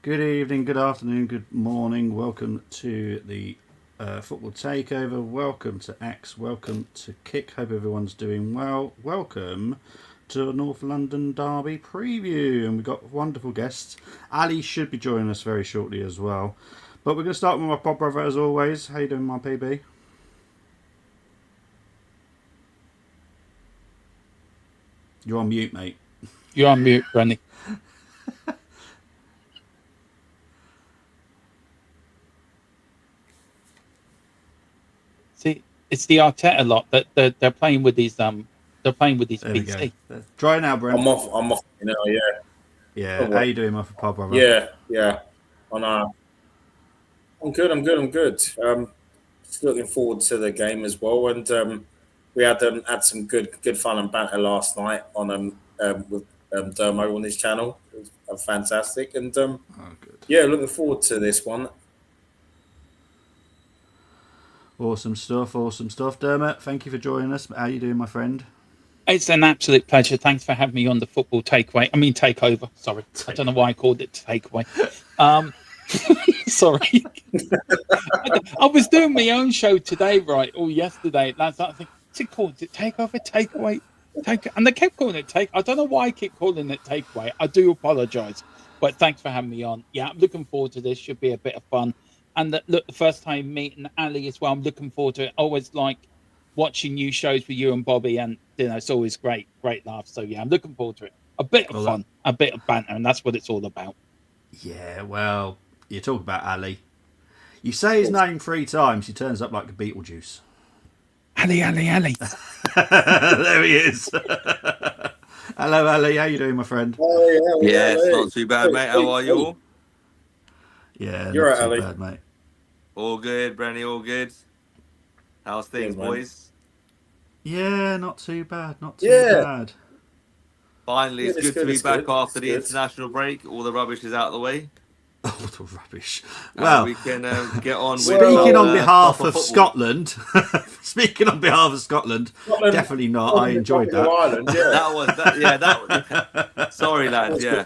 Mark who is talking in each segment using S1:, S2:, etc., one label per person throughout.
S1: Good evening, good afternoon, good morning. Welcome to the Football Takeover. Welcome to X. Welcome to Kick. Hope everyone's doing well. Welcome to the North London Derby preview. And we've got wonderful guests. Ali should be joining us very shortly as well. But we're going to start with my pod brother as always. How you doing, my PB? You're on mute, mate.
S2: You're on mute, Brenny. See, it's the Arteta lot that they're playing with these PC.
S1: Try now, Brent.
S3: I'm off now. Yeah.
S1: Yeah. How you doing, my pod brother?
S3: Yeah. I'm good. Just looking forward to the game as well, and we had some good fun and banter last night on with Dermo on his channel. It was fantastic, and
S1: good.
S3: Yeah, looking forward to this one.
S1: Awesome stuff. Dermot, thank you for joining us. How you doing, my friend?
S2: It's an absolute pleasure. Thanks for having me on the football takeover. Sorry. I don't know why I called it takeaway. Sorry. I was doing my own show today, right? Or yesterday. That's I think what's it called? Is it takeover, takeaway? And they kept calling it take. I don't know why I keep calling it takeaway. I do apologise. But thanks for having me on. Yeah, I'm looking forward to this. Should be a bit of fun. And the first time meeting Ali as well, I'm looking forward to it. Always like watching new shows with you and Bobby, and it's always great laughs. So yeah, I'm looking forward to it. A bit of fun, a bit of banter, and that's what it's all about.
S1: Yeah, well, you talk about Ali. You say his name 3 times, he turns up like a Beetlejuice.
S2: Ali.
S1: There he is. Hello, Ali. How you doing, my friend?
S4: Yeah, it's not too bad, mate. How are you all?
S1: Yeah,
S3: you're right,
S1: not too
S3: Ali.
S1: bad, mate.
S4: All good, Brenny, all good. How's things, boys?
S1: Yeah, not too bad. Bad.
S4: Finally, it's good to be back after the
S3: good.
S4: international break. All the rubbish is out of the way.
S1: Oh, the rubbish. Well,
S4: we can get on with
S1: speaking on behalf of
S4: football.
S1: Scotland. Speaking on behalf of Scotland, definitely not. I enjoyed that.
S3: Ireland, yeah.
S4: that was. Sorry, lads. Yeah.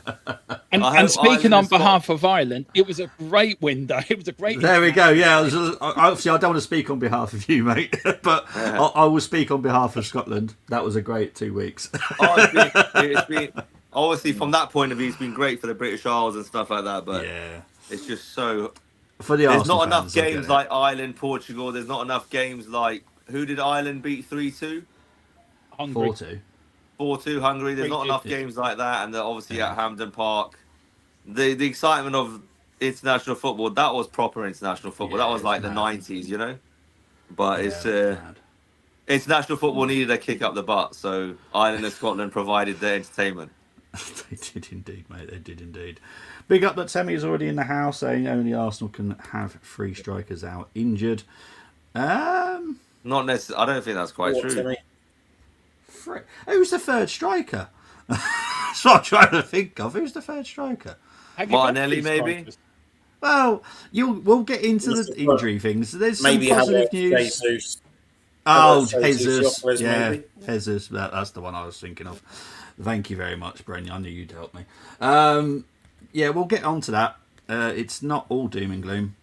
S2: And speaking on behalf of Ireland, it was a great window. It was a great.
S1: There we go. Yeah, obviously I don't want to speak on behalf of you, mate, but I will speak on behalf of Scotland. That was a great 2 weeks.
S4: It's been obviously from that point of view, it's been great for the British Isles and stuff like that. But
S1: yeah,
S4: it's just so.
S1: For the
S4: there's
S1: Arsenal
S4: not enough
S1: fans,
S4: games like Ireland, Portugal. There's not enough games like who did Ireland beat 3-2?
S1: 4-2.
S4: 4-2 Hungary. There's not enough games like that, and they're obviously at Hampden Park. The excitement of international football, that was proper international football. That was like the 90s, you know. But it's international football needed a kick up the butt, so Ireland and Scotland provided the entertainment.
S1: They did indeed, mate. They did indeed. Big up that Temmie is already in the house, saying only Arsenal can have 3 strikers out injured.
S4: Not necessarily. I don't think that's quite true.
S1: Who's the third striker? That's what I'm trying to think of. Who's the third striker?
S4: Martinelli, maybe.
S1: Well, we'll get into the injury things. There's
S3: maybe
S1: some positive news.
S3: Jesus.
S1: Jesus. Yeah,
S3: maybe.
S1: Jesus. That's the one I was thinking of. Thank you very much, Brendan. I knew you'd help me. Yeah, we'll get on to that. It's not all doom and gloom.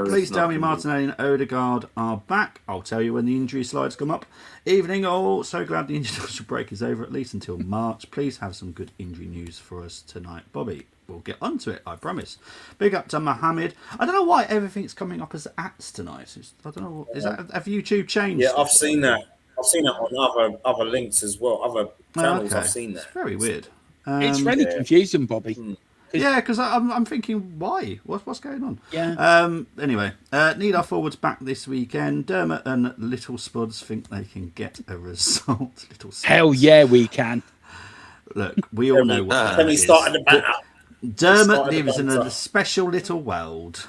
S1: Please tell me Martinelli and Odegaard are back. I'll tell you when the injury slides come up. Evening all. So glad the international break is over, at least until March. Please have some good injury news for us tonight. Bobby, we'll get onto it, I promise. Big up to Mohammed. I don't know why everything's coming up as ats tonight. I don't know. Have YouTube changed?
S3: Yeah, I've seen that. I've seen that on other links as well. Other channels, I've seen that.
S1: It's very weird.
S2: It's really confusing, Bobby.
S1: Yeah, because I'm thinking, why? What's going on?
S2: Yeah.
S1: Anyway, need our forwards back this weekend. Dermot and Little Spuds think they can get a result. Little Spuds.
S2: Hell yeah, we can.
S1: Look, we all know what
S3: Then we started the banter.
S1: Dermot lives in a special little world.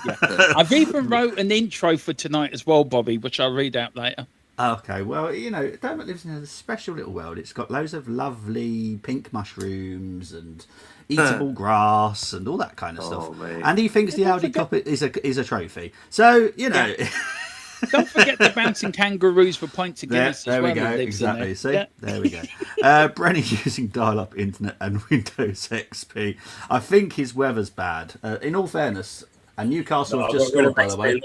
S2: Yeah. I've even wrote an intro for tonight as well, Bobby, which I'll read out later.
S1: Okay, well, Dermot lives in a special little world. It's got loads of lovely pink mushrooms and eatable grass and all that kind of stuff.
S4: Mate.
S1: And he thinks the Audi Cup is a trophy. So,
S2: Don't forget the bouncing kangaroos for points against.
S1: There we
S2: as well
S1: go.
S2: that lives in
S1: Exactly.
S2: there.
S1: See,
S2: Yeah.
S1: there we go. Brenny using dial-up internet and Windows XP. I think his weather's bad. In all fairness, and Newcastle have just scored, by the way.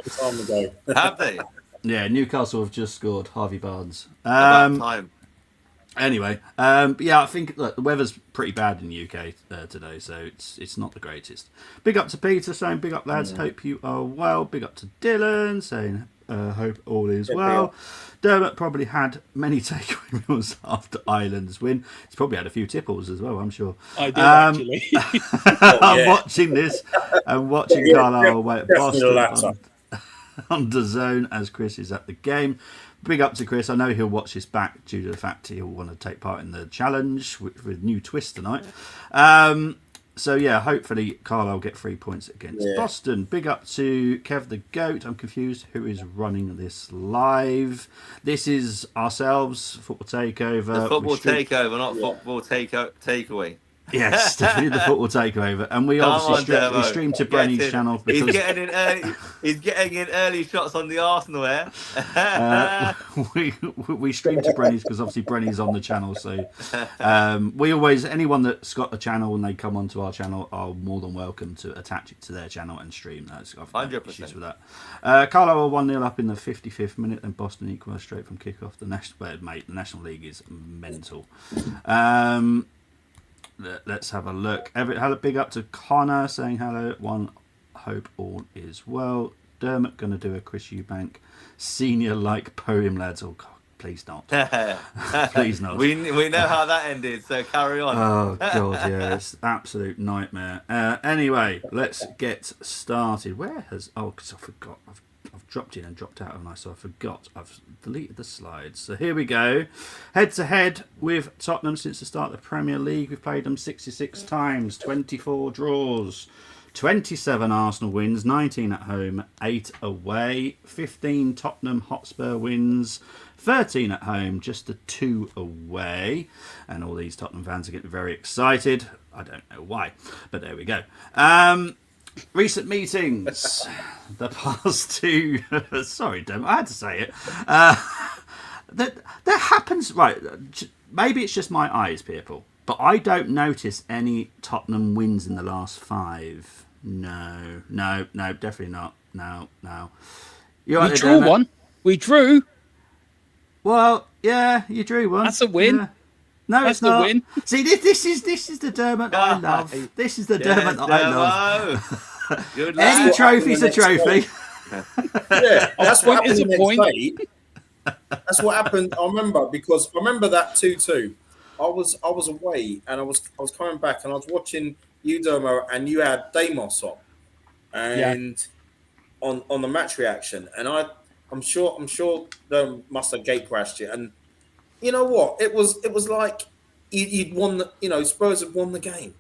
S4: Have they?
S1: Yeah, Newcastle have just scored. Harvey Barnes.
S4: About time.
S1: Anyway, yeah, I think look, the weather's pretty bad in the UK today, so it's not the greatest. Big up to Peter saying, big up lads, hope you are well. Big up to Dylan saying, hope all is well. Dermot probably had many takeaway meals after Ireland's win. He's probably had a few tipples as well, I'm sure.
S2: I did actually.
S1: I'm watching this and watching Carlisle away at Boston on the zone as Chris is at the game. Big up to Chris. I know he'll watch this back due to the fact he'll want to take part in the challenge with new twist tonight. So yeah, hopefully Carlisle will get 3 points against Boston. Big up to Kev the Goat. I'm confused who is running this live. This is ourselves, Football Takeover.
S4: The Football Takeover, not Football Takeaway.
S1: Yes, definitely the Football Takeover, and we obviously we stream to Brenny's channel because
S4: he's getting in early. He's getting in early shots on the Arsenal here.
S1: We stream to Brenny's because obviously Brenny's on the channel. So we always anyone that's got a channel and they come onto our channel are more than welcome to attach it to their channel and stream. That's 100% issues with that. Carlisle 1-0 up in the 55th minute, and Boston equalised straight from kickoff. The National League is mental. Let's have a look. Hello, big up to Connor saying hello. One, hope all is well. Dermot going to do a Chris Eubank senior like poem, lads. Oh God, please not. Please not.
S4: We know how that ended, so carry on.
S1: Oh God, yeah, it's absolute nightmare. Anyway, let's get started. Because I forgot. I've dropped in and dropped out, haven't I? So I forgot. I've deleted the slides. So here we go. Head to head with Tottenham since the start of the Premier League. We've played them 66 times, 24 draws, 27 Arsenal wins, 19 at home, 8 away, 15 Tottenham Hotspur wins, 13 at home, just the 2 away. And all these Tottenham fans are getting very excited. I don't know why, but there we go. Recent meetings, the past two. Sorry, Dem, I had to say it. That happens, right? Maybe it's just my eyes, people, but I don't notice any Tottenham wins in the last 5. No, definitely not. No.
S2: We drew one. We drew.
S1: Well, yeah, you drew one.
S2: That's a win.
S1: Yeah. No,
S2: that's
S1: it's not.
S2: The win.
S1: See, this is the Dermot I love. This is the Dermot I love. Any trophy's a trophy.
S3: Yeah, that's what happened the next day. That's what happened. I remember that 2-2. I was away and I was coming back and I was watching you, Dermot, and you had Damos on, and on the match reaction, and I'm sure they must have gate crashed it. And you know what? It was like you'd won. Spurs had won the game,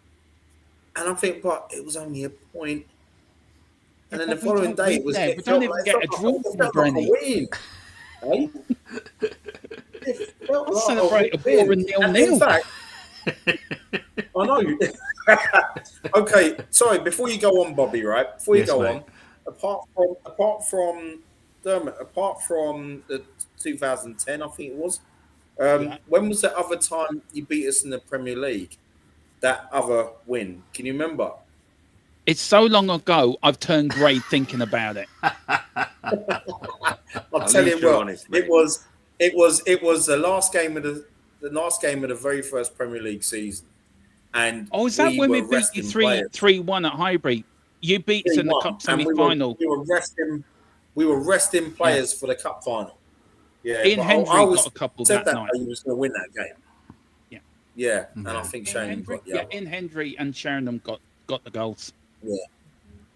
S3: and I think, but it was only a point. And then the following day, it was.
S2: We don't even get a draw from Brenny. Let's celebrate a boring 0-0.
S3: In fact, I know. Okay, sorry. Before you go on, Bobby, right? Before you go on, apart from Dermot, apart from the 2010, I think it was. When was the other time you beat us in the Premier League? That other win? Can you remember?
S2: It's so long ago. I've turned grey thinking about it.
S3: I'll tell you what. It was the last game of the very first Premier League season. And
S2: is that when we beat you 3-1 at Highbury? You beat us in the cup semi-final.
S3: We were resting players for the cup final. Yeah,
S2: Ian Hendry got a couple that night.
S3: He was going to win that game. Yeah, and I think Shane got
S2: Ian Hendry and Sheringham got the goals.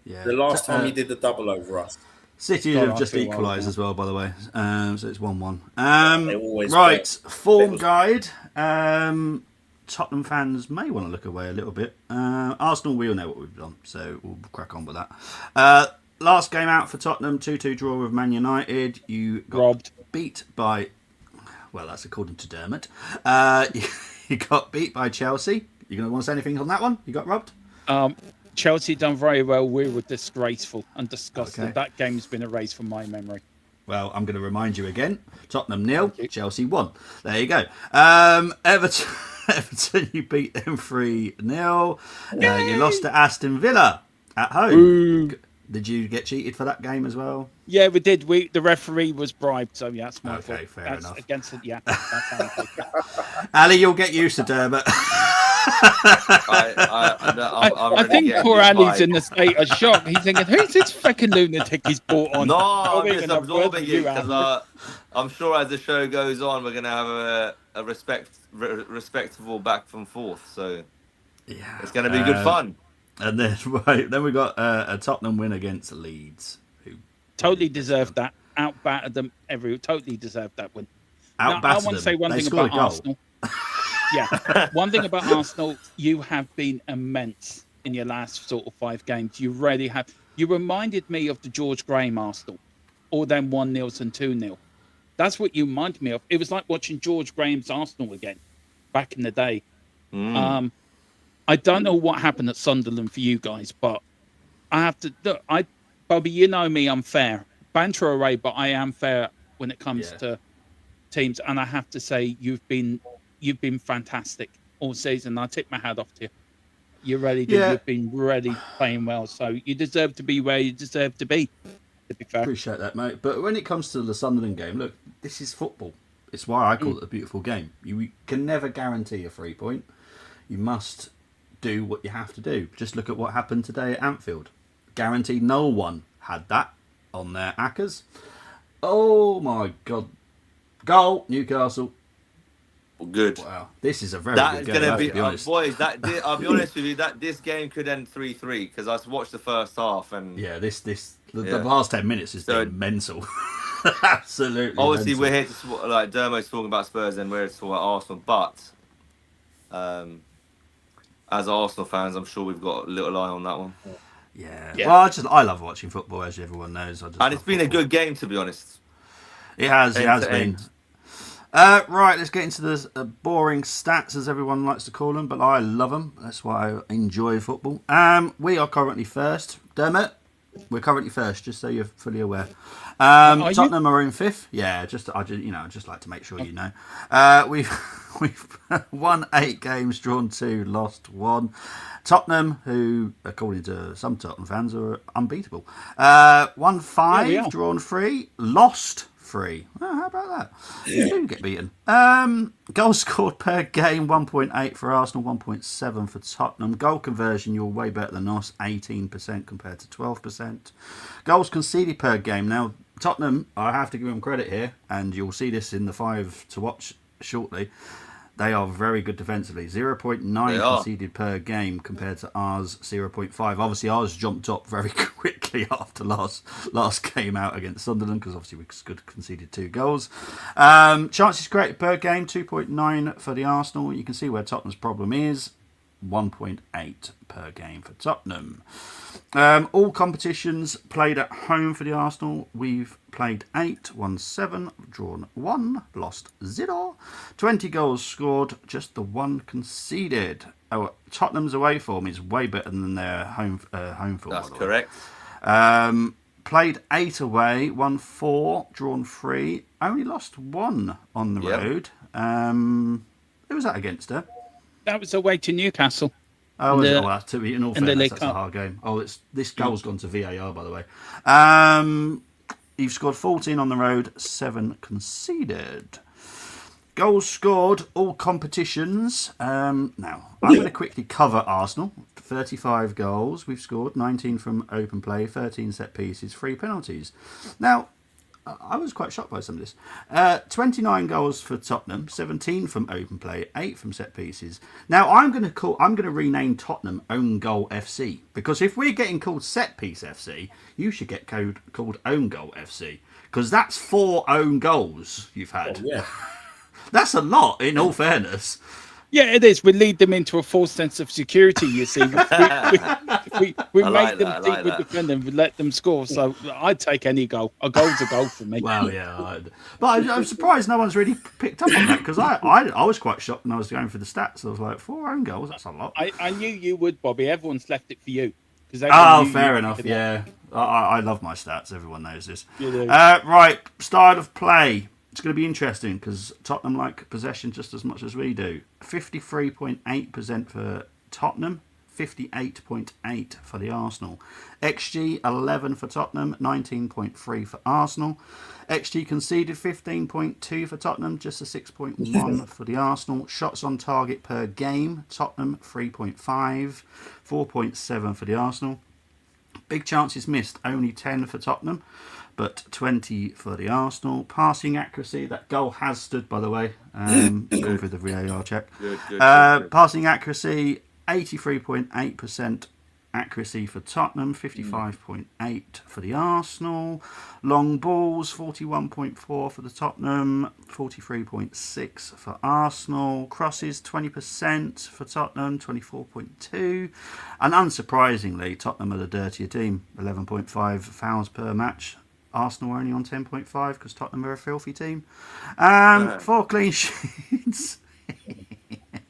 S1: Yeah.
S3: The last time he did the double over us.
S1: City have just equalised as well, by the way. So it's 1-1. Right, form guide. Tottenham fans may want to look away a little bit. Arsenal, we all know what we've done, so we'll crack on with that. Last game out for Tottenham, 2-2 draw with Man United. You got
S2: robbed.
S1: Beat by, well, that's according to Dermot. You got beat by Chelsea. You going to want to say anything on that one? You got robbed?
S2: Chelsea done very well. We were disgraceful and disgusted.
S1: Okay.
S2: That game's been erased from my memory.
S1: Well, I'm going to remind you again. Tottenham 0, Chelsea 1. There you go. Everton, Everton, you beat them 3-0. You lost to Aston Villa at home. Did you get cheated for that game as well?
S2: Yeah, we did. The referee was bribed, so yeah, that's my fault.
S1: Okay, fair
S2: That's
S1: enough.
S2: against it. Yeah, that's how I take it.
S1: Ali, you'll get used to Dermot.
S2: I think poor Ali's in a state of shock. He's thinking, "Who's this fucking lunatic he's brought on?"
S4: No, I'm just absorbing it because I'm sure as the show goes on, we're gonna have a respectable back and forth. So
S1: Yeah,
S4: it's gonna be good fun.
S1: And then we got a Tottenham win against Leeds, who
S2: totally deserved that. Outbattered them totally deserved that win.
S1: Outbattered
S2: now, I want to say one
S1: them.
S2: thing about Arsenal. Yeah, one thing about Arsenal, you have been immense in your last sort of 5 games. You really have. You reminded me of the George Graham Arsenal, or them 1-0 and 2-0. That's what you reminded me of. It was like watching George Graham's Arsenal again, back in the day. I don't know what happened at Sunderland for you guys, but I have to look. Bobby, you know me, I'm fair. Banter away, but I am fair when it comes to teams. And I have to say, you've been fantastic all season. I tip my hat off to you. You really do. Yeah. You've been really playing well. So you deserve to be where you deserve to be. To be fair.
S1: Appreciate that, mate. But when it comes to the Sunderland game, look, this is football. It's why I call it a beautiful game. You can never guarantee a 3 point. You must do what you have to do. Just look at what happened today at Anfield. Guaranteed no one had that on their Ackers. Oh my God. Goal, Newcastle.
S4: Well, good.
S1: Wow. This is a very good game.
S4: Gonna be boys, I'll be honest with you, that this game could end 3-3 because I watched the first half and
S1: the last 10 minutes has been mental. Absolutely.
S4: Obviously
S1: mental.
S4: we're here to like Dermot's talking about Spurs and we're here to talk about Arsenal, but as Arsenal fans, I'm sure we've got a little eye on that one.
S1: Yeah. Well, I love watching football, as everyone knows.
S4: And it's been a good game, to be honest.
S1: It has been. Right, let's get into the boring stats, as everyone likes to call them, but I love them. That's why I enjoy football. We are currently first. Dermot, we're currently first, just so you're fully aware. Tottenham are in 5th. Yeah, I'd just like to make sure you know. We've won 8 games, drawn 2, lost 1. Tottenham, who, according to some Tottenham fans, are unbeatable. Won 5, drawn 3, lost 3. Oh, how about that? You didn't get beaten. Goals scored per game, 1.8 for Arsenal, 1.7 for Tottenham. Goal conversion, you're way better than us, 18% compared to 12%. Goals conceded per game. Now, Tottenham, I have to give them credit here, and you'll see this in the 5 to watch shortly. They are very good defensively. 0.9 conceded per game compared to ours, 0.5. Obviously, ours jumped up very quickly after last game out against Sunderland because obviously we conceded 2 goals. Chances created per game, 2.9 for the Arsenal. You can see where Tottenham's problem is. 1.8 per game for Tottenham. All competitions played at home for the Arsenal. We've played 8, won 7, drawn 1, lost 0. 20 goals scored, just the 1 conceded. Tottenham's away form is way better than their home form.
S4: That's correct.
S1: Played 8 away, won 4, drawn 3, only lost 1 on the road. Who was that against her?
S2: That was away to Newcastle.
S1: Oh, in all fairness, that's a hard game. Oh, this goal's gone to VAR, by the way. You've scored 14 on the road, 7 conceded. Goals scored, all competitions. Now, I'm going to quickly cover Arsenal. 35 goals we've scored, 19 from open play, 13 set pieces, 3 penalties. Now, I was quite shocked by some of this. 29 goals for Tottenham, 17 from open play, 8 from set pieces. Now I'm going to rename Tottenham Own Goal FC, because if we're getting called Set Piece FC, you should get called Own Goal FC, because that's 4 own goals you've had.
S3: Oh, yeah.
S1: That's a lot, in all fairness.
S2: Yeah, it is. We lead them into a false sense of security, you see. We make them think we're defending, we let them score. So I'd take any goal. A goal's a goal for me.
S1: Well, yeah. But I'm surprised no one's really picked up on that, because I was quite shocked when I was going for the stats. I was like, 4 own goals, that's a lot.
S2: I knew you would, Bobby. Everyone's left it for you.
S1: Fair enough. Yeah, I love my stats. Everyone knows this.
S2: You do.
S1: Right, style of play. It's going to be interesting because Tottenham like possession just as much as we do. 53.8% for Tottenham, 58.8 for the Arsenal. XG 11 for Tottenham, 19.3 for Arsenal. XG conceded 15.2 for Tottenham, just a 6.1 for the Arsenal. Shots on target per game, Tottenham 3.5, 4.7 for the Arsenal. Big chances missed, only 10 for Tottenham, but 20 for the Arsenal. Passing accuracy, that goal has stood, by the way. Gone through the VAR check.
S4: Good.
S1: Passing accuracy, 83.8% accuracy for Tottenham, 55.8 for the Arsenal. Long balls, 41.4 for the Tottenham, 43.6 for Arsenal. Crosses, 20% for Tottenham, 24.2. And unsurprisingly, Tottenham are the dirtier team, 11.5 fouls per match. Arsenal are only on 10.5 because Tottenham are a filthy team. 4 clean sheets.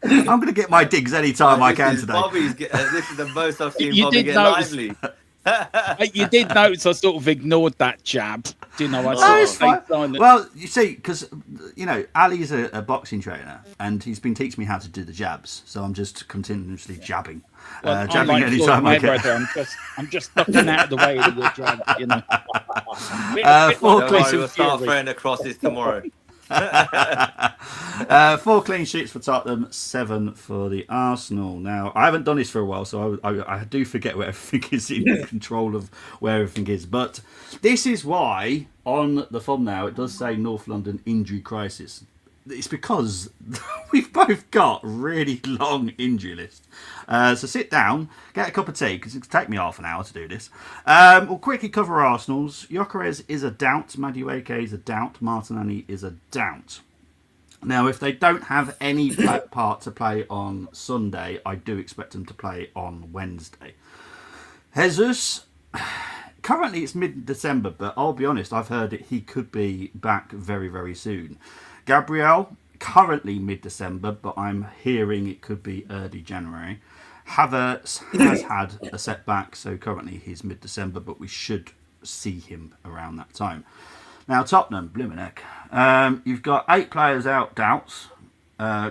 S1: I'm going to get my digs anytime I can today.
S4: This is the most I've seen Bobby get lively.
S2: You did notice I sort of ignored that jab. Do you know?
S1: Well, you see, because Ali's a boxing trainer, and he's been teaching me how to do the jabs. So I'm just continuously jabbing, jabbing anytime I can.
S2: I'm just ducking out of the way of the jab.
S4: We'll start throwing the crosses tomorrow.
S1: 4 clean sheets for Tottenham, 7 for the Arsenal. Now, I haven't done this for a while, so I do forget where everything is in control of where everything is. But this is why on the thumbnail it does say North London injury crisis. It's because we've both got really long injury lists. So sit down, get a cup of tea, because it'll take me half an hour to do this. We'll quickly cover Arsenal's. Gyökeres is a doubt. Madueke is a doubt. Martinelli is a doubt. Now, if they don't have any part to play on Sunday, I do expect them to play on Wednesday. Jesus, currently it's mid-December, but I'll be honest, I've heard that he could be back very, very soon. Gabriel, currently mid-December, but I'm hearing it could be early January. Havertz has had a setback, so currently he's mid-December, but we should see him around that time. Now, Tottenham, Blumenegg. You've got 8 players out, doubts.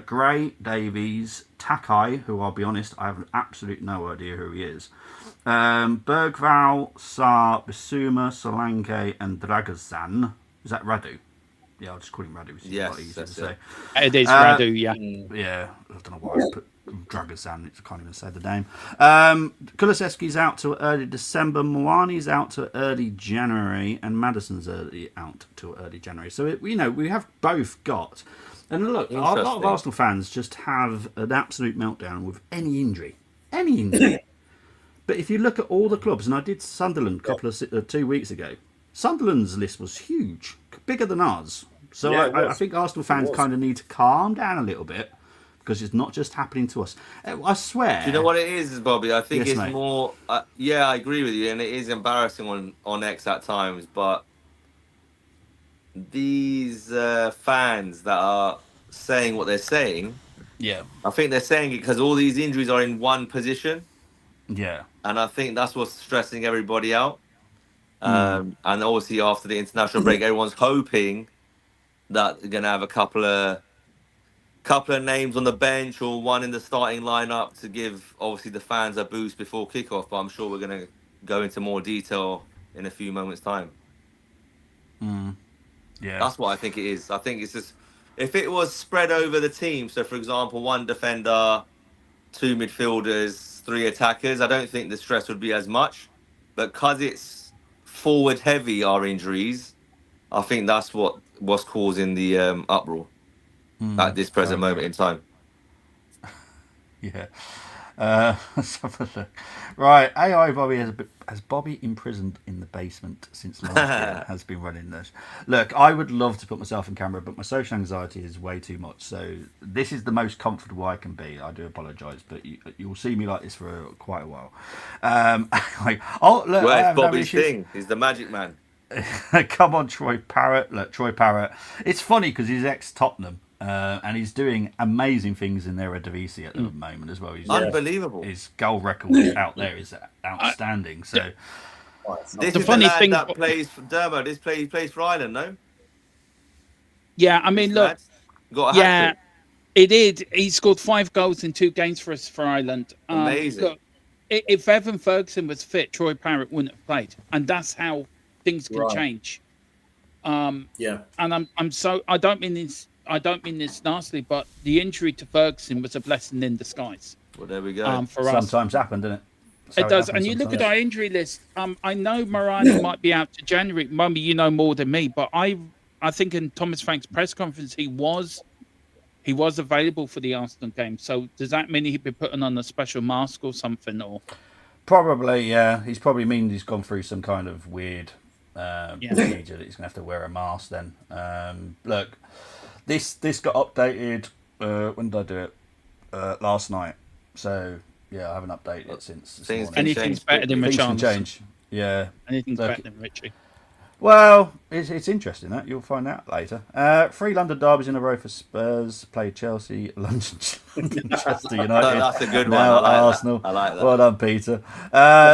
S1: Gray, Davies, Takai, who I'll be honest, I have absolutely no idea who he is. Bergval, Sarr, Bissouma, Solanke, and Dragozan. Is that Radu? Yeah, I'll just call him Radu.
S4: Yes,
S1: easier to say.
S2: It is Radu, yeah.
S1: Yeah, I don't know why I put Dragozan. I can't even say the name. Kulusevski's out till early December. Moani's out till early January, and Maddison's out till early January. So we have both got. And look, a lot of Arsenal fans just have an absolute meltdown with any injury. But if you look at all the clubs, and I did Sunderland a 2 weeks ago. Sunderland's list was huge, bigger than ours. So I think Arsenal fans kind of need to calm down a little bit because it's not just happening to us. I swear.
S4: Do you know what it is, Bobby? I think it's
S1: mate.
S4: more. I agree with you, and it is embarrassing on X at times. But these fans that are saying what they're saying, I think they're saying it because all these injuries are in one position.
S1: Yeah,
S4: and I think that's what's stressing everybody out. And obviously after the international break, everyone's hoping that they're gonna have a couple of names on the bench or one in the starting lineup to give obviously the fans a boost before kickoff. But I'm sure we're gonna go into more detail in a few moments' time.
S1: Yeah,
S4: that's what I think it is. I think it's just if it was spread over the team. So, for example, 1 defender, 2 midfielders, 3 attackers. I don't think the stress would be as much. But because it's forward heavy, our injuries, I think that's what's causing the uproar at this present moment in time.
S1: Yeah. Let's have a look. Right, AI Bobby has Bobby imprisoned in the basement since last year has been running this. Look, I would love to put myself in camera, but my social anxiety is way too much. So this is the most comfortable I can be. I do apologise, but you'll see me like this for quite a while.
S4: Where's Bobby's thing? He's the magic man.
S1: Come on, Troy Parrott. Look, Troy Parrott. It's funny because he's ex-Tottenham. and he's doing amazing things in the Eredivisie at the moment as well.
S4: Unbelievable.
S1: His goal record out there is outstanding. So
S4: this
S2: the
S4: is
S2: funny
S4: the lad
S2: thing-
S4: that plays for Dermo. He plays for Ireland, no?
S2: Yeah, I mean,
S4: This
S2: look,
S4: lad got a hat trick.
S2: he did. He scored 5 goals in 2 games for us for Ireland.
S4: Amazing.
S2: Look, if Evan Ferguson was fit, Troy Parrott wouldn't have played, and that's how things can change. And I'm so I don't mean this nastily, but the injury to Ferguson was a blessing in disguise.
S4: Well, there we go.
S2: For us,
S1: sometimes happened, didn't it?
S2: it does. And you look at our injury list. I know Morani might be out to January. Mummy, you know more than me, but I think in Thomas Frank's press conference he was available for the Arsenal game. So does that mean he'd be putting on a special mask or something? Or
S1: probably, yeah. He's gone through some kind of weird procedure that he's going to have to wear a mask then. Look, this got updated. When did I do it? Last night. So yeah, I haven't updated it since this morning.
S2: Anything's better than
S1: Things
S2: Richard.
S1: can change. Yeah.
S2: Anything's better than Richie.
S1: Well, it's interesting that you'll find out later. 3 London derbies in a row for Spurs. Played Chelsea, London, Manchester United.
S4: That's a good one.
S1: Now
S4: I like
S1: Arsenal.
S4: That. I like that.
S1: Well done, Peter.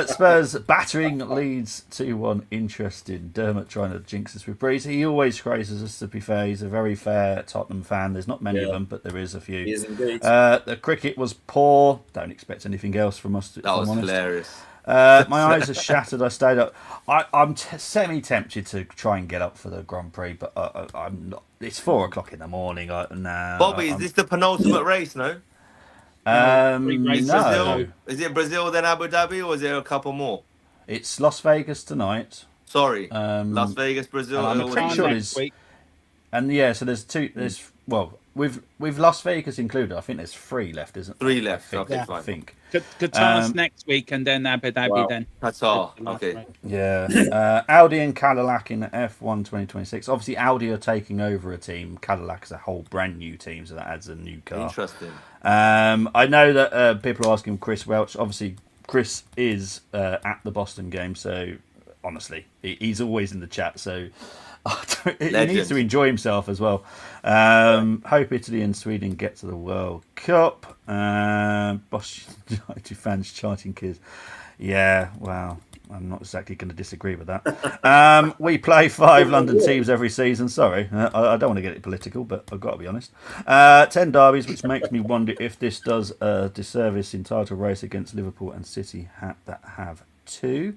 S1: Spurs battering Leeds 2-1. Interesting. Dermot trying to jinx us with Breeze. He always praises us. To be fair, he's a very fair Tottenham fan. There's not many of them, but there is a few.
S3: He is indeed.
S1: The cricket was poor. Don't expect anything else from us.
S4: That was hilarious.
S1: My eyes are shattered. I stayed up. I'm semi-tempted to try and get up for the Grand Prix, but I'm not. It's 4:00 in the morning.
S4: Bobby, is this the penultimate race? No.
S1: No.
S4: Is it Brazil then Abu Dhabi, or is there a couple more?
S1: It's Las Vegas tonight.
S4: Sorry, Las Vegas, Brazil.
S1: And I'm pretty sure there's. And yeah, so there's 2. There's with Las Vegas included. I think there's 3 left, isn't there?
S4: 3 left.
S1: I think.
S2: Qatar's next week, and then Abu Dhabi. Then
S4: Qatar. Okay.
S1: Yeah. Audi and Cadillac in F1 2026. Obviously, Audi are taking over a team. Cadillac is a whole brand new team, so that adds a new car.
S4: Interesting.
S1: I know that people are asking Chris Welch. Obviously, Chris is at the Boston game, so honestly, he's always in the chat. So he needs to enjoy himself as well. Hope Italy and Sweden get to the World Cup. Bosch United fans charting kids. Yeah, well, I'm not exactly going to disagree with that. We play 5 London teams every season. Sorry, I don't want to get it political, but I've got to be honest. 10 derbies, which makes me wonder if this does a disservice in title race against Liverpool and City that have 2.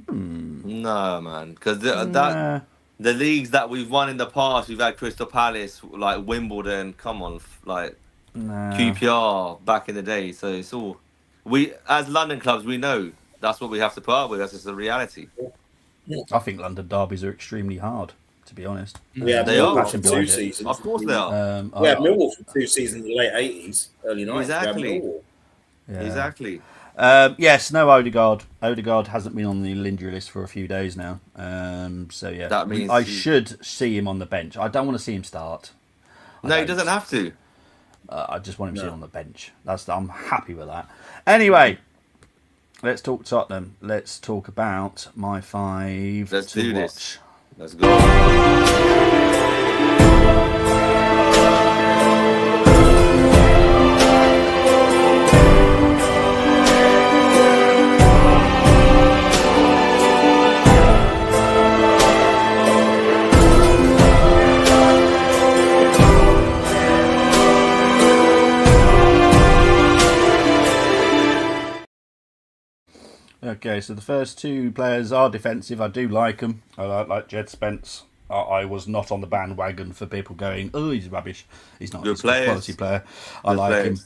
S4: No, man, because the leagues that we've won in the past, we've had Crystal Palace, like Wimbledon. Come on, like QPR back in the day. So it's all as London clubs, we know that's what we have to put up with. That's just the reality.
S1: I think London derbies are extremely hard, to be honest.
S3: We had Millwall for 2 seasons.
S4: Of course they are.
S3: We had Millwall for 2 seasons in the late 80s, early 90s.
S4: Exactly.
S1: Yeah.
S4: Exactly.
S1: Yes, no Odegaard. Odegaard hasn't been on the injury list for a few days now. So yeah,
S4: that means
S1: I should see him on the bench. I don't want to see him start.
S4: No, he doesn't have to.
S1: I just want him to sit on the bench. I'm happy with that. Anyway, let's talk Tottenham. Let's talk about my 5
S4: Let's
S1: to
S4: do
S1: watch.
S4: this. Let's go.
S1: Okay, so the first 2 players are defensive. I do like them. I like Jed Spence. I was not on the bandwagon for people going, oh, he's rubbish. He's not. He's a quality player. I like him.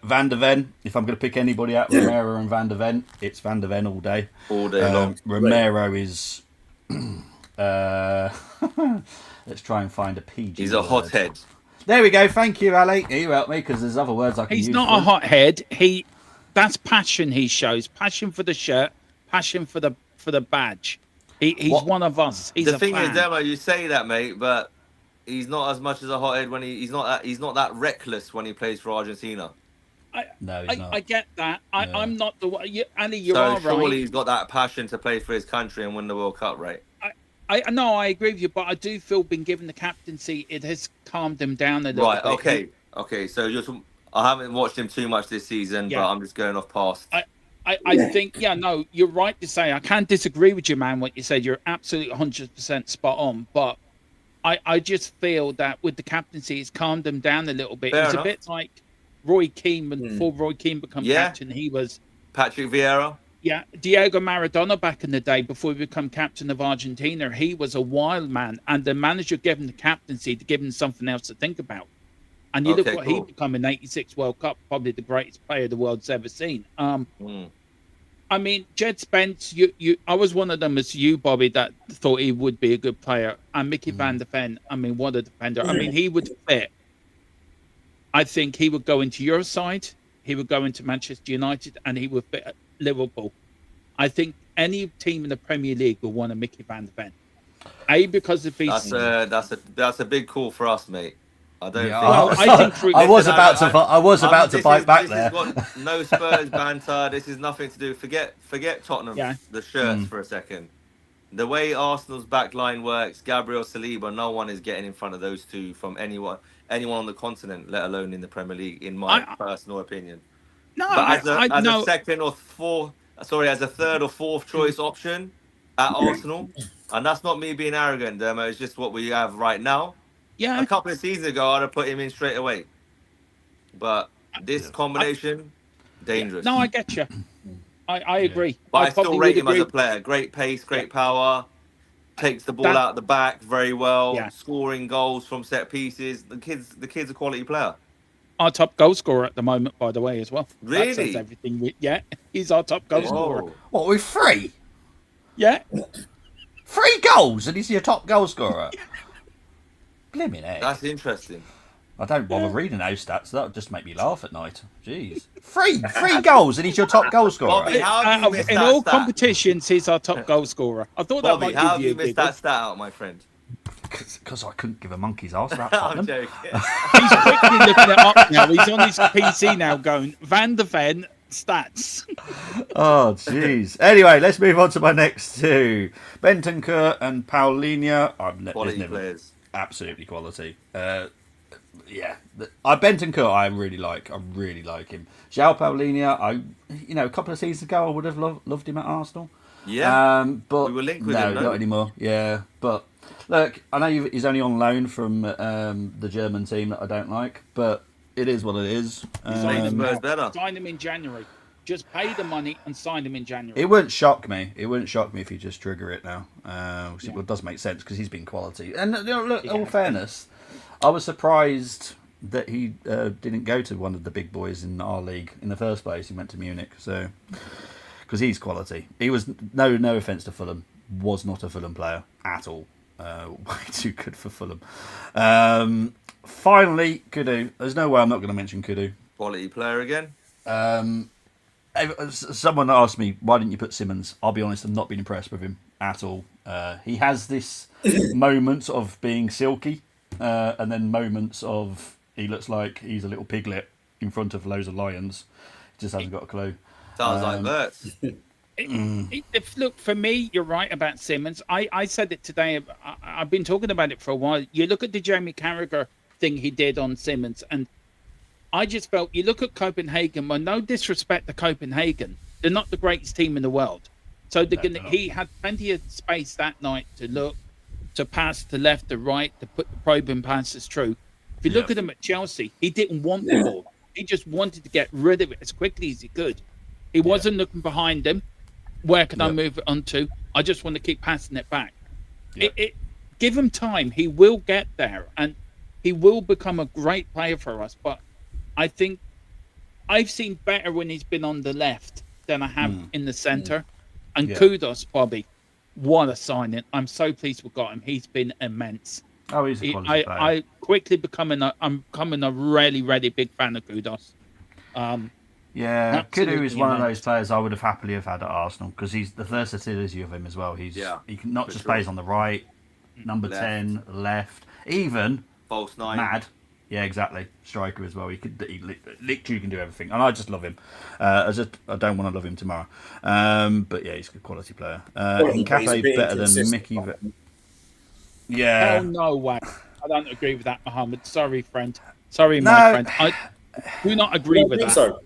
S1: Van der Ven. If I'm going to pick anybody out, Romero and Van der Ven, it's Van der Ven all day.
S4: All day long.
S1: Romero is... let's try and find a PG
S4: He's a hothead.
S1: There we go. Thank you, Ali. You helped me because there's other words I can use.
S2: He's not a hothead. That's passion he shows. Passion for the shirt. Passion for the badge. He's one of us. He's
S4: the
S2: a
S4: thing
S2: fan.
S4: is, Demo, you say that, mate, but he's not as much as a hothead when he's not that reckless when he plays for Argentina.
S1: No, he's not.
S2: I get that. I'm not the one. Ali, you
S4: so
S2: are
S4: surely
S2: right.
S4: he's got that passion to play for his country and win the World Cup, right?
S2: I agree with you, but I do feel being given the captaincy, it has calmed him down a little
S4: Right.
S2: bit.
S4: Okay. So I haven't watched him too much this season, but I'm just going off past.
S2: I think, no, you're right to say. I can't disagree with you, man. What you said, you're absolutely 100% spot on. But I just feel that with the captaincy, it's calmed him down a little bit.
S4: Fair
S2: It's
S4: enough.
S2: a bit like Roy Keane before Roy Keane became captain. He was
S4: Patrick Vieira.
S2: Yeah, Diego Maradona back in the day before he became captain of Argentina, he was a wild man, and the manager gave him the captaincy to give him something else to think about. And you look what he become in '86 World Cup, probably the greatest player the world's ever seen. I mean, Jed Spence, I was one of them as you, Bobby, that thought he would be a good player. And Mickey Van der Ven, I mean, what a defender. I mean, he would fit. I think he would go into your side, he would go into Manchester United, and he would fit at Liverpool. I think any team in the Premier League will want a Mickey Van der Ven. Because of his...
S4: That's a big call for us, mate. I don't think.
S2: Well, I think
S1: I was about to bite back there.
S4: No Spurs banter. This is nothing to do. Forget Tottenham. The shirts for a second. The way Arsenal's back line works, Gabriel Saliba, no one is getting in front of those two from anyone on the continent, let alone in the Premier League, in my personal opinion.
S2: No,
S4: but as a third or fourth choice option at Arsenal, and that's not me being arrogant, Dermo. It's just what we have right now.
S2: Yeah.
S4: A couple of seasons ago, I'd have put him in straight away. But this combination, dangerous.
S2: No, I get you. I agree.
S4: But I still rate him as a player. Great pace, great power. Takes the ball out the back very well. Scoring goals from set pieces. The kid's a quality player.
S2: Our top goal scorer at the moment, by the way, as well.
S4: Really?
S2: That says everything. He's our top goal scorer.
S1: What, with 3?
S2: Yeah.
S1: 3 goals and he's your top goal scorer? Blimmin' heck.
S4: That's interesting.
S1: I don't bother reading those stats. That would just make me laugh at night. Jeez. 3 goals and he's your top goal scorer.
S4: Bobby,
S2: in all competitions, he's our top goal scorer. I thought
S4: Bobby,
S2: that might
S4: how have
S2: give you
S4: you missed that stat out, my friend?
S1: Because I couldn't give a monkey's arse about
S4: I'm
S1: Tottenham.
S4: joking.
S2: He's quickly looking it up now. He's on his PC now going, Van der Ven stats.
S1: Oh, jeez. Anyway, let's move on to my next two. Bentancur and Paulinho.
S4: Quality players.
S1: Absolutely quality. Bentancur I really like. I really like him. João Paulinho, a couple of seasons ago I would have loved him at Arsenal.
S4: Yeah.
S1: But
S4: we were linked with him,
S1: not anymore. Yeah, but look, I know he's only on loan from the German team that I don't like, but it is what it is.
S2: Sign him in January. Just pay the money and sign him in January.
S1: It wouldn't shock me. It wouldn't shock me if you just trigger it now. It does make sense because he's been quality. And look, in all fairness, I was surprised that he didn't go to one of the big boys in our league in the first place. He went to Munich, so because he's quality. He was no offense to Fulham, was not a Fulham player at all. Way too good for Fulham. Finally, Kudu. There's no way I'm not going to mention Kudu.
S4: Quality player again.
S1: Someone asked me, why didn't you put Simmons? I'll be honest, I've not been impressed with him at all. He has this moments of being silky, and then moments of he looks like he's a little piglet in front of loads of lions. He just hasn't got a clue.
S4: Sounds like Verts.
S2: Look, for me, you're right about Simmons. I said it today. I've been talking about it for a while. You look at the Jamie Carragher thing he did on Simmons, and I just felt, you look at Copenhagen, well, no disrespect to Copenhagen, they're not the greatest team in the world. So he had plenty of space that night to look, to pass to left, to right, to put the probing passes through. If you look at him at Chelsea, he didn't want the ball. He just wanted to get rid of it as quickly as he could. He wasn't looking behind him. Where can I move it onto? I just want to keep passing it back. Give him time. He will get there, and he will become a great player for us. But I think I've seen better when he's been on the left than I have in the centre. And kudos, Bobby. What a signing. I'm so pleased we got him. He's been immense.
S1: Oh, he's a quality player.
S2: I'm becoming a really, really big fan of kudos.
S1: Kudu is one of those players I would have happily have had at Arsenal because he's the versatility of him as well. He can not just plays on the right, number 10, left, even
S4: false 9.
S1: Mad. Yeah, exactly. Striker as well. He literally can do everything, and I just love him. I don't want to love him tomorrow. But yeah, he's a good quality player. Cafe better than Mickey. Yeah.
S2: Hell no way. I don't agree with that, Mohammed. Sorry, friend. Sorry,
S1: No.
S2: my friend. I do not agree with that.
S3: So.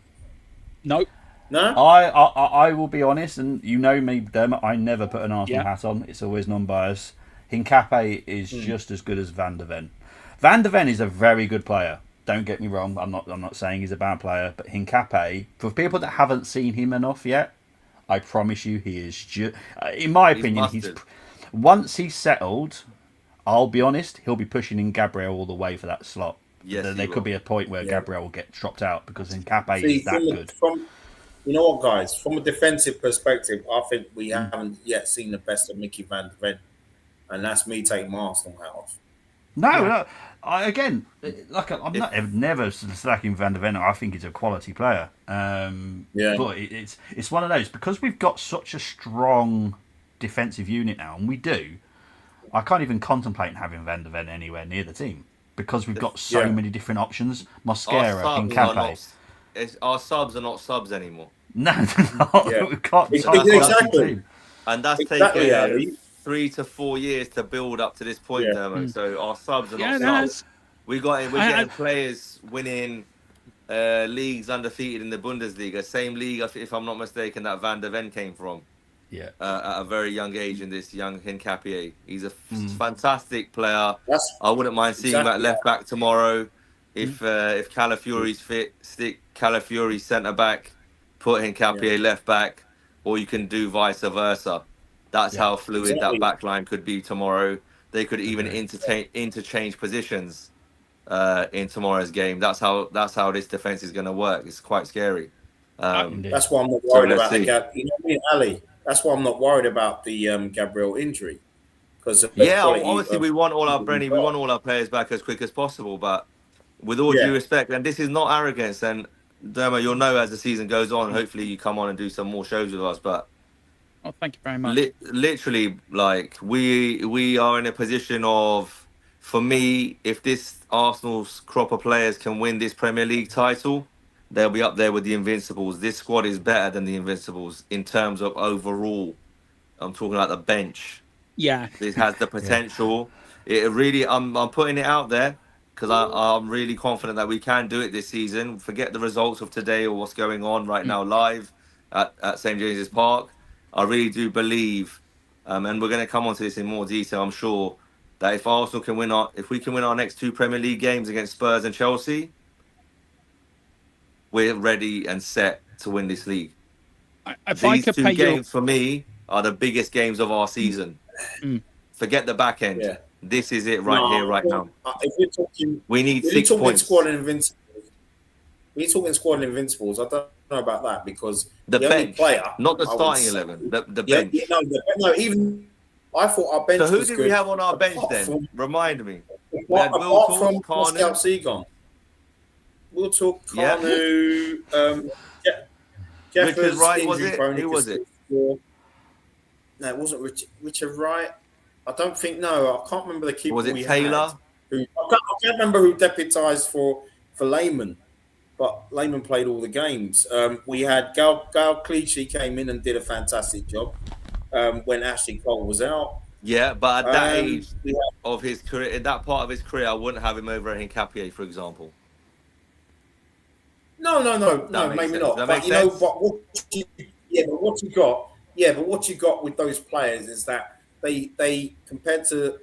S2: No.
S3: No?
S1: I will be honest, and you know me, Dermot, I never put an Arsenal hat on. It's always non-biased. Hincapié is just as good as Van der Ven. Van der Ven is a very good player. Don't get me wrong. I'm not saying he's a bad player, but Hincapié, for people that haven't seen him enough yet, I promise you, he is just. In my opinion, once he's settled. I'll be honest, he'll be pushing in Gabriel all the way for that slot.
S4: Yes,
S1: there could be a point where Gabriel will get dropped out because Hincapié is that good.
S3: You know what, guys? From a defensive perspective, I think we haven't yet seen the best of Mickey Van der Ven, and that's me taking my Arsenal hat off.
S1: No, I'm never slacking Van der Ven. I think he's a quality player. But it's one of those, because we've got such a strong defensive unit now, and we do. I can't even contemplate having Van der Ven anywhere near the team because we've got so many different options. Mosquera, Hincapié.
S4: Our subs are not subs anymore.
S1: No, we've got
S3: exactly.
S4: And that's taken 3 to 4 years to build up to this point, Dermot. So our subs are not subs. We're getting players winning leagues undefeated in the Bundesliga, same league, if I'm not mistaken, that Van der Ven came from.
S1: Yeah,
S4: at a very young age in this young Hincapié. He's a fantastic player. I wouldn't mind seeing him at left back tomorrow. If Calafiori's fit, stick Calafiori centre back, put Hincapié left back, or you can do vice versa. That's how fluid that back line could be tomorrow. They could even interchange positions in tomorrow's game. That's how this defense is going to work. It's quite scary.
S3: That's why I'm not worried about the gap. You know what I mean, Ali? That's why I'm not worried about the Gabriel injury. Because
S4: obviously we want all our we want all our players back as quick as possible. But with all due respect, and this is not arrogance, and Dermot, you'll know as the season goes on. Hopefully, you come on and do some more shows with us. But
S2: thank you very much.
S4: Literally, like we are in a position of, for me, if this Arsenal's crop of players can win this Premier League title, they'll be up there with the Invincibles. This squad is better than the Invincibles in terms of overall. I'm talking about the bench.
S2: Yeah.
S4: This has the potential. It really, I'm putting it out there because I'm really confident that we can do it this season. Forget the results of today or what's going on right now live at St. James's Park. I really do believe, and we're going to come on to this in more detail, I'm sure, that if Arsenal can if we can win our next 2 Premier League games against Spurs and Chelsea, we're ready and set to win this league. These 2 games for me are the biggest games of our season. Forget the back end. Yeah. This is it here, right now.
S3: If we're talking,
S4: we need 6 points.
S3: Squad Invincibles. We're talking squad Invincibles. I don't know about that because
S4: the bench,
S3: only player,
S4: not the starting 11, the bench.
S3: Even I thought our bench.
S4: So who
S3: was
S4: did
S3: good.
S4: we have on our bench then? Remind me.
S3: Apart from Pascal Segon. We'll talk Kanu,
S4: Richard Wright, was it? Who was it?
S3: No, it wasn't Richard Wright. I don't think, I can't remember the keeper.
S4: Was it Taylor?
S3: I can't remember who deputised for Lehman, but Lehman played all the games. We had Gal Clichy came in and did a fantastic job when Ashley Cole was out.
S4: Yeah, but at that age of his career, in that part of his career, I wouldn't have him over Hincapié, for example.
S3: No, maybe not. But you know, what you got with those players is that they compared to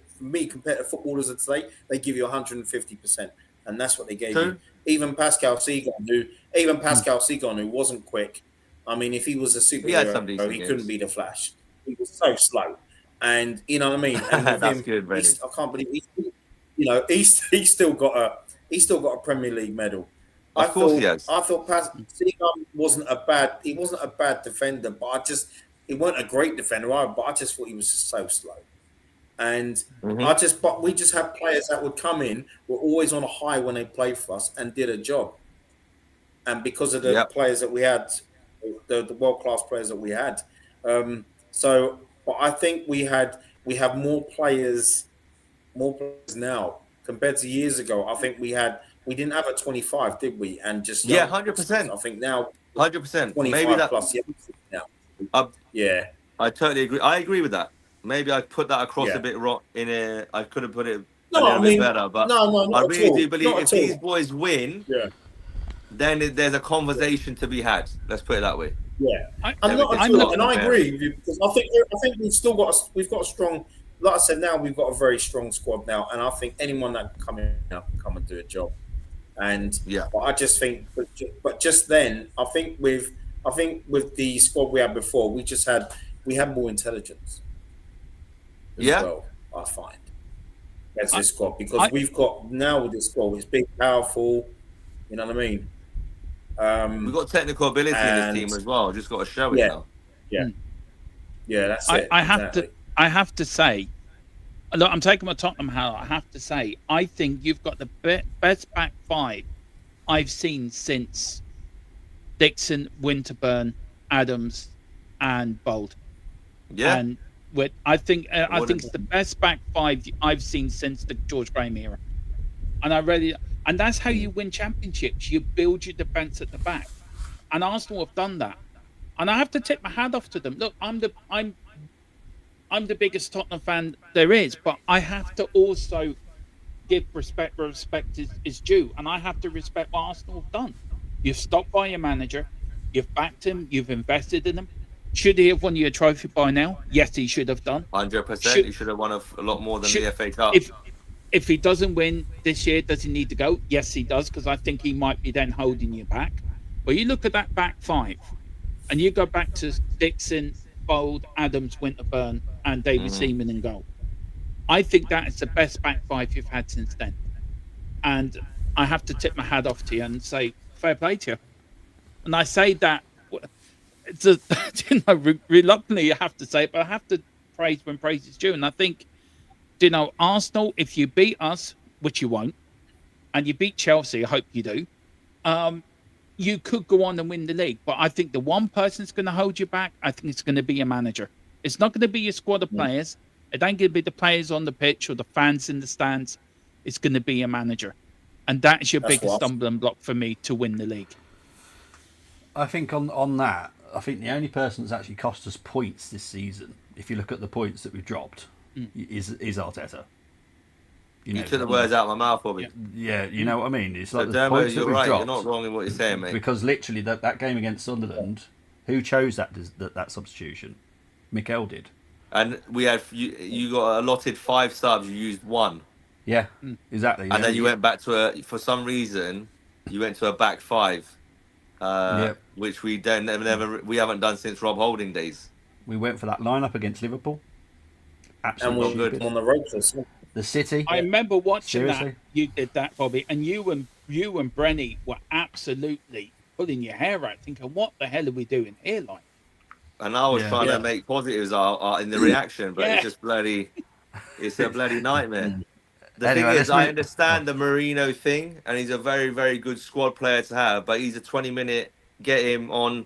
S3: footballers of today, they give you 150%, and that's what they gave you. Even Pascal Segon, who wasn't quick. I mean, if he was a superhero, he couldn't be the Flash. He was so slow, and you know what I mean. And with
S4: that's
S3: him,
S4: good, Brady.
S3: I can't believe he's still got a Premier League medal.
S4: Of course he has.
S3: I thought Segon wasn't a bad defender, but he wasn't a great defender either, but I just thought he was just so slow. And but we just had players that would come in, were always on a high when they played for us and did a job. And because of the players that we had, the world-class players that we had. But I think we have more players now compared to years ago. I think we didn't have a 25, did we? And just
S4: 100%.
S3: I think now
S4: 100%.
S3: 25
S4: maybe that
S3: plus now.
S4: I totally agree. I agree with that. maybe I put that across
S3: Yeah.
S4: a bit wrong. I could have put it a
S3: No,
S4: little
S3: I mean,
S4: bit better, but
S3: no,
S4: I
S3: not
S4: really
S3: at all.
S4: do believe
S3: Not
S4: if
S3: at all.
S4: these boys win,
S3: Yeah.
S4: then there's a conversation to be had. Let's put it that way.
S3: Yeah,
S2: I-
S3: I'm not
S4: Everything's
S3: at all,
S4: got
S3: and I
S4: compare.
S3: agree with you because I think we've got a strong. Like I said, now we've got a very strong squad now, and I think anyone that can come in now can come and do a job. And
S4: Yeah.
S3: but I just think, but just then, I think with the squad we had before, we had more intelligence as
S4: Yeah.
S3: well. I find as this squad because we've got now with this squad, it's big, powerful. You know what I mean?
S4: We've got technical ability in this team as well. Just got to show it now.
S3: Yeah, that's it.
S2: I have to say, look, I'm taking my Tottenham hat. I have to say, I think you've got the best back five I've seen since Dixon, Winterburn, Adams, and Bold.
S4: Yeah.
S2: And I think it's the best back five I've seen since the George Graham era. And that's how you win championships. You build your defense at the back, and Arsenal have done that. And I have to tip my hat off to them. Look, I'm the biggest Tottenham fan there is, but I have to also give respect where respect is due, and I have to respect what Arsenal have done. You've stopped by your manager, you've backed him, you've invested in him. Should he have won you a trophy by now? Yes, he should have done.
S4: 100%. He should have won a lot more than the FA Cup.
S2: If he doesn't win this year, does he need to go? Yes, he does, because I think he might be then holding you back. But you look at that back five, and you go back to Dixon, Bold, Adams, Winterburn, and David Seaman in goal. I think that is the best back five you've had since then. And I have to tip my hat off to you and say, fair play to you. And I say that, reluctantly, I have to say it, but I have to praise when praise is due. And I think, Arsenal, if you beat us, which you won't, and you beat Chelsea, I hope you do, you could go on and win the league. But I think the one person that's going to hold you back, I think it's going to be your manager. It's not going to be your squad of players. It ain't going to be the players on the pitch or the fans in the stands. It's going to be your manager. And that is your biggest stumbling block for me to win the league.
S1: I think on that, I think the only person that's actually cost us points this season, if you look at the points that we've dropped, is Arteta.
S4: You took the words out of my mouth, Bobby.
S1: Yeah, you know what I mean? It's like
S4: So,
S1: the points that
S4: you're
S1: we've
S4: right.
S1: dropped.
S4: You're not wrong in what you're saying, mate.
S1: Because literally that game against Sunderland, who chose that substitution? Mikel did.
S4: And we had you got allotted 5 subs. You used 1.
S1: Yeah, exactly.
S4: And then you went back to for some reason you went to a back 5, which we we haven't done since Rob Holding days.
S1: We went for that lineup against Liverpool.
S3: Absolutely
S4: good.
S3: On the ropes.
S1: The City.
S2: I remember watching
S1: Seriously?
S2: that. You did that, Bobby, and you and Brenny were absolutely pulling your hair out, thinking, "What the hell are we doing here?" Like,
S4: And I was trying to make positives in the reaction, but it's just it's a bloody nightmare. The thing is, I understand the Marino thing, and he's a very, very good squad player to have, but he's a 20-minute, get him on,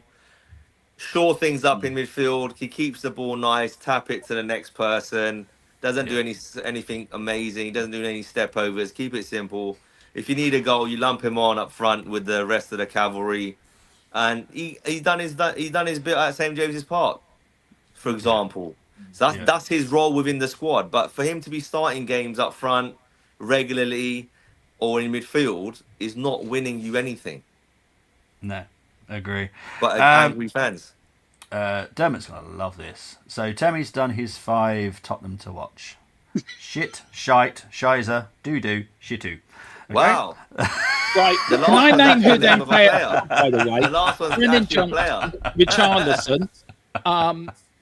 S4: shore things up in midfield, he keeps the ball nice, tap it to the next person, doesn't do anything amazing, he doesn't do any step overs, keep it simple. If you need a goal, you lump him on up front with the rest of the cavalry. And he's done his bit at St. James's Park, for example. So that's his role within the squad. But for him to be starting games up front regularly or in midfield is not winning you anything.
S1: No, agree.
S4: But angry fans.
S1: Dermot's going to love this. So Temmie's done his 5 Tottenham to watch. Shit, shite, shizer, doo-doo, shitu. Okay?
S4: Wow.
S2: right, can I name who they play? By the way,
S4: the last one's
S2: Brennan
S4: actually a player.
S2: Richarlison.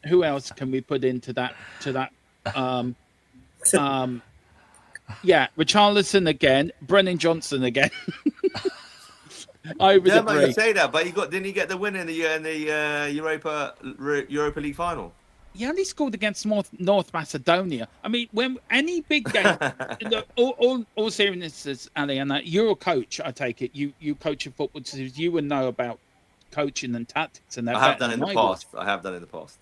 S2: Who else can we put into that? Richarlison again, Brennan Johnson again. I would agree.
S4: You say that, but didn't he get the win in the Europa League final?
S2: He only scored against North Macedonia. I mean, when any big game, all seriousness, Ali, and you're a coach. I take it you coach in football, so you would know about coaching and tactics and that.
S4: I have done in the past.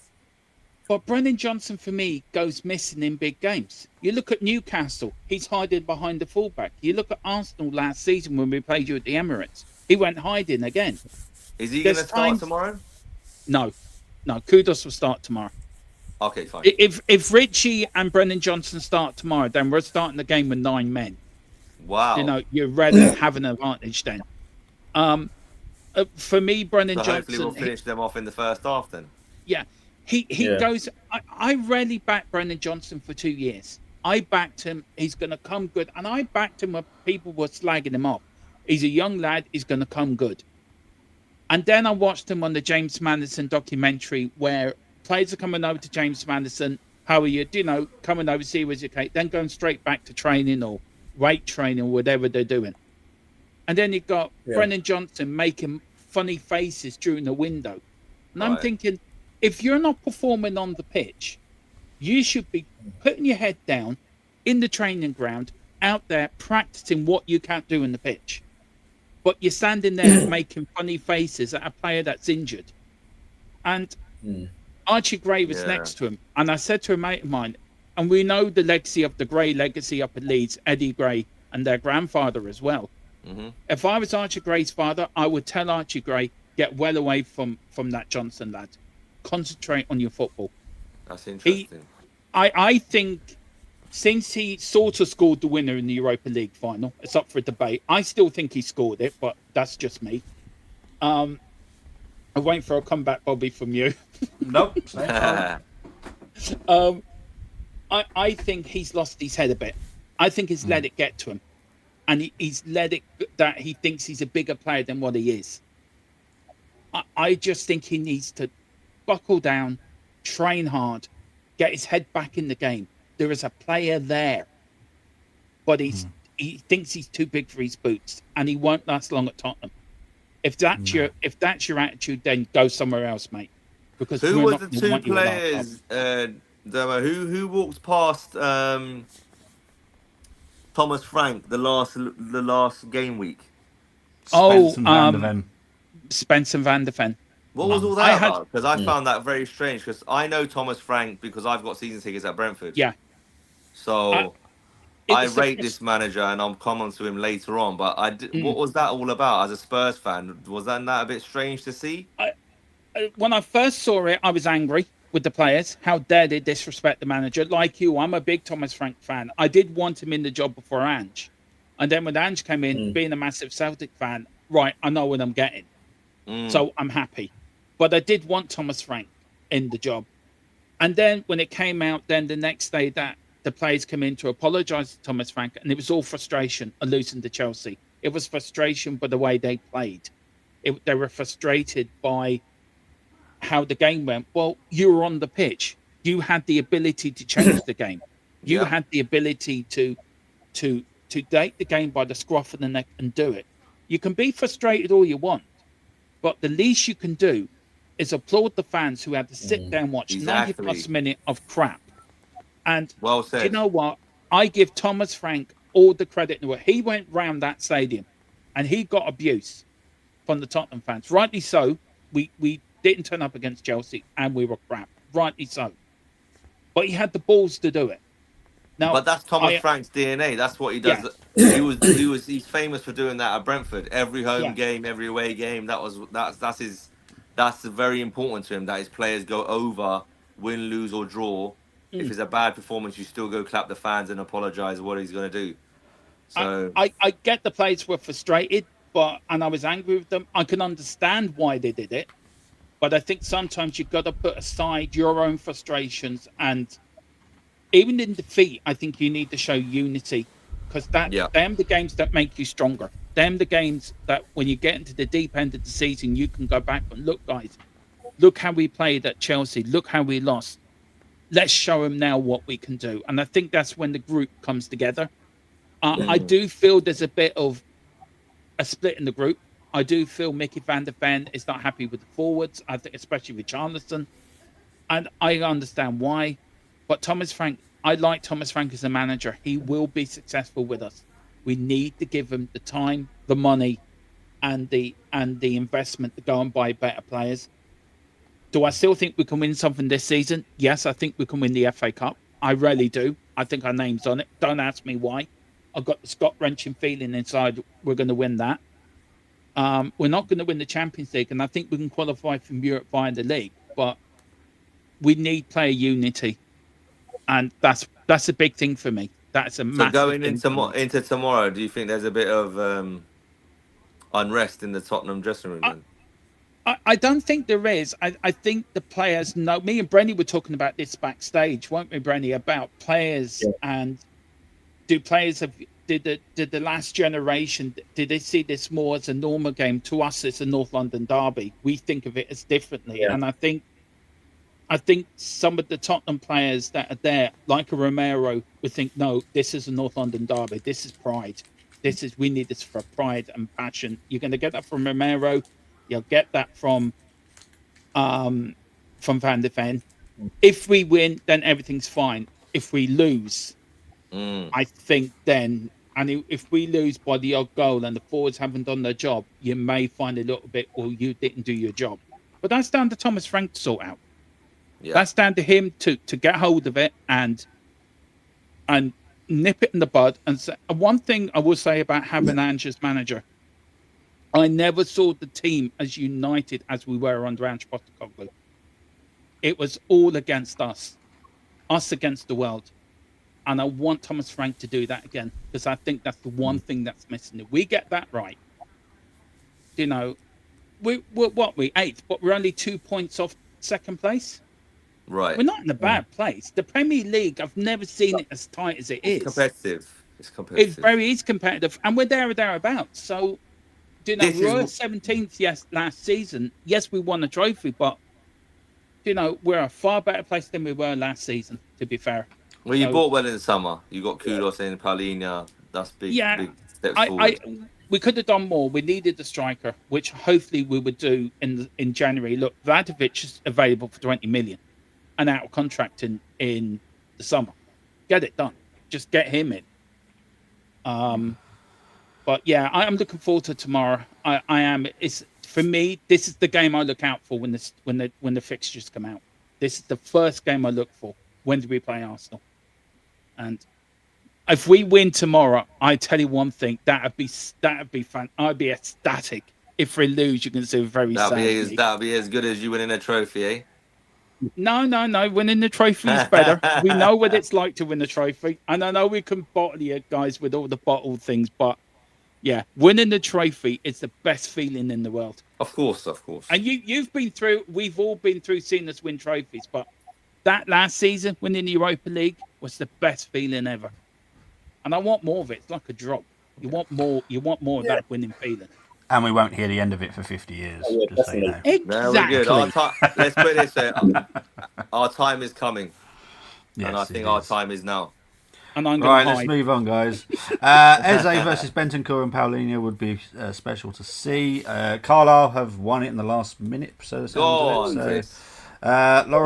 S2: But Brennan Johnson, for me, goes missing in big games. You look at Newcastle, he's hiding behind the fullback. You look at Arsenal last season when we played you at the Emirates, he went hiding again.
S4: Is he going to start tomorrow?
S2: No. Kudos will start tomorrow.
S4: Okay, fine.
S2: If Richie and Brennan Johnson start tomorrow, then we're starting the game with 9 men.
S4: Wow.
S2: You know, you really have an advantage then. For me, Brennan
S4: So
S2: Johnson.
S4: hopefully we'll finish them off in the first half then.
S2: Yeah, he goes. I rarely backed Brennan Johnson for 2 years. I backed him. He's going to come good, and I backed him when people were slagging him off. He's a young lad. He's going to come good. And then I watched him on the James Madison documentary, where players are coming over to James Madison. How are you? You know, coming over to see where's your cake, then going straight back to training or weight training or whatever they're doing. And then you got Brennan Johnson making funny faces during the window. And I'm thinking, if you're not performing on the pitch, you should be putting your head down in the training ground, out there practicing what you can't do in the pitch. But you're standing there making funny faces at a player that's injured. And Archie Gray was next to him. And I said to a mate of mine, and we know the legacy of the Gray legacy up at Leeds, Eddie Gray, and their grandfather as well. Mm-hmm. If I was Archie Gray's father, I would tell Archie Gray, get well away from that Johnson lad. Concentrate on your football.
S4: That's interesting.
S2: I think since he sort of scored the winner in the Europa League final, it's up for debate. I still think he scored it, but that's just me. I'm waiting for a comeback, Bobby, from you.
S1: Nope.
S2: I think he's lost his head a bit. I think he's let it get to him. And he's let it that he thinks he's a bigger player than what he is. I just think he needs to buckle down, train hard, get his head back in the game. There is a player there, but he thinks he's too big for his boots, and he won't last long at Tottenham. If that's your attitude, then go somewhere else, mate. Because
S4: who was the two players? Who walked past Thomas Frank the last game week?
S1: Spencer Van de Ven.
S2: Spencer Van de Ven.
S4: What was all that about? Because I found that very strange. Because I know Thomas Frank because I've got season tickets at Brentford.
S2: Yeah.
S4: So I rate this manager, and I'll come on to him later on. But what was that all about? As a Spurs fan, was that a bit strange to see?
S2: When I first saw it, I was angry with the players. How dare they disrespect the manager? Like you, I'm a big Thomas Frank fan. I did want him in the job before Ange. And then when Ange came in, being a massive Celtic fan, right, I know what I'm getting. So I'm happy. But I did want Thomas Frank in the job. And then when it came out, then the next day that the players came in to apologise to Thomas Frank, and it was all frustration on losing to Chelsea. It was frustration by the way they played. They were frustrated by how the game went. Well, you were on the pitch. You had the ability to change the game. You had the ability to take the game by the scruff of the neck and do it. You can be frustrated all you want, but the least you can do is applaud the fans who had to sit there and watch 90-plus minutes of crap. And
S4: well said.
S2: You know what? I give Thomas Frank all the credit in the world. He went round that stadium and he got abuse from the Tottenham fans. Rightly so. We didn't turn up against Chelsea and we were crap. Rightly so. But he had the balls to do it. Now,
S4: but that's Thomas Frank's DNA. That's what he does. Yeah. He's famous for doing that at Brentford. Every home game, every away game. That's very important to him, that his players go over, win, lose or draw. If it's a bad performance, you still go clap the fans and apologise what he's going to do. So
S2: I get the players were frustrated, and I was angry with them. I can understand why they did it, but I think sometimes you've got to put aside your own frustrations, and even in defeat, I think you need to show unity, because them the games that make you stronger. Them the games that when you get into the deep end of the season, you can go back and look, guys, look how we played at Chelsea. Look how we lost. Let's show them now what we can do. And I think that's when the group comes together. I do feel there's a bit of a split in the group. I do feel Mickey van der Ven is not happy with the forwards, I think, especially with Charleston. And I understand why. But Thomas Frank, I like Thomas Frank as a manager. He will be successful with us. We need to give him the time, the money, and the investment to go and buy better players. Do I still think we can win something this season? Yes, I think we can win the FA Cup. I really do. I think our name's on it. Don't ask me why. I've got the gut-wrenching feeling inside we're going to win that. We're not going to win the Champions League, and I think we can qualify from Europe via the league. But we need player unity, and that's a big thing for me. That's a
S4: So
S2: massive
S4: going
S2: thing for me.
S4: into tomorrow, do you think there's a bit of unrest in the Tottenham dressing room then?
S2: I don't think there is. I think the players know. Me and Brenny were talking about this backstage, weren't we, Brenny? About players and do players have did the last generation, did they see this more as a normal game? To us, it's a North London derby. We think of it as differently, and I think some of the Tottenham players that are there, like a Romero, would think, no, this is a North London derby. This is pride. We need this for pride and passion. You're going to get that from Romero. You'll get that from Van de Ven. If we win, then everything's fine. If we lose, I think then, and if we lose by the odd goal and the forwards haven't done their job, you may find a little bit, well, you didn't do your job. But that's down to Thomas Frank to sort out. Yeah. That's down to him to get hold of it and nip it in the bud. And one thing I will say about having Ange as manager, I never saw the team as united as we were under Ange Postecoglou. It was all against us against the world. And I want Thomas Frank to do that again, because I think that's the one thing that's missing. If we get that right, we're 8th, but we're only 2 points off second place.
S4: Right.
S2: We're not in a bad place. The Premier League, I've never seen it as tight as it is.
S4: It's competitive.
S2: It's competitive, and we're there or thereabouts. So, we were 17th last season. Yes, we won a trophy, but we're a far better place than we were last season. To be fair.
S4: Well, you bought well in the summer. You got Kudos in, Paulinho. That's big.
S2: Yeah,
S4: big steps forward.
S2: We could have done more. We needed a striker, which hopefully we would do in January. Look, Vlahovic is available for 20 million. And out of contract in the summer. Get it done. Just get him in. But yeah, I'm looking forward to tomorrow. I am. It's for me. This is the game I look out for when the fixtures come out. This is the first game I look for. When do we play Arsenal? And if we win tomorrow, I tell you one thing. That'd be fun. I'd be ecstatic. If we lose, you can see very sad.
S4: That'd be as good as you winning a trophy, eh?
S2: No. Winning the trophy is better. We know what it's like to win a trophy. And I know we can bottle you guys with all the bottled things, but yeah, winning the trophy is the best feeling in the world.
S4: Of course.
S2: And you've been through, we've all been through seeing us win trophies, but that last season, winning the Europa League, was the best feeling ever. And I want more of it. It's like a drop. You want more of that winning feeling.
S1: And we won't hear the end of it for 50 years. Just so you know.
S2: Exactly.
S4: Good. Let's put it this way. Our time is coming. Yes, and I think our time is now.
S2: And I'm
S1: right, let's move on, guys. Eze versus Bentancur and Paulinho would be special to see. Carlisle have won it in the last minute. So Lauren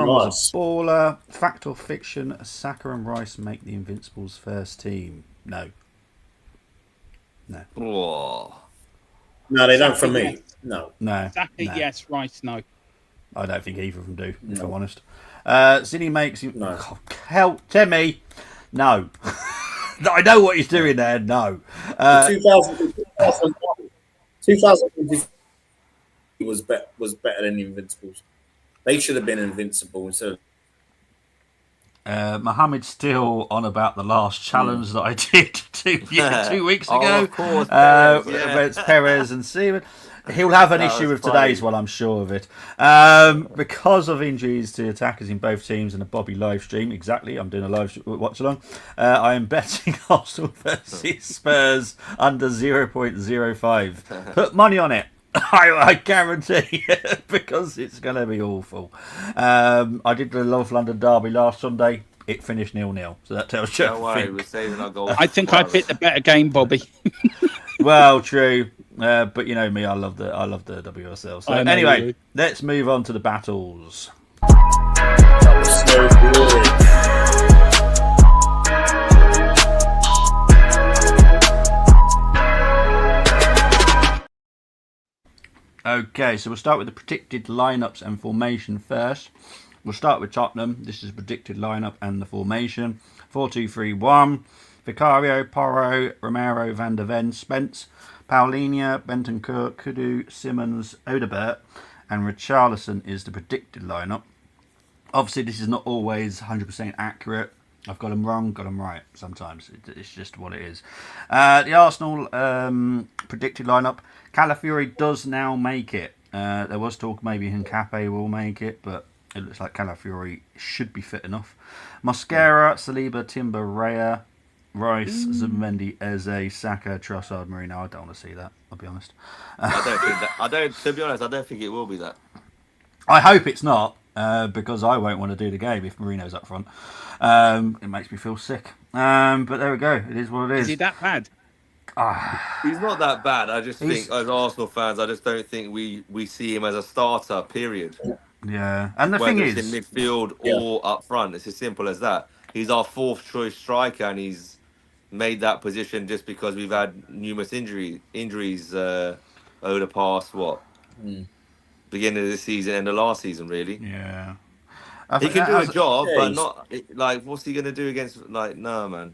S1: was a baller. Fact or fiction, Saka and Rice make the Invincibles' first team? No.
S4: Oh.
S3: No, they don't for me. No.
S2: Saka, yes. Rice, no.
S1: I don't think either of them do, if I'm honest. Zinni makes you... No. Oh, hell, Timmy! No. I know what he's doing there. No.
S3: 2000 was better than the Invincibles. They should have been invincible instead of...
S1: Mohamed's still on about the last challenge that I did 2 weeks ago.
S4: Of course.
S1: Against Perez and Seaman. He'll have an issue with today's one, I'm sure of it. Because of injuries to attackers in both teams and a Bobby live stream, exactly, I'm doing a live watch along, I am betting Arsenal versus Spurs under 0.05. Put money on it. I guarantee, because it's going to be awful. I did the North London derby last Sunday. It finished 0-0, so that tells you.
S4: No way, we're saving our goals.
S2: I think I picked the better game, Bobby.
S1: Well, true, but you know me, I love the WSL. So anyway, let's move on to the battles.
S3: That was so good.
S1: Okay, so we'll start with the predicted lineups and formation first. We'll start with Tottenham. This is the predicted lineup and the formation. 4-2-3-1. Vicario, Porro, Romero, Van der Ven, Spence, Paulinho, Bentancur, Kudu, Simmons, Odebert, and Richarlison is the predicted lineup. Obviously, this is not always 100% accurate. I've got them wrong, got them right sometimes. It's just what it is. The Arsenal predicted lineup. Calafiori does now make it. There was talk maybe Hincapié will make it, but it looks like Calafiori should be fit enough. Mosquera, Saliba, Timber, Raya, Rice, Zubimendi, Eze, Saka, Trossard, Marino. I don't want to see that, I'll be honest.
S4: I don't think that. To be honest, I don't think it will be that.
S1: I hope it's not, because I won't want to do the game if Marino's up front. It makes me feel sick. But there we go. It is what it is.
S2: Is he that bad?
S4: He's not that bad. I just think, as Arsenal fans, I just don't think we see him as a starter, period.
S1: Yeah. And the
S4: Whether
S1: thing
S4: it's
S1: is,
S4: in midfield or up front. It's as simple as that. He's our fourth choice striker, and he's made that position just because we've had numerous injuries over the past, beginning of the season and the last season, really.
S1: yeah.
S4: He can do a job, but not like what's he going to do against? Like, no, man.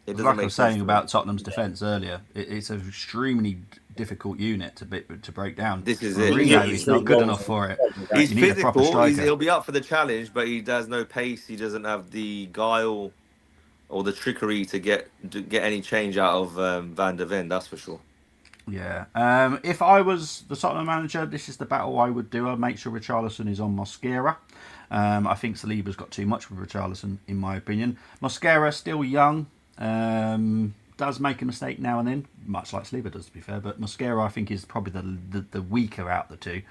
S4: It doesn't
S1: like I
S4: make
S1: was
S4: sense
S1: saying
S4: to
S1: about
S4: me.
S1: Tottenham's defence earlier, it's an extremely difficult unit to break down.
S4: This is it.
S1: Mourinho, he's not good enough for it.
S4: He's
S1: You need a proper
S4: physical.
S1: striker.
S4: He'll be up for the challenge, but he has no pace. He doesn't have the guile or the trickery to get any change out of Van der Ven. That's for sure.
S1: Yeah. If I was the Tottenham manager, this is the battle I would do. I'd make sure Richarlison is on Mosquera. I think Saliba's got too much with Richarlison, in my opinion. Mosquera, still young, does make a mistake now and then, much like Saliba does, to be fair. But Mosquera, I think, is probably the weaker out of the two.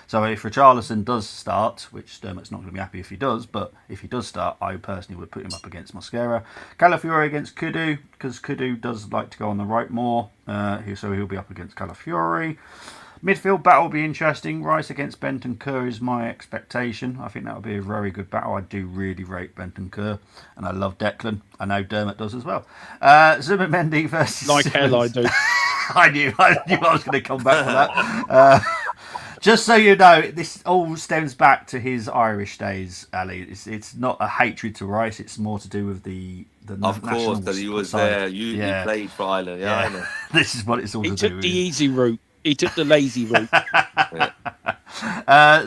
S1: So if Richarlison does start, which Dermot's not going to be happy if he does, but if he does start, I personally would put him up against Mosquera. Calafiori against Kudu, because Kudu does like to go on the right more, so he'll be up against Calafiori. Midfield battle will be interesting. Rice against Bentancur is my expectation. I think that will be a very good battle. I do really rate Bentancur, and I love Declan. I know Dermot does as well. Zubimendi versus
S2: Like hell, I
S1: Simmons.
S2: do.
S1: I knew I was going to come back for that. Just so you know, this all stems back to his Irish days, Ali. It's not a hatred to Rice. It's more to do with the
S4: Of course, that he was
S1: side.
S4: there. You played for Ireland. Yeah, I know.
S1: This is what it's all
S2: He
S1: to do
S2: took
S1: with.
S2: the easy route. He took the lazy route.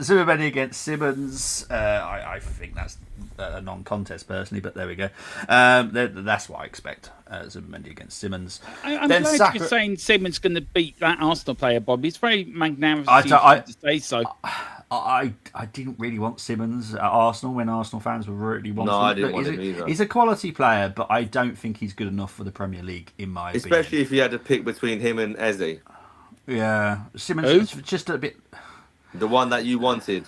S1: Zubimendi against Simmons. I think that's a non-contest personally, but there we go. That's what I expect. Zubimendi against Simmons.
S2: I'm
S1: Then
S2: glad
S1: Saka-
S2: you're saying Simmons going to beat that Arsenal player, Bob. He's very magnanimous
S1: I
S2: to say so.
S1: I didn't really want Simmons at Arsenal when Arsenal fans were really wanting him.
S4: No, I didn't
S1: Look,
S4: want him either.
S1: He's a quality player, but I don't think he's good enough for the Premier League, in my opinion.
S4: Especially if you had to pick between him and Eze,
S1: Yeah, Simmons
S2: Who?
S1: is just a bit...
S4: the one that you wanted.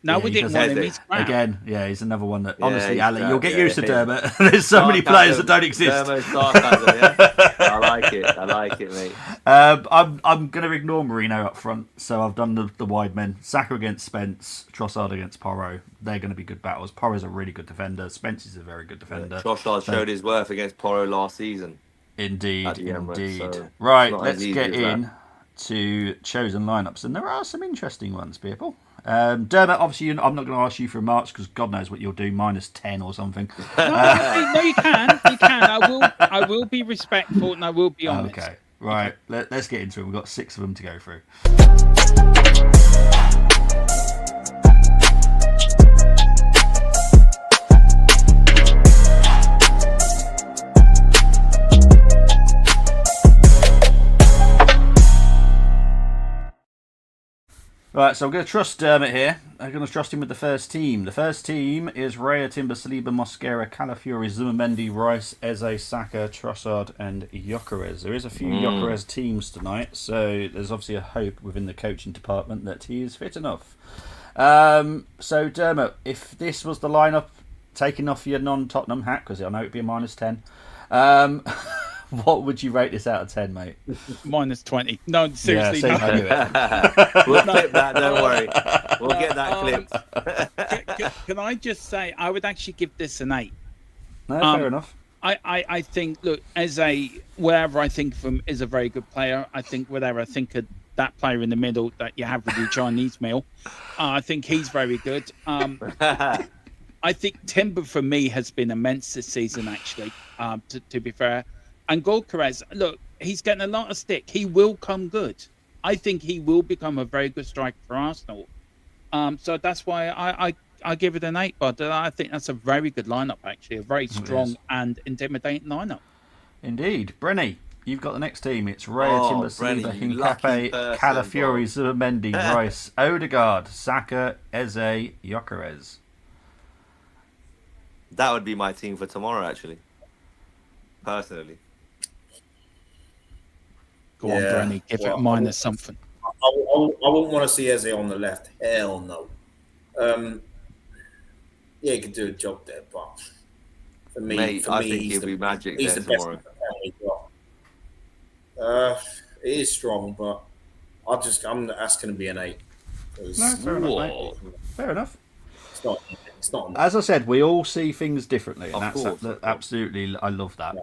S2: No,
S1: Yeah,
S2: we
S1: he
S2: didn't
S1: does
S2: want him.
S4: have
S2: He's
S4: it.
S2: crap.
S1: Again, yeah, he's another one that...
S4: Yeah,
S1: honestly,
S4: he's
S1: Ali,
S4: crap.
S1: you'll get
S4: Yeah,
S1: used to
S4: yeah.
S1: Dermot. There's so many players that don't exist.
S4: Dermot sarcasm, yeah? I like it, mate.
S1: I'm going to ignore Marino up front, so I've done the wide men. Saka against Spence, Trossard against Porro. They're going to be good battles. Porro's a really good defender. Spence is a very good defender.
S4: Trossard showed his worth against Porro last season.
S1: Indeed,
S4: at the Emirates,
S1: indeed.
S4: so
S1: Right,
S4: it's not
S1: let's
S4: as easy
S1: get
S4: as that.
S1: in to chosen lineups, and there are some interesting ones, people. Dermot, obviously, I'm not going to ask you for marks because God knows what you'll do, -10 or something.
S2: No, you can. You can. I will be respectful and I will be honest.
S1: Okay, right. Let's get into it. We've got 6 of them to go through. Right, so I'm going to trust Dermot here. I'm going to trust him with the first team. The first team is Raya, Timber, Saliba, Mosquera, Calafiori, Zubimendi, Rice, Eze, Saka, Trossard, and Gyökeres. There is a few Gyökeres teams tonight, so there's obviously a hope within the coaching department that he is fit enough. So Dermot, if this was the lineup, taking off your non-Tottenham hat, because I know it'd be a -10, what would you rate this out of 10, mate?
S2: -20. No, seriously.
S1: Yeah,
S2: no.
S1: I knew it.
S4: We'll clip that, don't worry. We'll get that clipped.
S2: Can I just say, I would actually give this an 8.
S1: No, fair enough.
S2: I think, look, wherever I think of him is a very good player. I think whatever I think of that player in the middle that you have with your Chinese meal, I think he's very good. I think Timber for me has been immense this season, actually, to be fair. And Gyökeres, look, he's getting a lot of stick. He will come good. I think he will become a very good striker for Arsenal. So that's why I I give it an 8, but I think that's a very good lineup, actually. A very strong and intimidating lineup.
S1: Indeed. Brenny, you've got the next team. It's Raya, Timber,
S4: Brenny,
S1: Saliba,
S4: you lucky
S1: Hincapié,
S4: person,
S1: Calafiori,
S4: bro.
S1: Zubimendi, Rice, Odegaard, Saka, Eze, Gyökeres.
S4: That would be my team for tomorrow, actually. Personally.
S2: Go on, Brenny. Give it a minus something.
S3: I wouldn't want to see Eze on the left. Hell no. Yeah, he could do a job there, but for me,
S4: Mate, I think he'll be magic
S3: he's
S4: there
S3: the best
S4: tomorrow.
S3: we've got. It is strong, but that's going to be an 8.
S1: No, fair enough, mate. Fair enough.
S3: It's not.
S1: As I said, we all see things differently, and
S4: Of course.
S1: absolutely. I love that.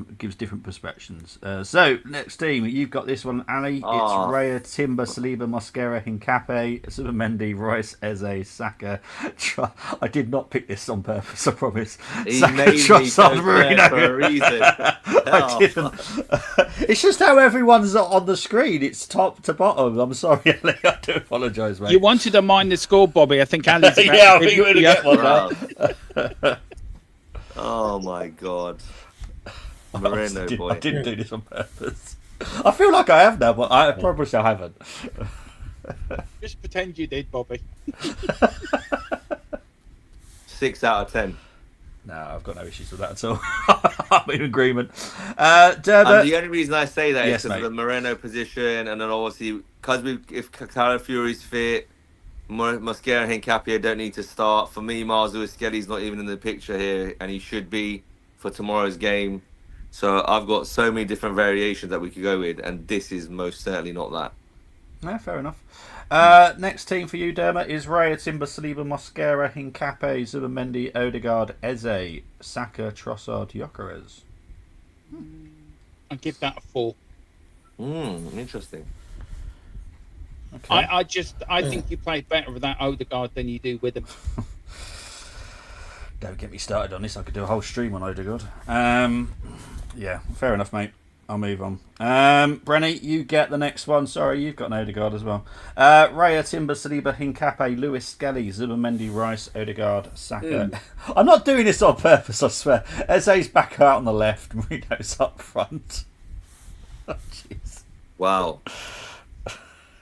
S1: It gives different perspectives. So next team, you've got this one, Ali. It's Raya, Timber, Saliba, Mosquera, Hincapié, Zubimendi, Rice, Eze, Saka. I did not pick this on purpose. I promise.
S4: He
S1: Saka,
S4: made me
S1: Trossard,
S4: go there for a reason.
S1: I didn't. It's just how everyone's on the screen. It's top to bottom. I'm sorry, Ali. I do apologise, mate.
S2: You wanted to mind the score, Bobby. I think Ali's
S1: Yeah, I think you're going to get one.
S4: Wow. Oh my god. Moreno boy.
S1: I didn't do this on purpose. I feel like I have now, but I promise I haven't.
S2: Just pretend you did, Bobby.
S4: 6 out of 10.
S1: No, I've got no issues with that at all. I'm in agreement. Derby.
S4: And the only reason I say that
S1: Yes,
S4: is because of the Moreno position, and then obviously because if Calafiori's fit, Mosquera and Hincapié don't need to start. For me, Miles Lewis-Skelly's not even in the picture here, and he should be for tomorrow's game. So I've got so many different variations that we could go with, and this is most certainly not that.
S1: No, fair enough. Next team for you, Dermot, is Raya, Timber, Saliba, Mosquera, Hincapié, Zubimendi, Odegaard, Eze, Saka, Trossard, Gyökeres.
S2: I'll give that a 4.
S4: Interesting.
S1: Okay.
S2: I think you played better with that Odegaard than you do with him.
S1: Don't get me started on this. I could do a whole stream on Odegaard. Yeah, fair enough, mate. I'll move on. Brenny, you get the next one. Sorry, you've got an Odegaard as well. Raya, Timber, Saliba, Hincapié, Lewis, Skelly, Zubimendi, Rice, Odegaard, Saka. I'm not doing this on purpose, I swear. Eze's back out on the left. Marino's up front. Oh, jeez.
S4: Wow.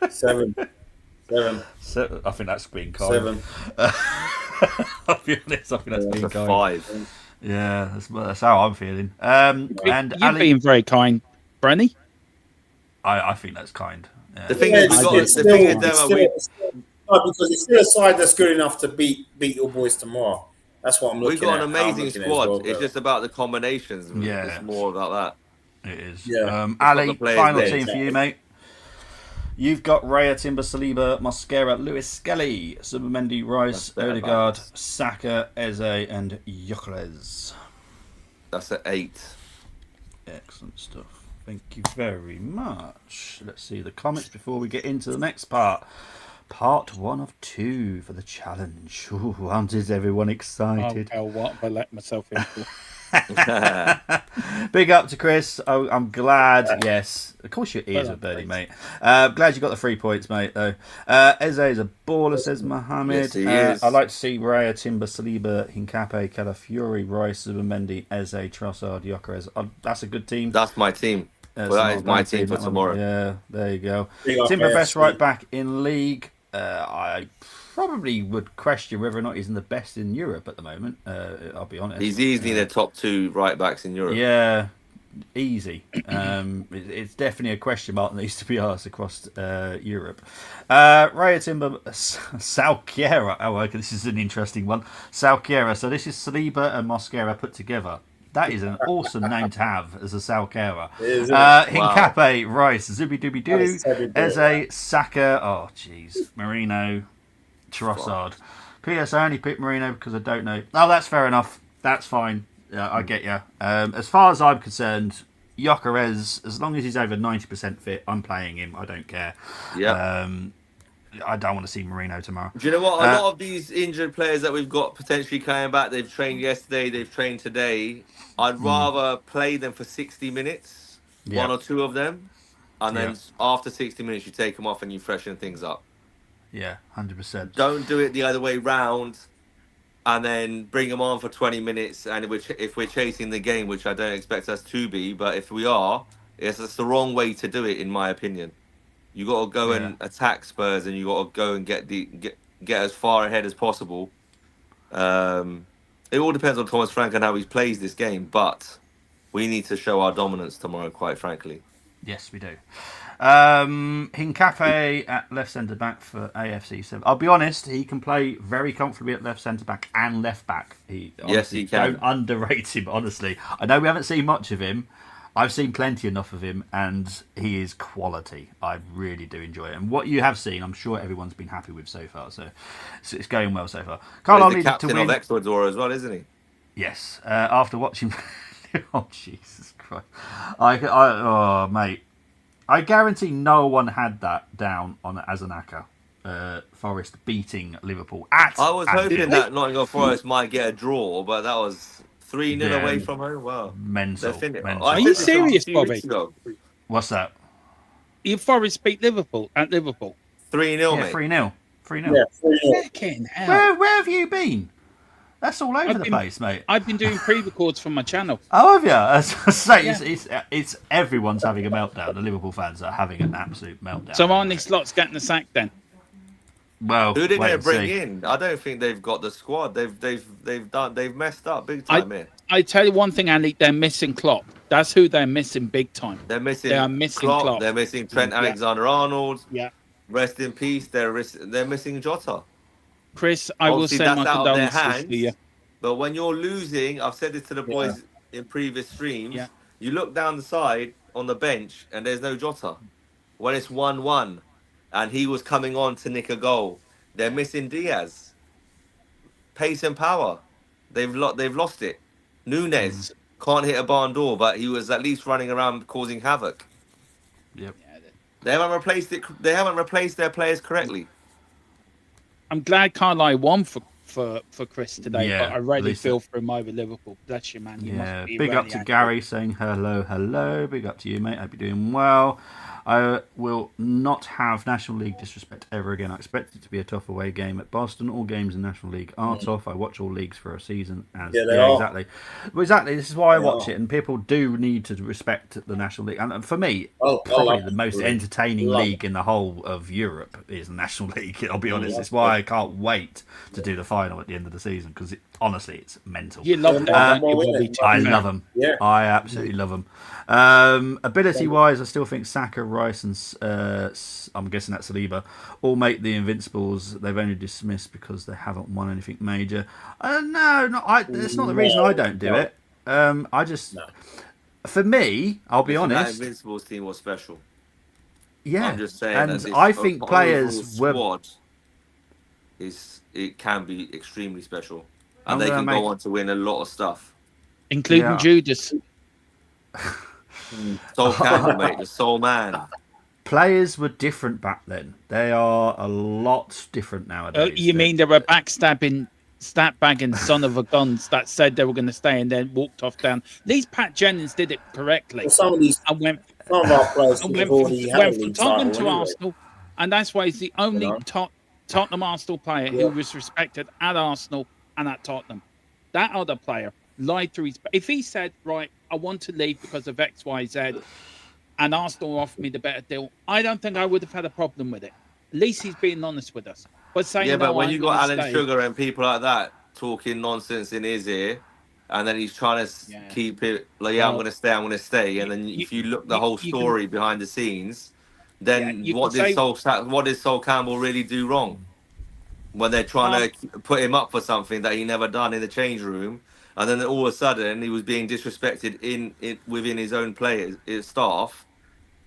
S3: 7.
S1: So, I think that's being kind.
S3: 7.
S1: I'll be honest, I think that's being
S4: That's a
S1: kind.
S4: 5.
S1: Yeah, that's how I'm feeling. And
S2: You're
S1: Ali,
S2: being very kind, Brenny.
S1: I think that's kind. Yeah.
S4: The thing is, because
S3: it's still a side that's good enough to beat your boys tomorrow. That's what I'm looking
S4: we've got
S3: at.
S4: an amazing squad.
S3: Well,
S4: it's just about the combinations.
S1: Yeah.
S4: It's more about
S1: It is.
S3: Yeah.
S1: Ali,
S4: the players
S1: final
S4: there,
S1: team for you, mate. You've got Raya, Timber, Saliba, Mosquera, Lewis, Skelly, Zubimendi, Rice,
S4: That's
S1: Odegaard,
S4: bad.
S1: Saka, Eze, and Gyökeres.
S4: That's an 8.
S1: Excellent stuff. Thank you very much. Let's see the comments before we get into the next part. Part 1 of 2 for the challenge. Ooh, is everyone excited?
S2: Oh, what have I let myself into?
S1: Big up to Chris. Oh, I'm glad. Yes, of course your ears are burning, mate. Glad you got the 3 points, mate. Though Eze is a baller, says Mohammed.
S4: Yes, he is.
S1: I'd like to see Raya, Timber, Saliba, Hincapié, Calafiori, Rice, Zubimendi, Eze, Trossard, Gyökeres. That's a good team.
S4: That's my team. Well, that is my team for tomorrow.
S1: Yeah, there you go.
S3: Big up,
S1: Timber, best
S3: AFC.
S1: right back in league. I probably would question whether or not he's in the best in Europe at the moment. I'll be honest.
S4: He's easily the top 2 right backs in Europe.
S1: Yeah, easy. It's definitely a question mark that needs to be asked across Europe. Raya, Timber, Salkiera. Oh, okay, this is an interesting one. Salkiera. So this is Saliba and Mosquera put together. That is an awesome name to have as a Salkera. Hincapié, Rice, Zubi Dooby Doo, Eze, Saka, oh jeez, Marino, Trossard. P.S. I only picked Marino because I don't know. Oh, that's fair enough. That's fine. Yeah, I get you. As far as I'm concerned, Gyökeres, as long as he's over 90% fit, I'm playing him. I don't care.
S4: Yeah.
S1: I don't want to see Marino tomorrow.
S4: Do you know what? A lot of these injured players that we've got potentially coming back, they've trained yesterday, they've trained today. I'd rather play them for 60 minutes, one or two of them, and then after 60 minutes, you take them off and you freshen things up.
S1: Yeah, 100%.
S4: Don't do it the other way round and then bring him on for 20 minutes. And if we're chasing the game, which I don't expect us to be, but if we are, it's the wrong way to do it, in my opinion. You got to go and attack Spurs, and you got to go and get as far ahead as possible. It all depends on Thomas Frank and how he plays this game, but we need to show our dominance tomorrow, quite frankly.
S1: Yes, we do. Hincafe at left centre back for AFC 7. I'll be honest, he can play very comfortably at left centre back and left back.
S4: Yes, he can.
S1: Don't underrate him, honestly. I know we haven't seen much of him. I've seen plenty enough of him, and he is quality. I really do enjoy it. And what you have seen, I'm sure everyone's been happy with so far. So it's going well so far.
S4: He's the captain of Ecuador as well, isn't he?
S1: Yes. After watching... oh, Jesus Christ. Oh, mate. I guarantee no one had that down on Azanaka. Forest beating Liverpool at...
S4: I was hoping that Nottingham Forest might get a draw, but that was 3-0 away from home. Wow.
S1: Mental.
S2: Are you serious, Bobby?
S1: What's that?
S2: Your Forest beat Liverpool at Liverpool.
S4: 3-0, mate.
S1: 3-0. 3-0.
S3: Yeah,
S2: Fucking hell.
S1: Where have you been? That's all over the place, mate.
S2: I've been doing pre-records from my channel.
S1: Oh, have you? As I say, it's everyone's having a meltdown. The Liverpool fans are having an absolute meltdown.
S2: So Arne Slot's getting the sack then?
S1: Well,
S4: who are they going to bring in? I don't think they've got the squad. They've messed up big time here.
S2: I tell you one thing, Andy, they're missing Klopp. That's who they're missing big time.
S4: They are missing Klopp. They're missing Trent Alexander-Arnold.
S2: Yeah.
S4: Rest in peace. They're missing Jota.
S2: Chris, I will send my condolences to you.
S4: But when you're losing, I've said this to the boys in previous streams.
S2: Yeah.
S4: You look down the side on the bench and there's no Jota. When it's 1-1 and he was coming on to nick a goal, they're missing Diaz. Pace and power. They've lost it. Nunes can't hit a barn door, but he was at least running around causing havoc.
S1: Yep.
S4: They haven't replaced it. They haven't replaced their players correctly.
S2: I'm glad Carlisle won for Chris today,
S1: Yeah,
S2: but I really feel for him over Liverpool. Bless you, man. You must be
S1: big
S2: really
S1: up to Gary saying hello. Big up to you, mate. Hope you're doing well. I will not have National League disrespect ever again. I expect it to be a tough away game at Boston. All games in National League are tough. I watch all leagues for a season. Exactly. Well, exactly. This is why I watch it, and people do need to respect the National League. And for me, probably the most entertaining league in the whole of Europe is the National League. I'll be honest. It's why I can't wait to do the final at the end of the season, because honestly, it's mental.
S2: You love that, don't you, Bobby?
S1: I love them.
S3: Yeah.
S1: I absolutely love them. Ability-wise, I still think Saka, Rice, and I'm guessing that's Saliba, all make the Invincibles. They've only dismissed because they haven't won anything major. It's not the reason I don't do it. For me, I'll be honest.
S4: That Invincibles team was special.
S1: Yeah,
S4: I'm just saying.
S1: And I think players were.
S4: It can be extremely special, and they can go on to win a lot of stuff,
S2: including Judas.
S4: Soul Campbell, mate, the soul man.
S1: Players were different back then. They are a lot different nowadays.
S2: You mean there were backstabbing, stat-bagging son of a guns that said they were going to stay and then walked off down? At least Pat Jennings did it correctly.
S3: Well, some of our players went from
S2: Tottenham to Arsenal, and that's why he's the only Tottenham Arsenal player who was respected at Arsenal and at Tottenham. That other player lied through his... If he said, right, I want to leave because of X, Y, Z, and Arsenal offered me the better deal, I don't think I would have had a problem with it. At least he's being honest with us. But saying,
S4: but when you got Alan Sugar and people like that talking nonsense in his ear, and then he's trying to keep it like, I'm going to stay, and then if you look the whole story behind the scenes, then what did Sol Campbell really do wrong? When they're trying to put him up for something that he never done in the change room, and then all of a sudden he was being disrespected within his own players, his staff.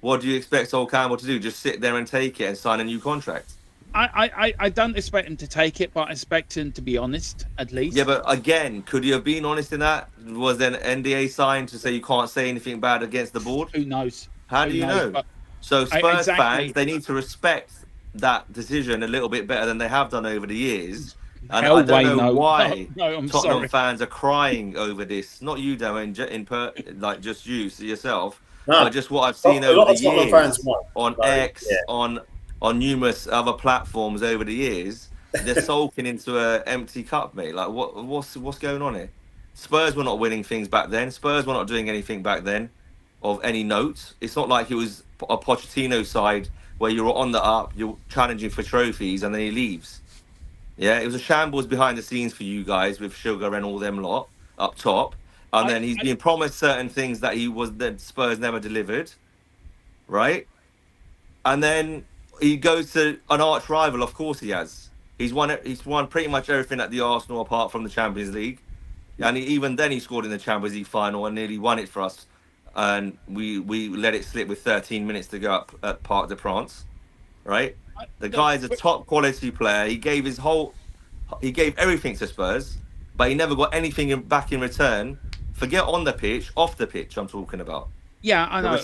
S4: What do you expect Sol Campbell to do? Just sit there and take it and sign a new contract?
S2: I don't expect him to take it, but I expect him to be honest, at least. Yeah,
S4: but again, could he have been honest in that? Was there an NDA signed to say you can't say anything bad against the board?
S2: Who knows?
S4: How do you know? So Spurs fans, they need to respect that decision a little bit better than they have done over the years. And I don't know why Tottenham fans are crying over this. Not you, Darren, like just you yourself.
S3: No,
S4: but just what I've seen over the years on X, on numerous other platforms over the years. they're sulking into an empty cup, mate. Like, what's going on here? Spurs were not winning things back then. Spurs were not doing anything back then of any note. It's not like it was a Pochettino side where you're on the up, you're challenging for trophies, and then he leaves. Yeah, it was a shambles behind the scenes for you guys with Sugar and all them lot up top. And then he's been promised certain things that Spurs never delivered, right? And then he goes to an arch rival. Of course he has. He's won pretty much everything at the Arsenal apart from the Champions League. And even then he scored in the Champions League final and nearly won it for us. And we let it slip with 13 minutes to go up at Parc des Princes, right? The guy's a top quality player. He gave everything to Spurs, but he never got anything back in return. Forget on the pitch, off the pitch I'm talking about.
S2: Yeah, I know.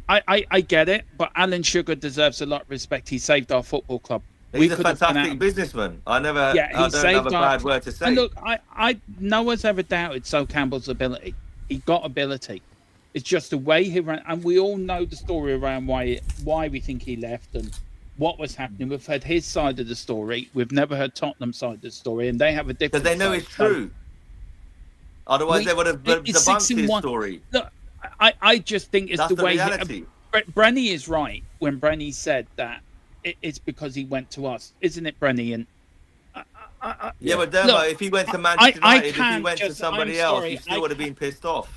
S2: I get it, but Alan Sugar deserves a lot of respect. He saved our football club.
S4: He's a fantastic businessman. I don't have a bad word to say.
S2: And look, no one's ever doubted Sol Campbell's ability. He got ability. It's just the way he ran, and we all know the story around why we think he left and what was happening. We've heard his side of the story. We've never heard Tottenham's side of the story, and they have a different.
S4: Because they know it's true. Otherwise, they would have debunked his story.
S2: Look, I just think it's the way.
S4: Reality.
S2: Brenny is right when Brenny said that it's because he went to us, isn't it, Brenny? And
S4: yeah, but Dermo, if he went to Manchester United, if he went to somebody else, he still would have been pissed off.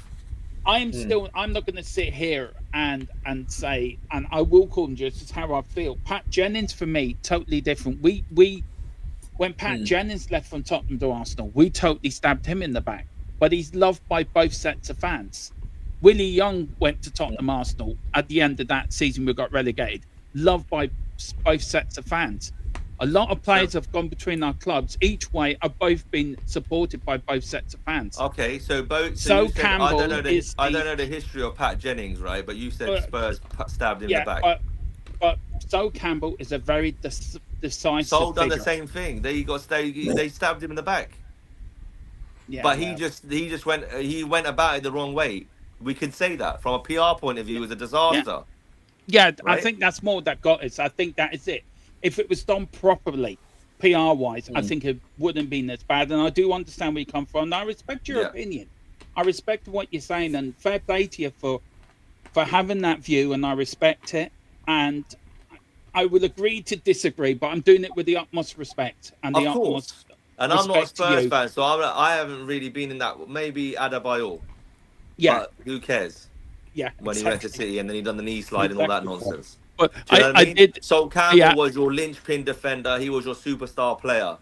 S2: I'm not going to sit here and say, and I will call him just as how I feel. Pat Jennings, for me, totally different. We when Pat Jennings left from Tottenham to Arsenal, we totally stabbed him in the back. But he's loved by both sets of fans. Willie Young went to Tottenham Arsenal at the end of that season. We got relegated. Loved by both sets of fans. A lot of players have gone between our clubs. Each way have both been supported by both sets of fans.
S4: Okay, so both.
S2: So Campbell
S4: I don't know the history of Pat Jennings, right? But you said Spurs stabbed him in the back.
S2: But Sol Campbell is a very decisive.
S4: Sol done
S2: figure.
S4: the same thing. They stabbed him in the back.
S2: Yeah,
S4: but he just went about it the wrong way. We could say that from a PR point of view, it was a disaster.
S2: Yeah,
S4: right?
S2: I think that's more that got us. I think that is it. If it was done properly, PR-wise, I think it wouldn't have been as bad. And I do understand where you come from. And I respect your opinion. I respect what you're saying, and fair play to you for having that view, and I respect it. And I will agree to disagree, but I'm doing it with the utmost respect and the utmost.
S4: And I'm not a Spurs fan, so I haven't really been in that. Maybe Adebayor.
S2: Yeah.
S4: But who cares?
S2: Yeah.
S4: When he went to City and then he done the knee slide and all that nonsense.
S2: But
S4: I did. So Campbell was your linchpin defender. He was your superstar player.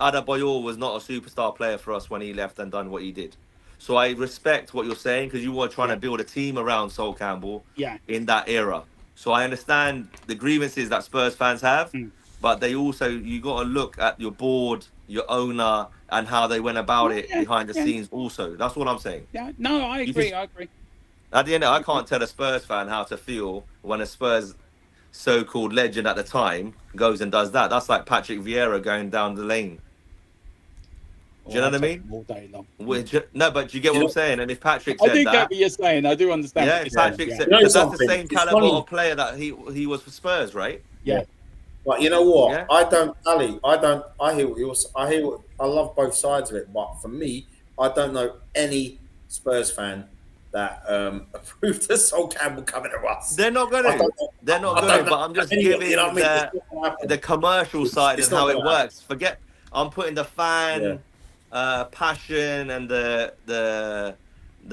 S4: Adebayor was not a superstar player for us when he left and done what he did. So I respect what you're saying because you were trying to build a team around Sol Campbell in that era. So I understand the grievances that Spurs fans have, but you got to look at your board, your owner, and how they went about it behind the scenes also. That's what I'm saying.
S2: Yeah, no, I agree.
S4: At the end of it, I can't tell a Spurs fan how to feel when a Spurs so-called legend at the time goes and does that. That's like Patrick Vieira going down the lane. Do you know what I mean?
S2: All day long.
S4: No, but do you get what I'm saying? And if Patrick said
S2: I do get what you're saying. I do understand.
S4: Yeah, if Patrick said that's the same caliber of player that he was for Spurs, right?
S2: Yeah.
S3: But you know what? Yeah. I hear what you're. I love both sides of it, but for me, I don't know any Spurs fan that approved of Sol Campbell coming to us.
S4: They're not going to. They're not going to. But I'm just giving the commercial side and how it works. Forget. I'm putting the fan passion and the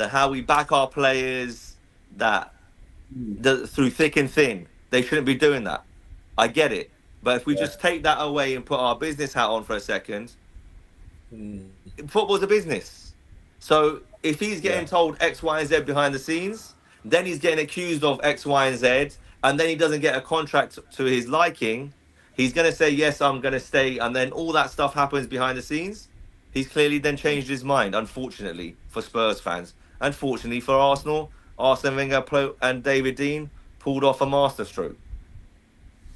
S4: how we back our players through thick and thin. They shouldn't be doing that. I get it. But if we just take that away and put our business hat on for a second, football's a business. So if he's getting told X, Y, and Z behind the scenes, then he's getting accused of X, Y, and Z, and then he doesn't get a contract to his liking, he's going to say, yes, I'm going to stay, and then all that stuff happens behind the scenes. He's clearly then changed his mind, unfortunately, for Spurs fans. Unfortunately for Arsenal, Arsene Wenger and David Dein pulled off a masterstroke.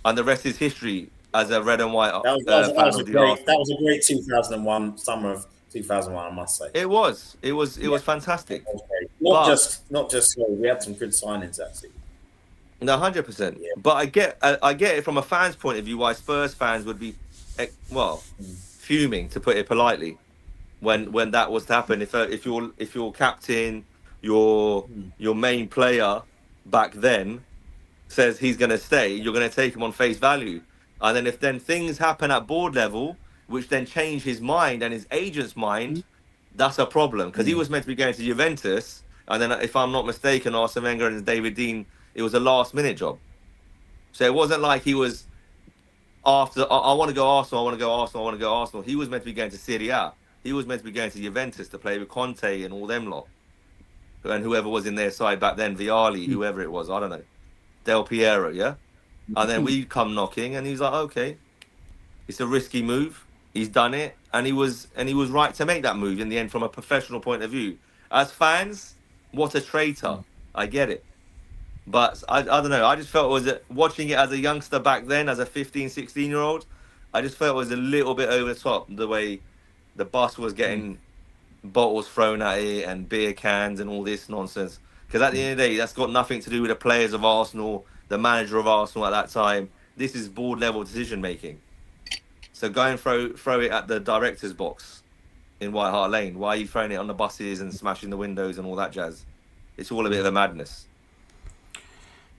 S4: And the rest is history as a red and white fan of the Arsenal.
S3: That was a great 2001, summer of 2001, I must say.
S4: It was fantastic.
S3: Not just we had some good signings that season.
S4: No, 100%. Yeah. But I get it from a fan's point of view why Spurs fans would be fuming, to put it politely, when that was to happen. If your captain, your main player back then says he's going to stay, you're going to take him on face value. And then if then things happen at board level, which then change his mind and his agent's mind, that's a problem, because he was meant to be going to Juventus. And then, if I'm not mistaken, Arsene Wenger and David Dean, it was a last-minute job. So it wasn't like he was after, I want to go Arsenal, I want to go Arsenal, I want to go Arsenal. He was meant to be going to Serie A. He was meant to be going to Juventus to play with Conte and all them lot. And whoever was in their side back then, Vialli, whoever it was, I don't know. Del Piero, yeah? And then we come knocking, and he's like, okay, it's a risky move. He's done it, and he was right to make that move in the end from a professional point of view. As fans, what a traitor. I get it. But I don't know. I just felt watching it as a youngster back then, as a 15, 16-year-old, I just felt it was a little bit over the top, the way the bus was getting bottles thrown at it and beer cans and all this nonsense. Because at the end of the day, that's got nothing to do with the players of Arsenal, the manager of Arsenal at that time. This is board-level decision-making. So go and throw it at the director's box in White Hart Lane. Why are you throwing it on the buses and smashing the windows and all that jazz? It's all a bit of a madness.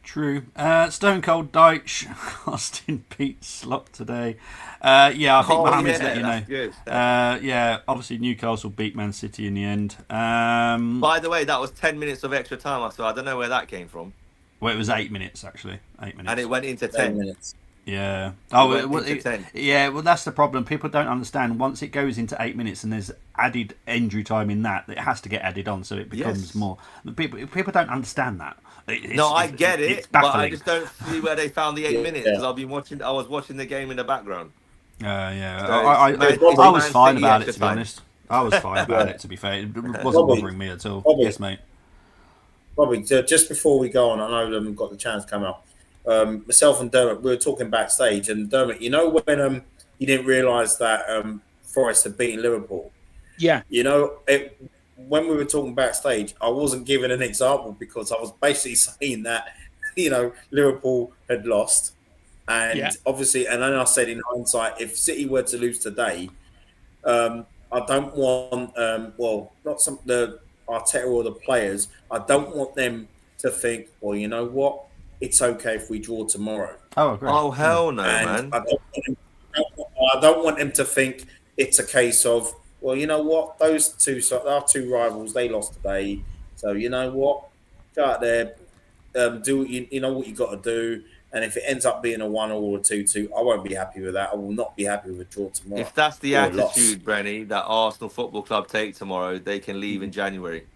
S1: True. Stone Cold Dyche lost in Pete's slot today. I think Mohammed's let you know.
S4: Good.
S1: Obviously Newcastle beat Man City in the end.
S4: By the way, that was 10 minutes of extra time, so I don't know where that came from.
S1: Well, it was 8 minutes, actually. 8 minutes.
S4: And it went into 10
S3: minutes.
S1: Yeah.
S4: Well,
S1: that's the problem. People don't understand. Once it goes into 8 minutes and there's added injury time in that, it has to get added on, so it becomes more. People don't understand that.
S4: I get it, but I just don't see where they found the 8 minutes, because I was watching the game in the background.
S1: I was fine about it, to be honest. I was fine about it, to be fair. It wasn't bothering me at all. Yes, mate.
S3: Bobby, just before we go on, I know we've got the chance to come up. Myself and Dermot, we were talking backstage, and Dermot, you know when you didn't realise that Forest had beaten Liverpool?
S2: Yeah.
S3: You know, when we were talking backstage, I wasn't giving an example because I was basically saying that, Liverpool had lost. And obviously, and then I said in hindsight, if City were to lose today, I don't want, not the Arteta or the players, I don't want them to think, well, you know what? It's okay if we draw tomorrow.
S1: Oh, great.
S4: Oh, hell no, man.
S3: I don't want them to think it's a case of, well, you know what? Our two rivals, they lost today. So, you know what? Go out there, do what you know what you got to do. And if it ends up being a 1-1 or a 2-2, I won't be happy with that. I will not be happy with a draw tomorrow.
S4: If that's the attitude, Brenny, that Arsenal Football Club take tomorrow, they can leave in January.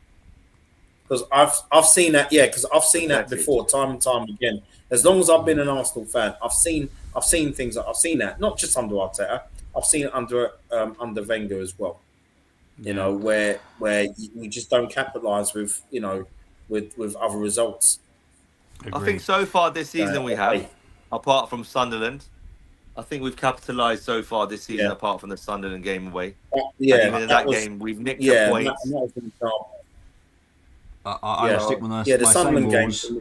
S3: Because I've seen that, because I've seen that before, time and time again. As long as I've been an Arsenal fan, I've seen things. I've seen that not just under Arteta. I've seen it under Wenger as well. You know, where we just don't capitalise with with other results.
S1: Agreed.
S4: I think so far this season we have, apart from Sunderland. I think we've capitalised so far this season, apart from the Sunderland game away. Even in that game, we've nicked a point.
S1: I'll stick with my same rules.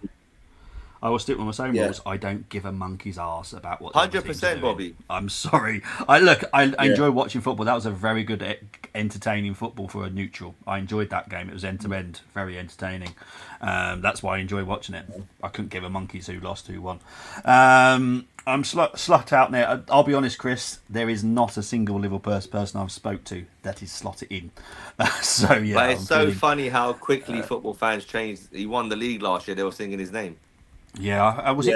S1: I will stick with my same rules. I don't give a monkey's arse about what.
S4: 100%, Bobby.
S1: I'm sorry. I enjoy watching football. That was a very good, entertaining football for a neutral. I enjoyed that game. It was end to end, very entertaining. That's why I enjoy watching it. I couldn't give a monkey's who lost, who won. I'm slot out there. I'll be honest, Chris. There is not a single Liverpool person I've spoke to that is slotted in. So yeah.
S4: But it's funny how quickly football fans changed. He won the league last year. They were singing his name.
S1: Yeah, was it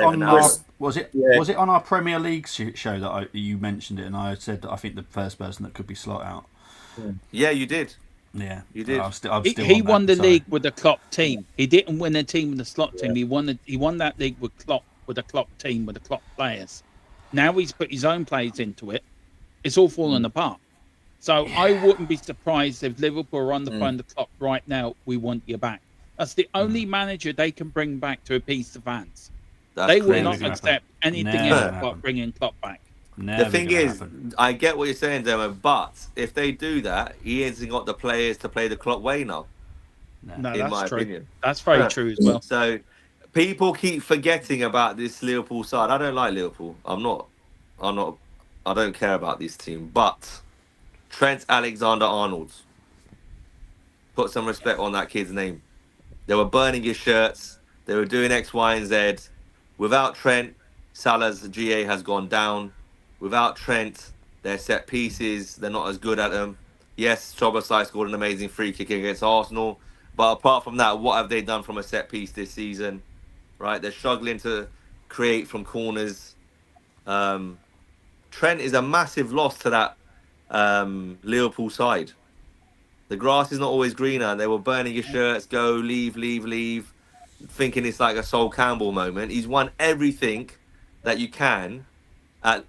S1: on our Premier League show that you mentioned it, and I said that I think the first person that could be slot out.
S4: Yeah, you did.
S1: Yeah,
S4: you did.
S2: He won the league with the Klopp team. He didn't win a team with the slot team. He won that league with Klopp, with a Klopp team, with the Klopp players. Now he's put his own players into it. It's all falling apart. So I wouldn't be surprised if Liverpool are on the phone to Klopp right now. We want you back. That's the only manager they can bring back to appease the fans. They will not accept anything else but bringing Klopp back.
S1: Never
S4: the thing is, I get what you're saying, Dermot, but if they do that, he hasn't got the players to play the Klopp way now.
S2: No,
S4: in
S2: that's
S4: my
S2: true.
S4: opinion.
S2: That's very true as well.
S4: So people keep forgetting about this Liverpool side. I don't like Liverpool. I'm not I don't care about this team. But Trent Alexander-Arnold, put some respect on that kid's name. They were burning his shirts. They were doing X, Y, and Z. Without Trent, Salah's GA has gone down. Without Trent, their set pieces, they're not as good at them. Yes, Chobosai scored an amazing free kick against Arsenal. But apart from that, what have they done from a set piece this season? Right? They're struggling to create from corners. Trent is a massive loss to that Liverpool side. The grass is not always greener. They were burning his shirts, go, leave, thinking it's like a Sol Campbell moment. He's won everything that you can at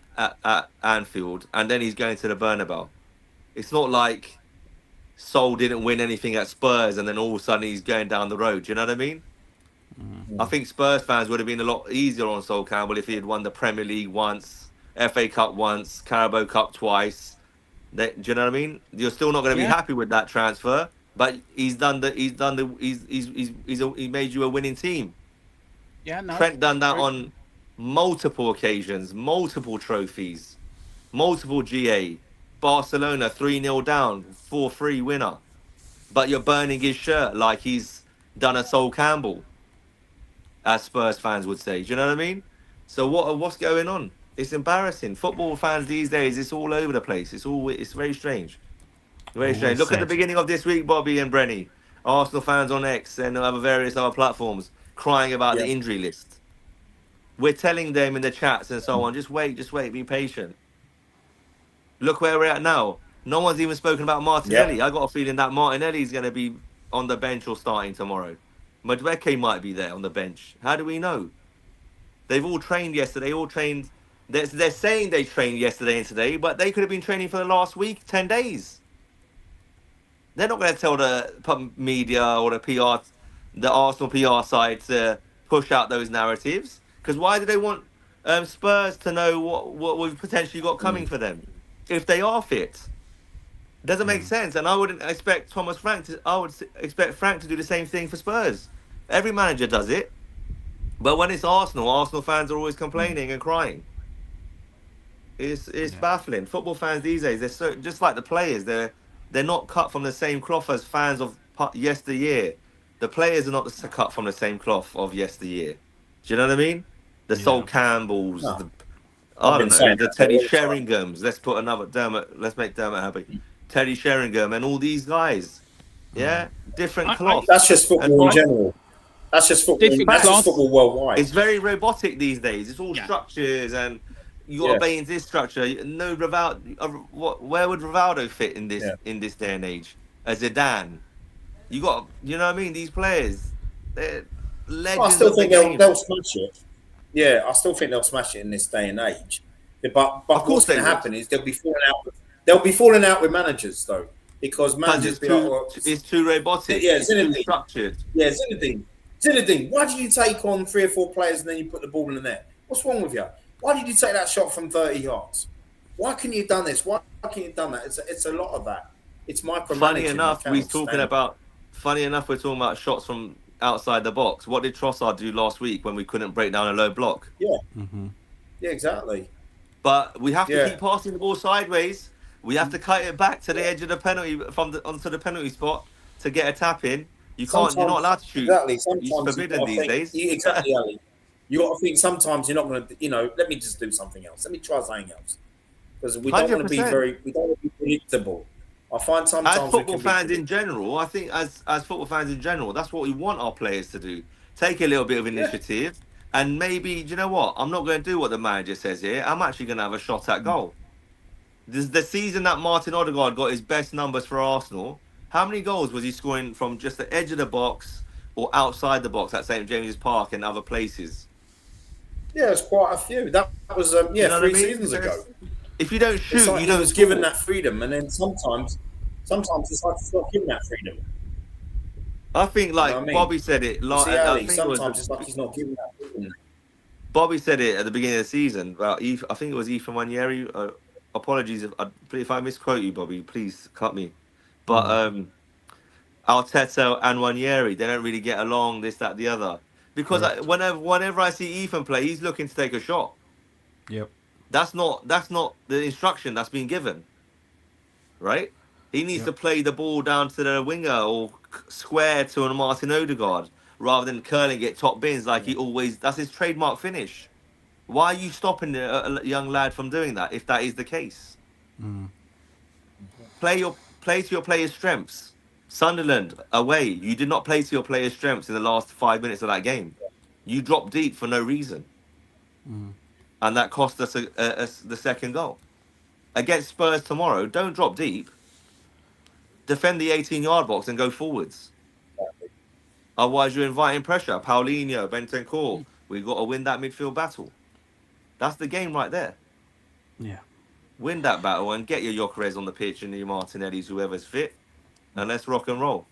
S4: Anfield, and then he's going to the Bernabeu. It's not like Sol didn't win anything at Spurs, and then all of a sudden he's going down the road. Do you know what I mean? I think Spurs fans would have been a lot easier on Sol Campbell if he had won the Premier League once, FA Cup once, Carabao Cup twice. Do you know what I mean? You're still not going to be happy with that transfer, but he made you a winning team.
S2: Yeah, no.
S4: Trent done that on multiple occasions, multiple trophies, multiple GA. Barcelona 3-0 down, 4-3 winner. But you're burning his shirt like he's done a Sol Campbell, as Spurs fans would say. Do you know what I mean? So what's going on? It's embarrassing. Football fans these days, it's all over the place. It's very strange. Very strange. Look at the beginning of this week, Bobby and Brenny. Arsenal fans on X and other various other platforms crying about the injury list. We're telling them in the chats and so on, just wait, be patient. Look where we're at now. No one's even spoken about Martinelli. I got a feeling that Martinelli's going to be on the bench or starting tomorrow. Madueke might be there on the bench. How do we know? They've all trained yesterday, They're saying they trained yesterday and today, but they could have been training for the last week, 10 days. They're not going to tell the media or the Arsenal PR side to push out those narratives. Because why do they want Spurs to know what we've potentially got coming for them if they are fit? Doesn't make sense. And I would expect Frank to do the same thing for Spurs. Every manager does it. But when it's Arsenal fans are always complaining and crying. It's baffling. Football fans these days, they're so just like the players. They're not cut from the same cloth as fans of yesteryear. The players are not cut from the same cloth of yesteryear. Do you know what I mean? The Sol Campbells, I don't know, the Teddy Sheringham's. Let's put another Dermot. Let's make Dermot happy. Teddy Sheringham and all these guys. Yeah, different cloth.
S3: That's just football in general. That's just football. That's just football worldwide.
S4: It's very robotic these days. It's all structures and. You got to obey into this structure. No, where would Rivaldo fit in this day and age? As Zidane, you know what I mean? These players, they're legends.
S3: I still think they'll smash it. Yeah, I still think they'll smash it in this day and age. But of course, what's going to happen is they'll be falling out. They'll be falling out with managers though, because managers
S4: it's too robotic.
S3: Yeah,
S4: it's too structured.
S3: Yeah, Zinedine, why did you take on 3 or 4 players and then you put the ball in the net? What's wrong with you? Why did you take that shot from 30 yards? Why can you have done this? Why can you have done that? It's a lot of that. It's micromanaging.
S4: Funny enough, we're talking about shots from outside the box. What did Trossard do last week when we couldn't break down a low block?
S3: Yeah. Yeah, exactly.
S4: But we have to keep passing the ball sideways. We have to cut it back to the edge of the penalty onto the penalty spot to get a tap in. You're not allowed to shoot.
S3: Exactly. Sometimes
S4: it's forbidden these days.
S3: Exactly, Ali. You got to think sometimes you're not going to, let me just do something else. Let me try something else. Because we don't want to be predictable. I find sometimes
S4: as football fans in general, I think as football fans in general, that's what we want our players to do. Take a little bit of initiative and maybe, do you know what? I'm not going to do what the manager says here. I'm actually going to have a shot at goal. The season that Martin Odegaard got his best numbers for Arsenal, how many goals was he scoring from just the edge of the box or outside the box at St. James's Park and other places?
S3: Yeah, it's quite a few. That was 3 seasons ago.
S4: If you don't shoot,
S3: you don't. Given that freedom, and then sometimes it's like it's not given that freedom.
S4: I think, Bobby said it.
S3: Sometimes it's like he's not given that freedom.
S4: Bobby said it at the beginning of the season. About I think it was Ethan Wanyeri. Apologies if I misquote you, Bobby. Please cut me. But Arteta and Wanyeri, they don't really get along. This, that, the other. Because whenever I see Ethan play, he's looking to take a shot.
S1: Yep.
S4: That's not the instruction that's been given, right? He needs to play the ball down to the winger or square to a Martin Odegaard rather than curling it top bins like he always. That's his trademark finish. Why are you stopping a young lad from doing that if that is the case? Play to your players' strengths. Sunderland away, you did not play to your players' strengths in the last 5 minutes of that game. You dropped deep for no reason, and that cost us the second goal. Against Spurs tomorrow, don't drop deep. Defend the 18-yard box and go forwards. Otherwise, you're inviting pressure. Paulinho, Bentancur, we've got to win that midfield battle. That's the game right there.
S1: Yeah.
S4: Win that battle and get your Gyökeres on the pitch and your Martinellis, whoever's fit, and let's rock and roll.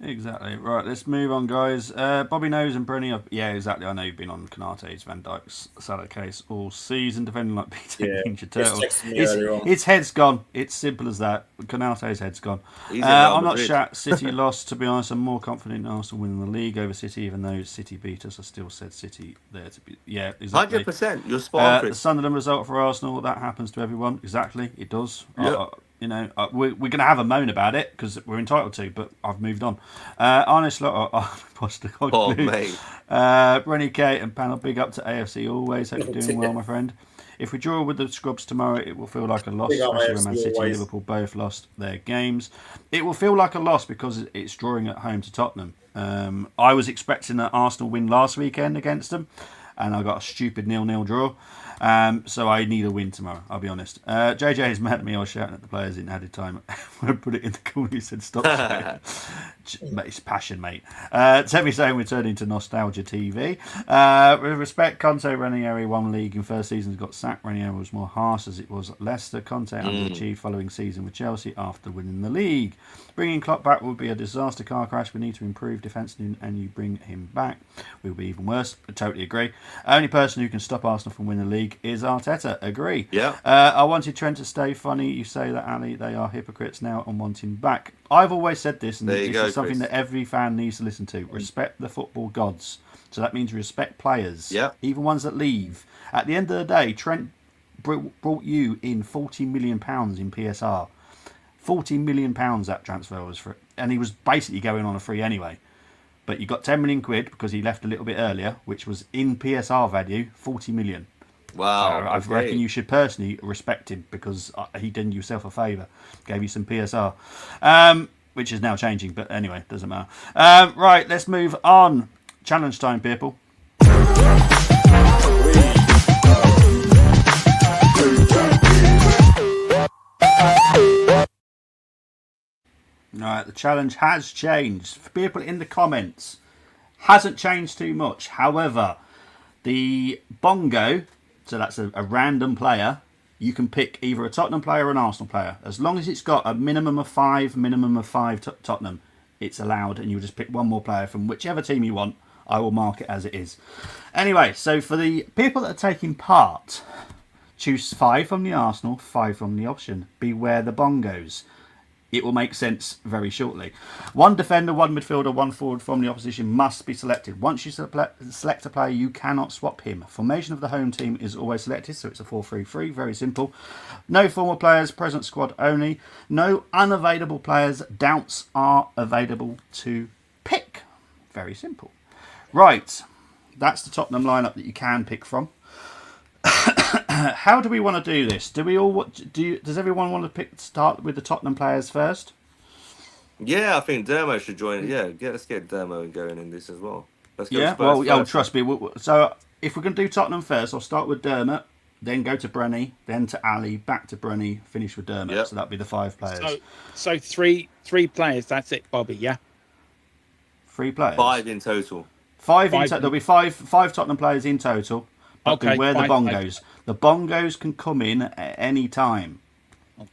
S1: Exactly. Right, let's move on, guys. Bobby Nose and Brenny. Yeah, exactly. I know you've been on Canate's, Van Dijk's, Salah case all season, defending like Peter Ninja Turtle. His head's gone. It's simple as that. Canate's head's gone. I'm not sure City lost, to be honest. I'm more confident in Arsenal winning the league over City, even though City beat us. I still said City there to be. Yeah, exactly.
S4: 100%. You're spot on, Chris.
S1: The Sunderland result for Arsenal, that happens to everyone. Exactly, it does.
S4: Yep.
S1: We're going to have a moan about it because we're entitled to, but I've moved on. Honestly,
S4: mate.
S1: Brenny K and panel, big up to AFC always. Hope you're doing well, my friend. If we draw with the Scrubs tomorrow, it will feel like a loss, especially when Man City and Liverpool both lost their games. It will feel like a loss because it's drawing at home to Tottenham. I was expecting an Arsenal win last weekend against them, and I got a stupid 0-0 draw. So I need a win tomorrow, I'll be honest. JJ is mad at me. I was shouting at the players in added time. When I put it in the corner, he said, stop shouting. It's passion, mate. Temi saying we're turning to Nostalgia TV. With respect, Conte, Ranieri won league in first season, got sacked. Ranieri was more harsh as it was Leicester. Conte underachieved following season with Chelsea after winning the league. Bringing Klopp back would be a disaster car crash. We need to improve defence, and you bring him back, we'll be even worse. I totally agree. Only person who can stop Arsenal from winning the league is Arteta. Agree.
S4: Yeah.
S1: I wanted Trent to stay funny. You say that, Ali. They are hypocrites now and want him back. I've always said this, and this is something that every fan needs to listen to. Respect the football gods. So that means respect players.
S4: Yeah.
S1: Even ones that leave. At the end of the day, Trent brought you in £40 million in PSR. £40 million that transfer was for, and he was basically going on a free anyway. But you got 10 million quid because he left a little bit earlier, which was in PSR value 40 million.
S4: Wow.
S1: I reckon you should personally respect him because he did yourself a favour, gave you some PSR, which is now changing. But anyway, doesn't matter. Right, let's move on. Challenge time, people. Alright, the challenge has changed. For people in the comments, hasn't changed too much. However, the bongo, so that's a random player, you can pick either a Tottenham player or an Arsenal player. As long as it's got a minimum of five Tottenham, it's allowed, and you'll just pick one more player from whichever team you want. I will mark it as it is. Anyway, so for the people that are taking part, choose 5 from the Arsenal, 5 from the option. Beware the bongos. It will make sense very shortly. 1 defender, 1 midfielder, 1 forward from the opposition must be selected. Once you select a player, you cannot swap him. Formation of the home team is always selected, so it's a 4-3-3, very simple. No former players, present squad only. No unavailable players, doubts are available to pick. Very simple. Right, that's the Tottenham lineup that you can pick from. How do we want to do this? Does everyone want to start with the Tottenham players first?
S4: Yeah, I think Dermo should join. Yeah, let's get Dermo going in this as well. Let's go.
S1: Trust me. So if we're going to do Tottenham first, I'll start with Dermot, then go to Brenny, then to Ali, back to Brenny, finish with Dermot. Yep. So that'd be the 5 players.
S2: So three players. That's it, Bobby. Yeah.
S1: 3 players.
S4: 5 in total.
S1: 5 in total. There'll be five Tottenham players in total. But beware the bongos. The bongos can come in at any time.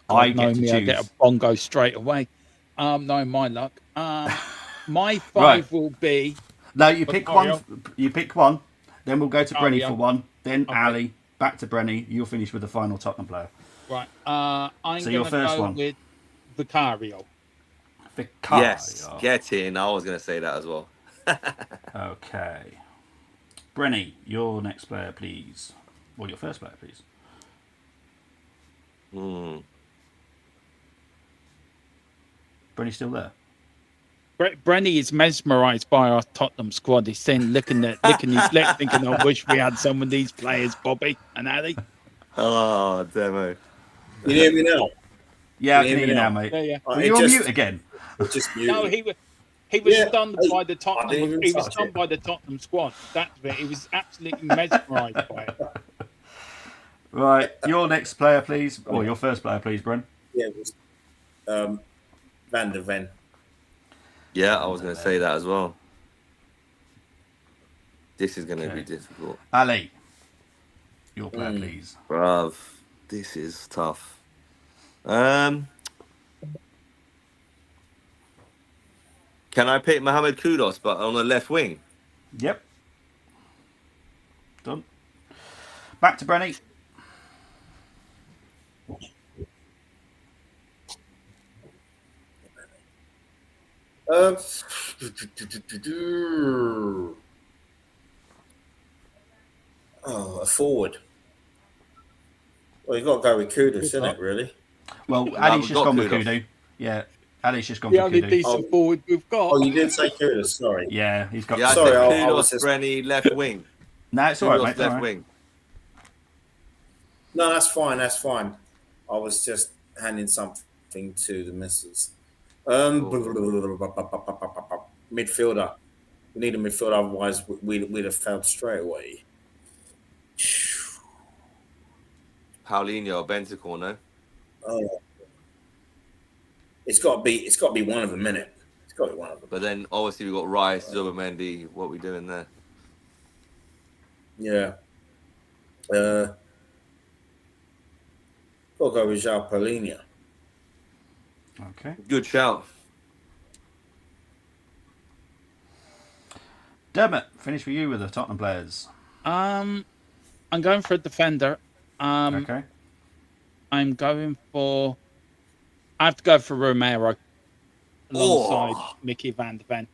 S1: I get to choose. I
S2: get a bongo straight away. No, my luck. My 5 will be.
S1: No, you pick one. You pick one. Then we'll go to Brenny for 1. Then Ali, back to Brenny. You'll finish with the final Tottenham player.
S2: Right. I'm going to go with Vicario.
S4: Yes, get in. I was going to say that as well.
S1: Okay. Brenny, your next player, please. Well, your first player, please. Brenny still there?
S2: Brenny is mesmerised by our Tottenham squad. He's saying, licking his lip, thinking, I wish we had some of these players, Bobby and Ali.
S4: Oh, demo.
S3: You hear me now?
S1: Yeah, I can hear you now, mate.
S2: Yeah.
S1: Were you on mute again?
S3: Just muted.
S2: No, he was stunned by the Tottenham. He was
S3: touch
S2: stunned
S3: it.
S2: by the Tottenham squad. That's it. He was absolutely mesmerised by it.
S1: Right, your next player, please, or your first player, please, Bren.
S3: Yeah, it was Van der Ven.
S4: Yeah, I was going to say that as well. This is going to be difficult.
S1: Ali, your player, please.
S4: Bruv, this is tough. Can I pick Mohamed Kudus, but on the left wing?
S1: Yep. Done. Back to Brenny.
S3: A forward. Well, you got to go with Kudus, isn't it? Really?
S1: Well,
S4: No,
S1: Ali's
S4: we've
S1: just
S4: got
S1: gone with
S4: Kudus.
S1: Kudu. Yeah, Ali's just gone
S2: The
S1: for
S2: only
S1: Kudu.
S2: decent forward we've got.
S3: Oh, you did say Kudus. Sorry.
S1: Yeah, he's got.
S4: Yeah,
S3: Sorry,
S4: I
S3: I
S4: said
S3: was
S4: Kudus,
S3: just-
S4: Brenny, left wing.
S1: No, it's all right,
S4: Kudus,
S1: mate.
S4: left
S1: All right.
S4: wing.
S3: No, that's fine. That's fine. I was just handing something to the missus. Midfielder. We need a midfielder, otherwise we'd have failed straight away.
S4: Paulinho, Bentancur, no?
S3: Oh. It's got to be one of them, innit? It's got to be one of them.
S4: But then obviously we've got Rice, Zubimendi. What are we doing there?
S3: Yeah. Got to go with João Paulinho.
S1: Okay.
S4: Good shout.
S1: Dermot, finish with you with the Tottenham players.
S2: I'm going for a defender.
S1: Okay.
S2: I'm going for. I have to go for Romero alongside Mickey Van de Ven.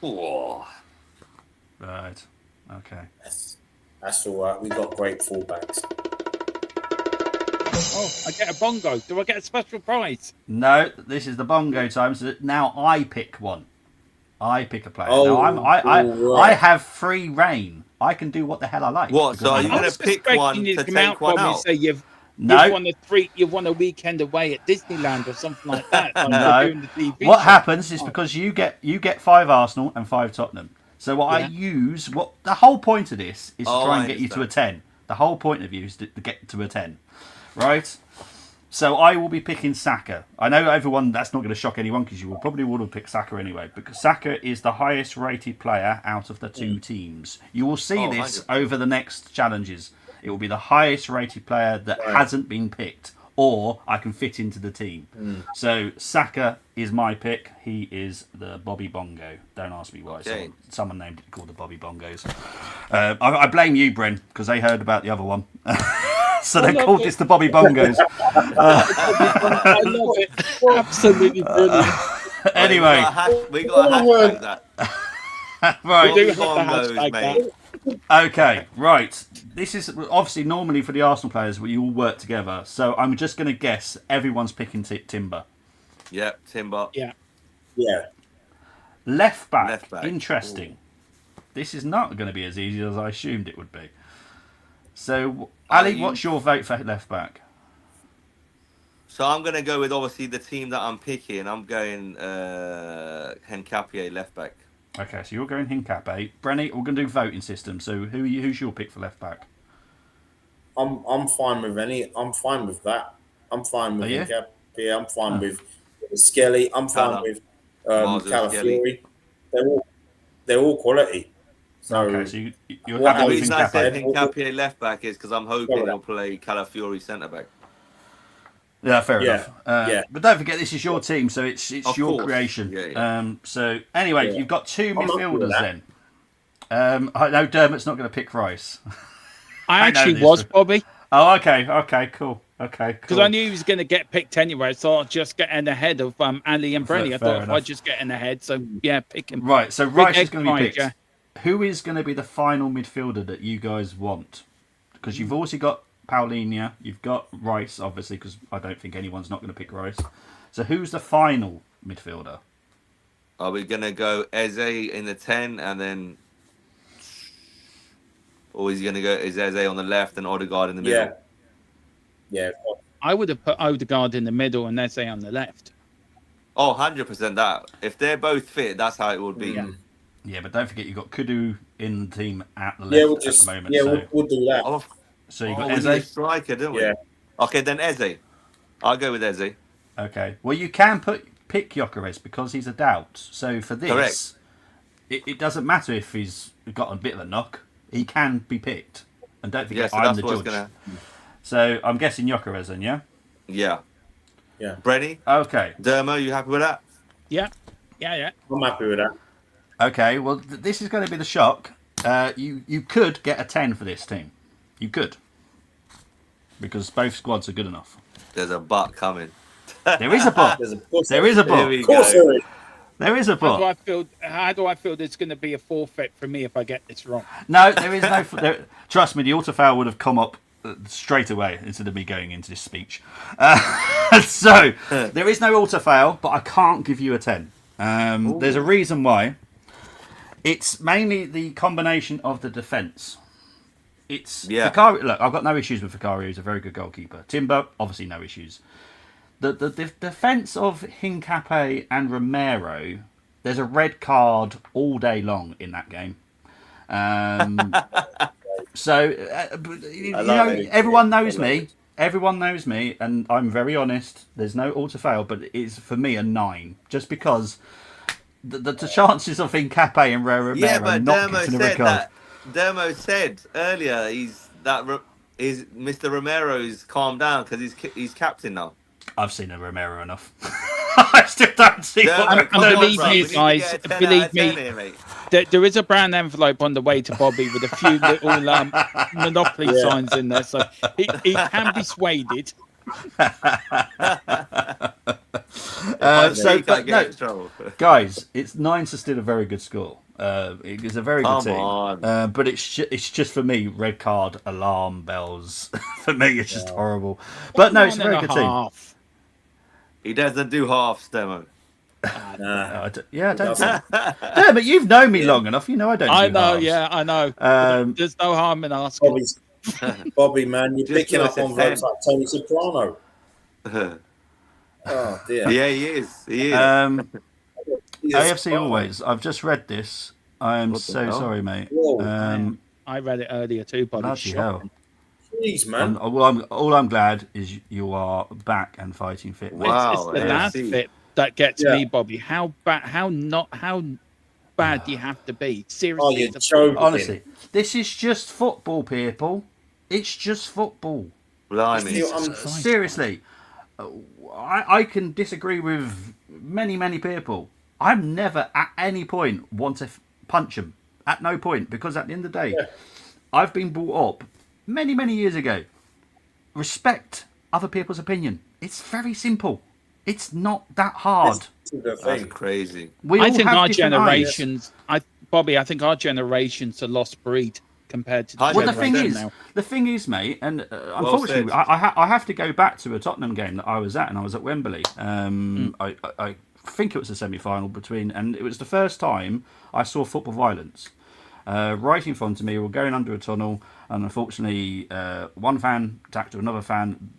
S4: Oh.
S1: Right. Okay.
S3: That's all right. We got great fullbacks.
S2: Oh, I get a bongo. Do I get a special prize?
S1: No, this is the bongo time. So now I pick one. I pick a player.
S3: Oh,
S1: now I have free reign. I can do what the hell I like.
S4: What? So are you
S2: I
S4: going
S2: was
S4: to pick
S2: expecting
S4: one
S2: you
S4: to
S2: come
S4: take one
S2: from and
S4: out?
S2: say you've won a weekend away at Disneyland or something like that. Like
S1: No.
S2: they're doing the TV
S1: What
S2: show.
S1: happens is because you get 5 Arsenal and 5 Tottenham. So what I use, what the whole point of this is to try and get you to a 10. The whole point of you is to get to a 10, right? So I will be picking Saka. I know everyone, that's not going to shock anyone because you will probably would have picked Saka anyway, because Saka is the highest rated player out of the 2 teams. You will see this
S4: 100%.
S1: over the next challenges. It will be the highest rated player that hasn't been picked, or I can fit into the team. So Saka is my pick. He is the Bobby Bongo. Don't ask me why.
S4: Okay.
S1: Someone named it called the Bobby Bongos. I blame you, Bren, because they heard about the other one. So they called this the Bobby Bongos.
S2: I love it. Absolutely brilliant.
S1: Anyway,
S4: we got a hashtag that.
S1: right.
S2: We do have the
S4: Bongos,
S2: hashtag
S4: mate.
S2: that.
S1: Okay, right. This is obviously normally for the Arsenal players, we all work together. So I'm just going to guess everyone's picking Timber.
S4: Yep, Timber.
S2: Yeah.
S3: Yeah.
S1: Left back.
S4: Left back.
S1: Interesting. This is not going to be as easy as I assumed it would be. So, Ali, what's your vote for left back?
S4: So I'm going to go with obviously the team that I'm picking. I'm going Hencapié left back.
S1: Okay, so you're going Hincapié. Brenny, we're going to do voting system. So who's your pick for left back?
S3: I'm fine with any. I'm fine with that. I'm fine with Hincapié. I'm fine with Skelly. I'm fine with Calafiori. They're all quality. So,
S1: Okay, so you're
S3: What
S1: happy
S4: The
S1: with
S4: reason I said
S1: Hincapié?
S4: Hencapié left back is because I'm hoping he'll play Calafiori centre back.
S1: Yeah, fair enough.
S3: yeah.
S1: But don't forget, this is your team, so it's
S4: Of
S1: your
S4: course.
S1: creation.
S4: Yeah.
S1: So anyway,
S3: Yeah.
S1: you've got 2
S3: happy with
S1: midfielders
S3: that.
S1: then. I know Dermot's not going to pick Rice.
S2: I
S1: know
S2: actually
S1: this,
S2: was,
S1: but-
S2: Bobby,
S1: Oh, okay, cool.
S2: because I knew he was going to get picked anyway. So I'd just get in ahead of Ali and Brenny. I
S1: Fair
S2: thought if I
S1: enough.
S2: just get in ahead, so yeah, pick him.
S1: Right, so Rice is
S2: egg
S1: going to be
S2: fried,
S1: picked.
S2: yeah.
S1: Who is going to be the final midfielder that you guys want? because you've also got Paulinho, you've got Rice, obviously, because I don't think anyone's not going to pick Rice. So who's the final midfielder?
S4: Are we gonna go Eze in the 10 and then, or is he gonna go Eze on the left and Odegaard in the middle?
S3: Yeah.
S2: I would have put Odegaard in the middle and Eze on the left.
S4: Oh, 100% that. If they're both fit, that's how it would be.
S1: Yeah, but don't forget you've got Kudu in the team at the left at the moment.
S3: Yeah,
S1: so,
S3: we'll do that.
S4: Oh,
S1: so you've got
S4: we need a
S1: Eze.
S4: striker, don't we?
S3: Yeah.
S4: Okay, then Eze. I'll go with Eze.
S1: Okay. Well, you can pick Gyökeres because he's a doubt. So for this,
S4: Correct.
S1: It doesn't matter if he's got a bit of a knock. He can be picked. And don't forget,
S4: So
S1: I'm
S4: that's
S1: the
S4: what's
S1: judge.
S4: gonna.
S1: So I'm guessing Gyökeres then, yeah?
S4: Yeah.
S3: Yeah.
S4: Brenny,
S1: Okay.
S4: Dermo, you happy with that?
S2: Yeah.
S3: I'm happy with that.
S1: Okay, well, this is going to be the shock. You could get a 10 for this team. You could. Because both squads are good enough.
S4: There's a butt coming.
S1: There is a but. There is a
S4: Here
S1: but.
S4: we
S3: Of course
S4: go.
S3: there is.
S1: There is a
S2: How
S1: but.
S2: do I feel there's going to be a forfeit for me if I get this wrong?
S1: No, there is no... trust me, the auto-foul would have come up straight away instead of me going into this speech. So, there is no auto-foul, but I can't give you a 10. There's a reason why. It's mainly the combination of the defence. Fikari, look, I've got no issues with Fikari. He's a very good goalkeeper. Timber, obviously no issues. The defence of Hincapié and Romero, there's a red card all day long in that game. So, everyone knows me. Everyone knows me, and I'm very honest. There's no auto-fail, but it's, for me, a 9. Just because the chances of Hincapié and Romero not getting a red card...
S4: Dermo said earlier Mr. Romero's calmed down because he's captain now.
S1: I've seen a Romero enough. I still don't see what
S2: believe me, guys. Believe me, there is a brown envelope on the way to Bobby with a few little Monopoly signs in there, so he can be swayed.
S1: Guys, it's 9's still a very good score. It is a very good team, but it's just for me, red card alarm bells. For me, it's just horrible. But no, it's a very good team.
S4: He doesn't do halves, Demo.
S1: I don't. Yeah, but you've known me long enough. You know I don't.
S2: I
S1: do
S2: know.
S1: halves.
S2: Yeah, I know. There's no harm in asking.
S3: Bobby, man, you're picking up on votes like Tony Soprano. Oh dear.
S4: Yeah, he is. He is.
S1: AFC always. I've just read this. I am so sorry, mate.
S2: I read it earlier too, Bobby.
S1: Bloody hell.
S3: Jeez, man.
S1: All I'm glad is you are back and fighting fit. Mate.
S4: Wow,
S2: it's the last bit that gets me, Bobby. How bad do you have to be? Seriously,
S1: honestly, this is just football, people. It's just football.
S4: Blimey.
S1: Seriously, I can disagree with many people. I've never at any point want to punch them. At no point, because at the end of the day, I've been brought up many years ago. Respect other people's opinion. It's very simple. It's not that hard.
S4: That's crazy.
S2: I think our generations, Bobby. I think our generation's a lost breed compared to.
S1: Well, the thing is, mate, and unfortunately, I have to go back to a Tottenham game that I was at, and I was at Wembley. I think it was a semi-final and it was the first time I saw football violence. Right in front of me, we were going under a tunnel, and unfortunately, one fan attacked another fan,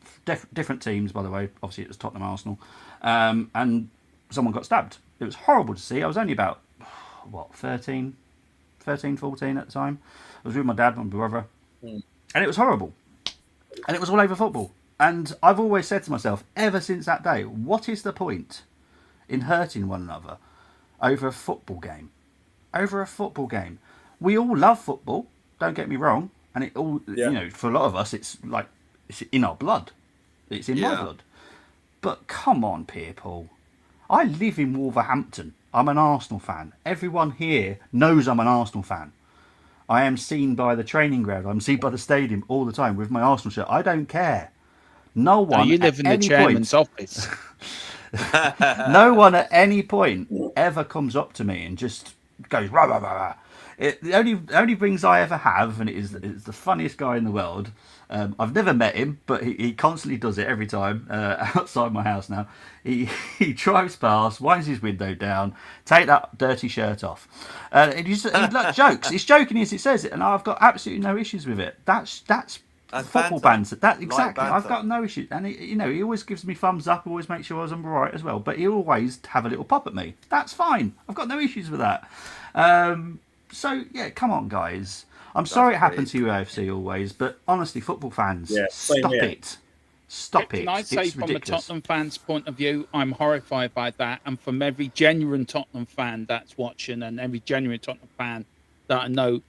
S1: different teams, by the way. Obviously, it was Tottenham, Arsenal, and someone got stabbed. It was horrible to see. I was only about 13, 14 at the time. I was with my dad and my brother, and it was horrible, and it was all over football. And I've always said to myself, ever since that day, what is the point in hurting one another over a football game? Over a football game. We all love football, don't get me wrong, and it all, for a lot of us, it's in our blood. It's in my blood. But come on, people. I live in Wolverhampton. I'm an Arsenal fan. Everyone here knows I'm an Arsenal fan. I am seen by the training ground. I'm seen by the stadium all the time with my Arsenal shirt. I don't care. No one.
S2: You live in the chairman's office.
S1: No one at any point ever comes up to me and just goes rah rah rah rah. The only rings I ever have, and it's the funniest guy in the world. I've never met him, but he constantly does it every time outside my house now. He drives past, winds his window down, take that dirty shirt off. And he like jokes. It's joking as it says it, and I've got absolutely no issues with it. That's football banter. That exactly.
S4: Like
S1: I've
S4: banter.
S1: got no issues, and he always gives me thumbs up. Always makes sure I'm all right as well. But he always have a little pop at me. That's fine. I've got no issues with that. So yeah, come on, guys. I'm sorry it happened to you, AFC always, but honestly, football fans, stop it. Stop it.
S2: Can I say,
S1: it's
S2: from
S1: ridiculous.
S2: a Tottenham fan's point of view, I'm horrified by that. And from every genuine Tottenham fan that's watching, and every genuine Tottenham fan that I know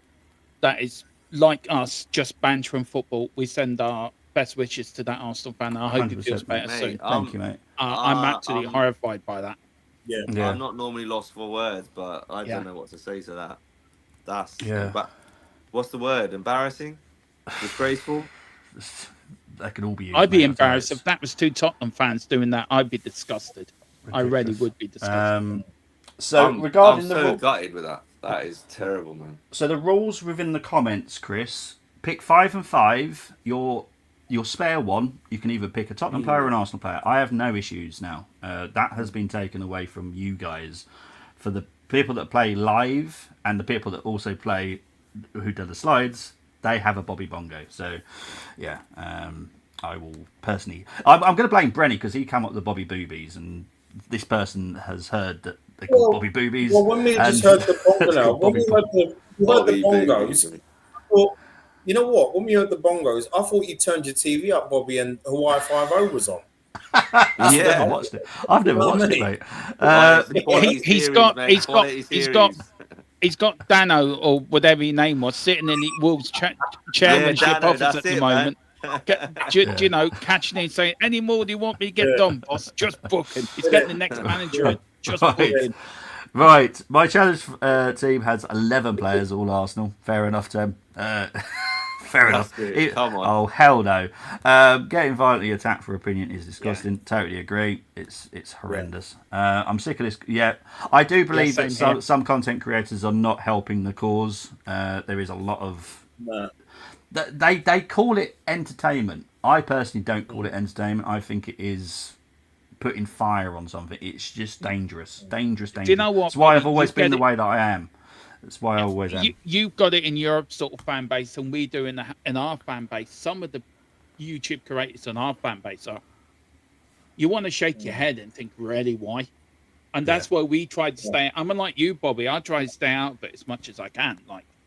S2: that is like us, just bantering football, we send our best wishes to that Arsenal fan. I hope he feels
S1: 100%,
S2: better
S4: mate.
S2: soon.
S1: Thank you, mate.
S2: I'm absolutely horrified by that.
S3: Yeah.
S1: Yeah.
S4: I'm not normally lost for words, but I don't know what to say to that. That's what's the word? Embarrassing? Disgraceful?
S1: They could all be used.
S2: I'd be
S1: mate,
S2: embarrassed if that was two Tottenham fans doing that. I'd be disgusted. I really would be disgusted.
S1: Regarding
S4: I'm
S1: the
S4: so gutted with that. That is terrible, man.
S1: So the rules within the comments, Chris, pick 5 and 5. Your spare one, you can either pick a Tottenham player or an Arsenal player. I have no issues now. That has been taken away from you guys. For the people that play live and the people that also play who do the slides, they have a Bobby Bongo. So, yeah, I will personally... I'm going to blame Brenny because he came up with the Bobby Boobies, and this person has heard that they call Bobby Boobies.
S3: Well, when we just heard the bongo now, when we heard the bongos, I thought, you know what? When we heard the bongos, I thought you turned your TV up, Bobby, and Hawaii 5-0 was on.
S1: I've never watched it. I've never watched it, mate.
S2: He's got Dano or whatever his name was sitting in the Wolves chairmanship office at the moment. You know, catching in saying, any more do you want me to get done, boss? Just book him. He's getting the next manager in. Just book him.
S1: Right. My challenge team has 11 players, all Arsenal. Fair enough, Tim. Fair enough.
S4: Come on.
S1: Oh, hell no. Getting violently attacked for opinion is disgusting. Yeah. Totally agree. It's horrendous. I'm sick of this. Yeah, I do believe that some content creators are not helping the cause. There is a lot of... They call it entertainment. I personally don't call it entertainment. I think it is putting fire on something. It's just dangerous. Dangerous.
S2: Do you know what?
S1: That's why I've always been the way that I am. That's why I always am.
S2: You've got it in your sort of fan base, and we do in our fan base. Some of the YouTube creators in our fan base are... You want to shake your head and think, really, why? And that's why we tried to stay... I'm like you, Bobby. I try to stay out of it as much as I can.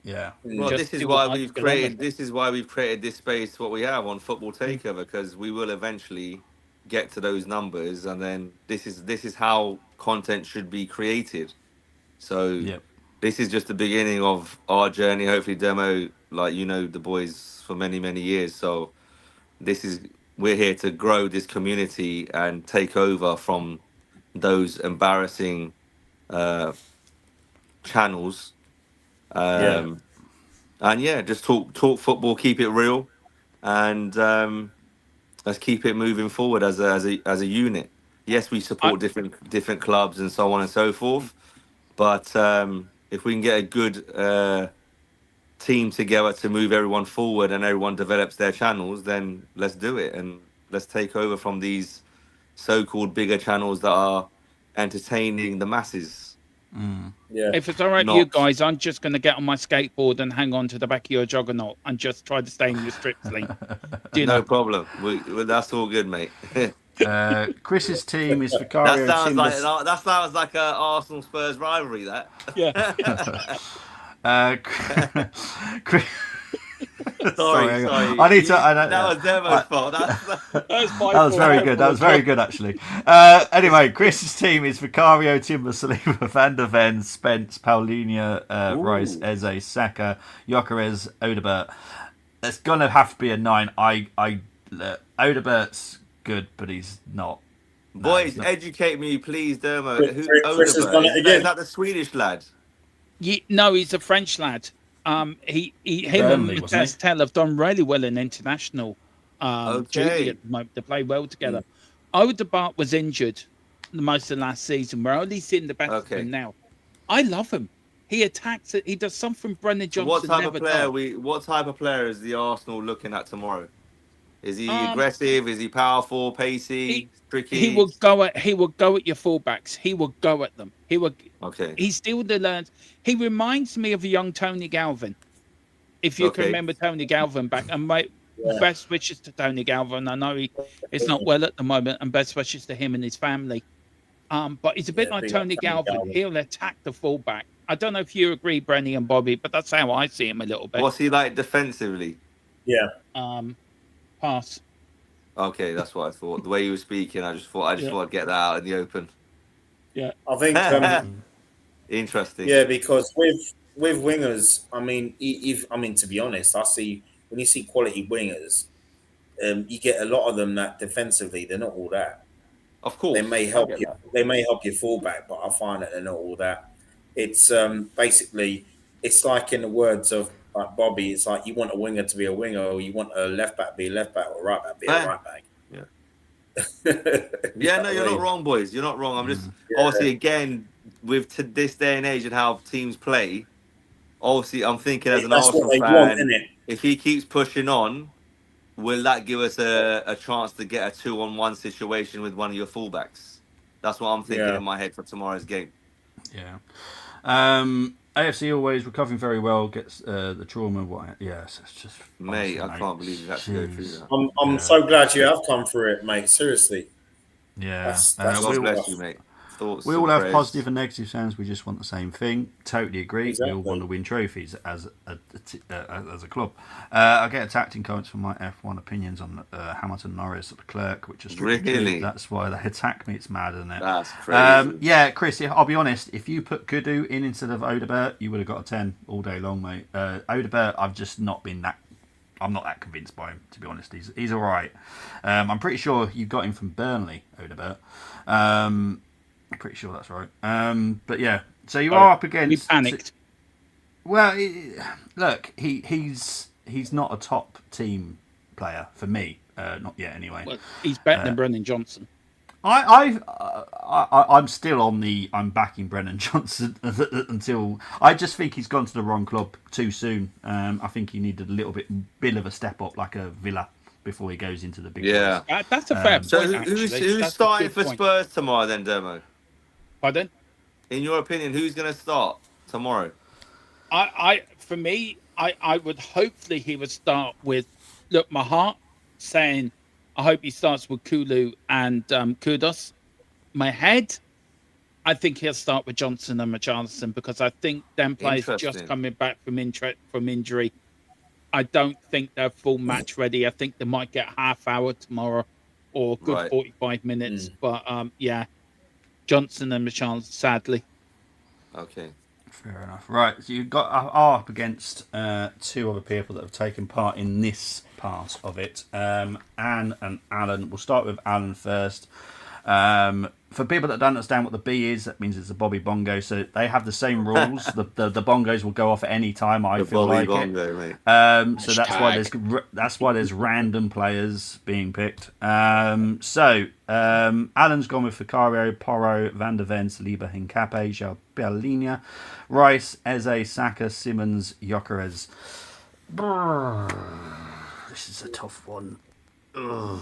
S1: Yeah.
S4: Well, this is why we've created this space, what we have on Football Takeover, because we will eventually get to those numbers, and then this is how content should be created. So this is just the beginning of our journey. Hopefully, Demo, the boys for many, many years. So we're here to grow this community and take over from those embarrassing channels. And just talk football, keep it real, and let's keep it moving forward as a unit. Yes, we support different clubs and so on and so forth, but if we can get a good team together to move everyone forward and everyone develops their channels, then let's do it, and let's take over from these so-called bigger channels that are entertaining the masses.
S2: If it's all right with you guys, I'm just going to get on my skateboard and hang on to the back of your juggernaut and just try to stay in your strips lane.
S4: No problem. That's all good, mate.
S1: Chris's team is Vicario.
S4: That sounds like a Arsenal Spurs rivalry. That.
S2: Yeah.
S4: Sorry.
S1: I need to.
S4: That was Demo's fault.
S2: That
S1: was very good. That was very good, actually. Anyway, Chris's team is Vicario, Timber, Saliba, Van der Ven, Spence, Paulinho, Rice, Eze, Saka, Gyökeres, Odebert. It's gonna have to be a 9. Odebert's good, but he's not.
S4: Boys, educate me, please, Dermo. Who
S3: Chris has done it again.
S4: Is that the Swedish lad?
S2: No, he's a French lad. Him and Mathias Tell have done really well in international duty at the moment. They play well together. Odebert was injured most of last season. We're only seeing the best of him now. I love him. He attacks it. He does something Brendan
S4: So
S2: Johnson never does.
S4: what type of player is the Arsenal looking at tomorrow? Is he
S2: Um,
S4: aggressive? Is he powerful,
S2: he
S4: pacey,
S2: he
S4: tricky?
S2: will go at your fullbacks. He will go at them.
S4: Okay.
S2: He still learns. He reminds me of a young Tony Galvin. If you can
S4: Okay.
S2: remember Tony Galvin back, and my
S3: Yeah.
S2: best wishes to Tony Galvin. I know he's not well at the moment, and best wishes to him and his family. But he's a bit like
S3: big up
S2: Tony
S3: Tony
S2: Galvin.
S3: Galvin.
S2: He'll attack the fullback. I don't know if you agree, Brenny and Bobby, but that's how I see him a little bit.
S4: What's he like defensively?
S3: Yeah.
S2: Pass.
S4: Okay, that's what I thought. The way you were speaking, I just thought I'd get that out in the open.
S2: Yeah.
S3: I think
S4: Interesting.
S3: yeah, because with wingers, I mean, to be honest, I see when you see quality wingers, you get a lot of them that defensively they're not all that.
S4: Of course,
S3: They may help you. They may help your fullback, but I find that they're not all that. It's basically it's like in the words of like Bobby. It's like you want a winger to be a winger, or you want a left back to be a left back, or a right back to be a right back.
S4: Yeah. No, you're not wrong, boys. You're not wrong. I'm just obviously again with this day and age and how teams play. Obviously, I'm thinking as an Arsenal fan, if he keeps pushing on, will that give us a chance to get a 2-on-1 situation with one of your fullbacks? That's what I'm thinking in my head for tomorrow's game.
S1: Yeah. AFC always recovering very well, gets the trauma. Yes, it's just...
S4: Mate, I can't believe you had to go through that.
S3: I'm so glad you have come through it, mate. Seriously.
S1: Yeah.
S3: That's
S4: God bless you, mate.
S1: We all have positive and negative sounds. We just want the same thing. Totally agree.
S3: Exactly.
S1: We all want to win trophies as a club. I get attacked in comments from my F1 opinions on Hamilton Norris at the Clerk, which is
S4: really
S1: that's why they attack me. It's mad, isn't it?
S4: That's crazy.
S1: Yeah, Chris. I'll be honest. If you put Kudu in instead of Odebert, you would have got a 10 all day long, mate. Odebert, I've just not been that. I'm not that convinced by him, to be honest. He's all right. I'm pretty sure you got him from Burnley, Odebert. Pretty sure that's right. But yeah, so you are up against.
S2: We panicked.
S1: Well, look, he's not a top team player for me. Not yet, anyway.
S2: Well, he's better than Brendan Johnson.
S1: I'm still on the. I'm backing Brendan Johnson until I just think he's gone to the wrong club too soon. I think he needed a little bit of a step up, like a Villa, before he goes into the big.
S4: Yeah,
S2: that's a fair point.
S4: So who's starting for Spurs tomorrow then, Dermo?
S2: Pardon?
S4: In your opinion, who's going to start tomorrow?
S2: For me, I would hopefully he would start with. Look, my heart saying, I hope he starts with Kulu and Kudos. My head, I think he'll start with Johnson and Richarlison because I think them players just coming back from injury. I don't think they're full match ready. I think they might get half hour tomorrow or good 45 minutes. But yeah, Johnson and Richarlison, sadly.
S4: Okay.
S1: Fair enough. Right, so you've got are up against two other people that have taken part in this part of it. Anne and Alan. We'll start with Alan first. For people that don't understand what the B is, that means it's a Bobby Bongo. So they have the same rules. the bongos will go off at any time. I feel like
S4: Bongo, mate.
S1: So that's why there's random players being picked. Alan's gone with Vicario, Porro, Van der Ven, Saliba, Hincapié, Jalbelina, Rice, Eze, Saka, Simmons, Gyökeres. This is a tough one. Ugh.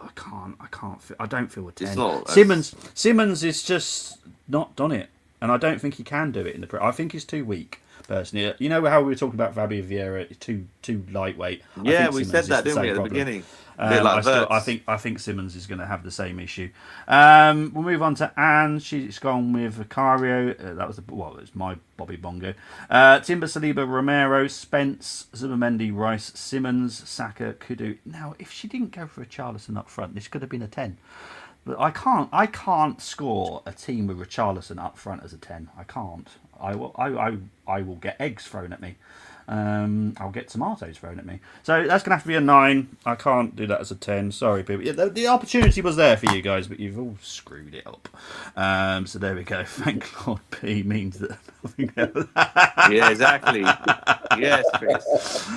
S1: I don't feel a 10. Simmons is just not done it, and I don't think he can do it in the. I think he's too weak. Personally, you know how we were talking about Fabio Vieira, too lightweight.
S4: Yeah, we said that, didn't we, at the beginning?
S1: I think Simmons is going to have the same issue. We'll move on to Anne. She's gone with Vicario. It's my Bobby Bongo. Timber, Saliba, Romero, Spence, Zubimendi, Rice, Simmons, Saka, Kudu. Now, if she didn't go for a Richarlison up front, this could have been a 10. But I can't score a team with Richarlison up front as a 10. I can't. I will get eggs thrown at me. I'll get tomatoes thrown at me. So that's going to have to be a 9. I can't do that as a 10. Sorry, people. Yeah, the opportunity was there for you guys, but you've all screwed it up. So there we go. Thank Lord P means that nothing else.
S4: Yeah, exactly. Yes, Chris.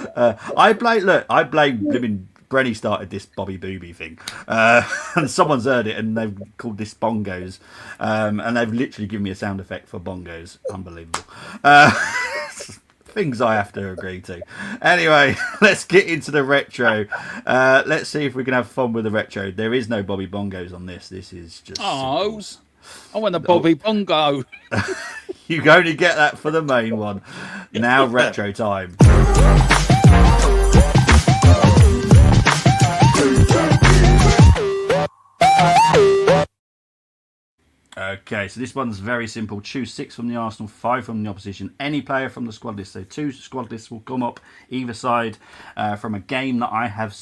S1: I blame living Brenny started this Bobby Booby thing, and someone's heard it, and they've called this bongos, and they've literally given me a sound effect for bongos. Unbelievable. Things I have to agree to. Anyway, let's get into the retro. Let's see if we can have fun with the retro. There is no Bobby Bongos on this. This is just simples.
S2: I want a Bobby Bongo.
S1: You can only get that for the main one. Now retro time. Okay, so this one's very simple. Choose 6 from the Arsenal, 5 from the opposition. Any player from the squad list. So 2 squad lists will come up either side from a game that I have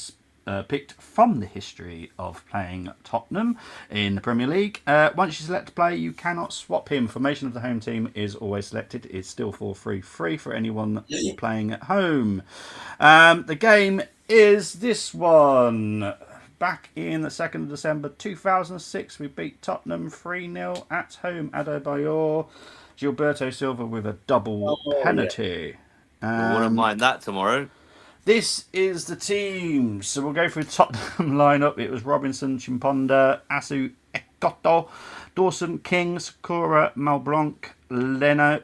S1: picked from the history of playing Tottenham in the Premier League. Once you select a player, you cannot swap him. Formation of the home team is always selected. It's still free for anyone playing at home. The game is this one. Back in the 2nd of December 2006, we beat Tottenham 3-0 at home. Adebayor, Gilberto Silva with a double penalty.
S4: I wouldn't mind that tomorrow.
S1: This is the team. So we'll go through Tottenham lineup. It was Robinson, Chimponda, Asu Ekoto, Dawson, King, Sakura, Malblanc, Lennon,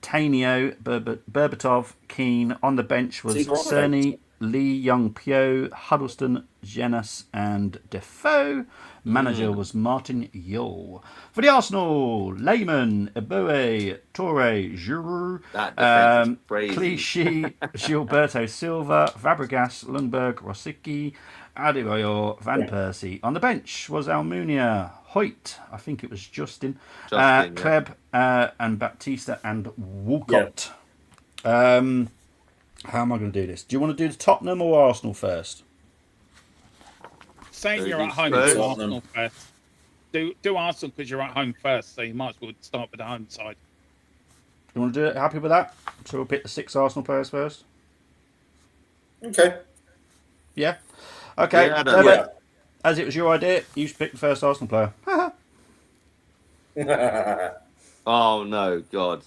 S1: Tainio, Berbatov, Keane. On the bench was Cerny, Lee Young Pyo, Huddleston, Jenas, and Defoe. Manager was Martin Yule. For the Arsenal, Lehmann, Eboe, Torre, Giroud, Clichy, Gilberto Silva, Fabregas, Lundberg, Rosicky, Adebayor, Van Persie. On the bench was Almunia, Hoyt, I think it was Justin Kleb, and Baptista and Walcott. Yeah. How am I going to do this? Do you want to do the Tottenham or Arsenal first?
S2: Saying you're at home, do Arsenal first. Do Arsenal because you're at home first, so you might as well start with the home side.
S1: You want to do it? Happy with that? So we'll pick the 6 Arsenal players first?
S3: Okay.
S1: Yeah? Okay.
S3: Yeah,
S1: as it was your idea, you should pick the first Arsenal player.
S4: Oh, no, God.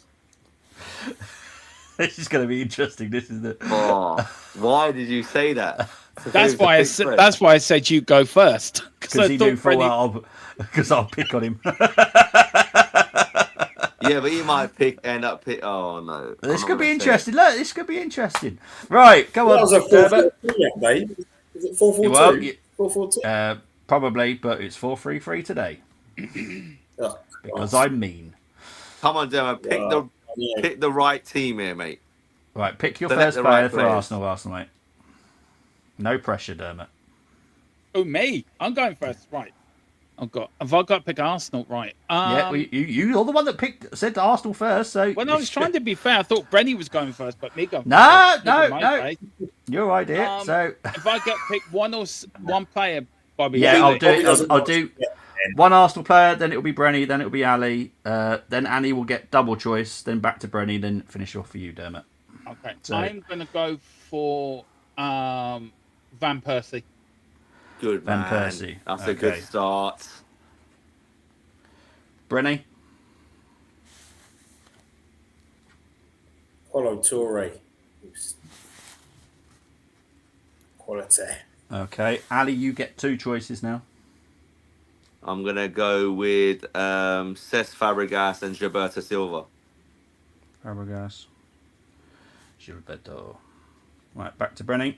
S1: This is going to be interesting. This is the.
S4: Oh, why did you say that?
S2: That's why I said you go first.
S1: Because he knew full well because I'll pick on him.
S4: Yeah, but he might end up pick. Oh no!
S1: This could be interesting. Look, this could be interesting. Right, go on.
S3: That was a 4-4-2, mate. Is it 4-4-2? 4-4-2.
S1: Probably, but it's 4-3-3 today. Because I'm mean.
S4: Come on, Dermot. Pick the right team here, mate.
S1: Right, pick your first player for Arsenal, mate. No pressure, Dermot.
S2: Oh, me? I'm going first, right? Have I got to pick Arsenal, right?
S1: Yeah, well, you're the one that said Arsenal first, so.
S2: Well, I was trying to be fair. I thought Brenny was going first, but me going
S1: first.
S2: No.
S1: Your idea. So.
S2: If I get pick one player, Bobby.
S1: Yeah, I'll do. One Arsenal player, then it'll be Brenny, then it'll be Ali, then Annie will get double choice, then back to Brenny, then finish off for you, Dermot.
S2: Okay, so I'm going to go for Van Persie.
S4: Good,
S1: Van Persie.
S4: That's a good start.
S1: Brenny?
S3: Paulo Torre. Quality.
S1: Okay, Ali, you get 2 choices now.
S4: I'm going to go with Cesc Fabregas and Gilberto Silva.
S1: Fabregas. Gilberto. Right, back to Brenny.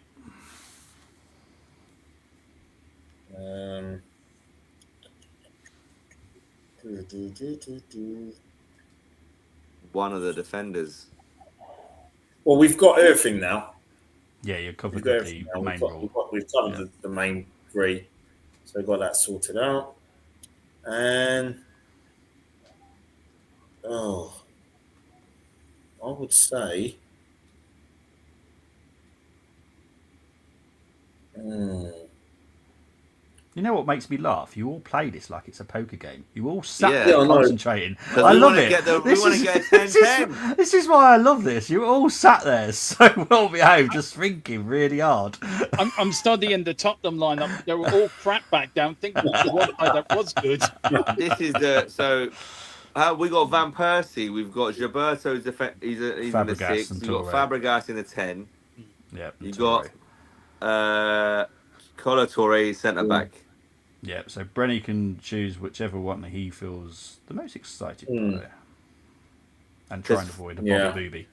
S4: One of the defenders.
S3: Well, we've got everything now.
S1: Yeah, you're covered with the main role.
S3: We've covered the main 3. So we've got that sorted out. And I would say
S1: You know what makes me laugh? You all play this like it's a poker game. You all sat there concentrating. I love it.
S4: We want to get 10-10.
S1: This is why I love this. You all sat there so well behaved, just thinking really hard.
S2: I'm studying the Tottenham lineup. They were all crap back down, thinking that was good.
S4: This is we got Van Persie. We've got Gilberto. He's in the 6. We've got Fabregas in the 10.
S1: Yeah,
S4: you got Colo Touré centre back.
S1: Yeah, so Brenny can choose whichever one he feels the most excited by. And try and avoid a Bobby Booby.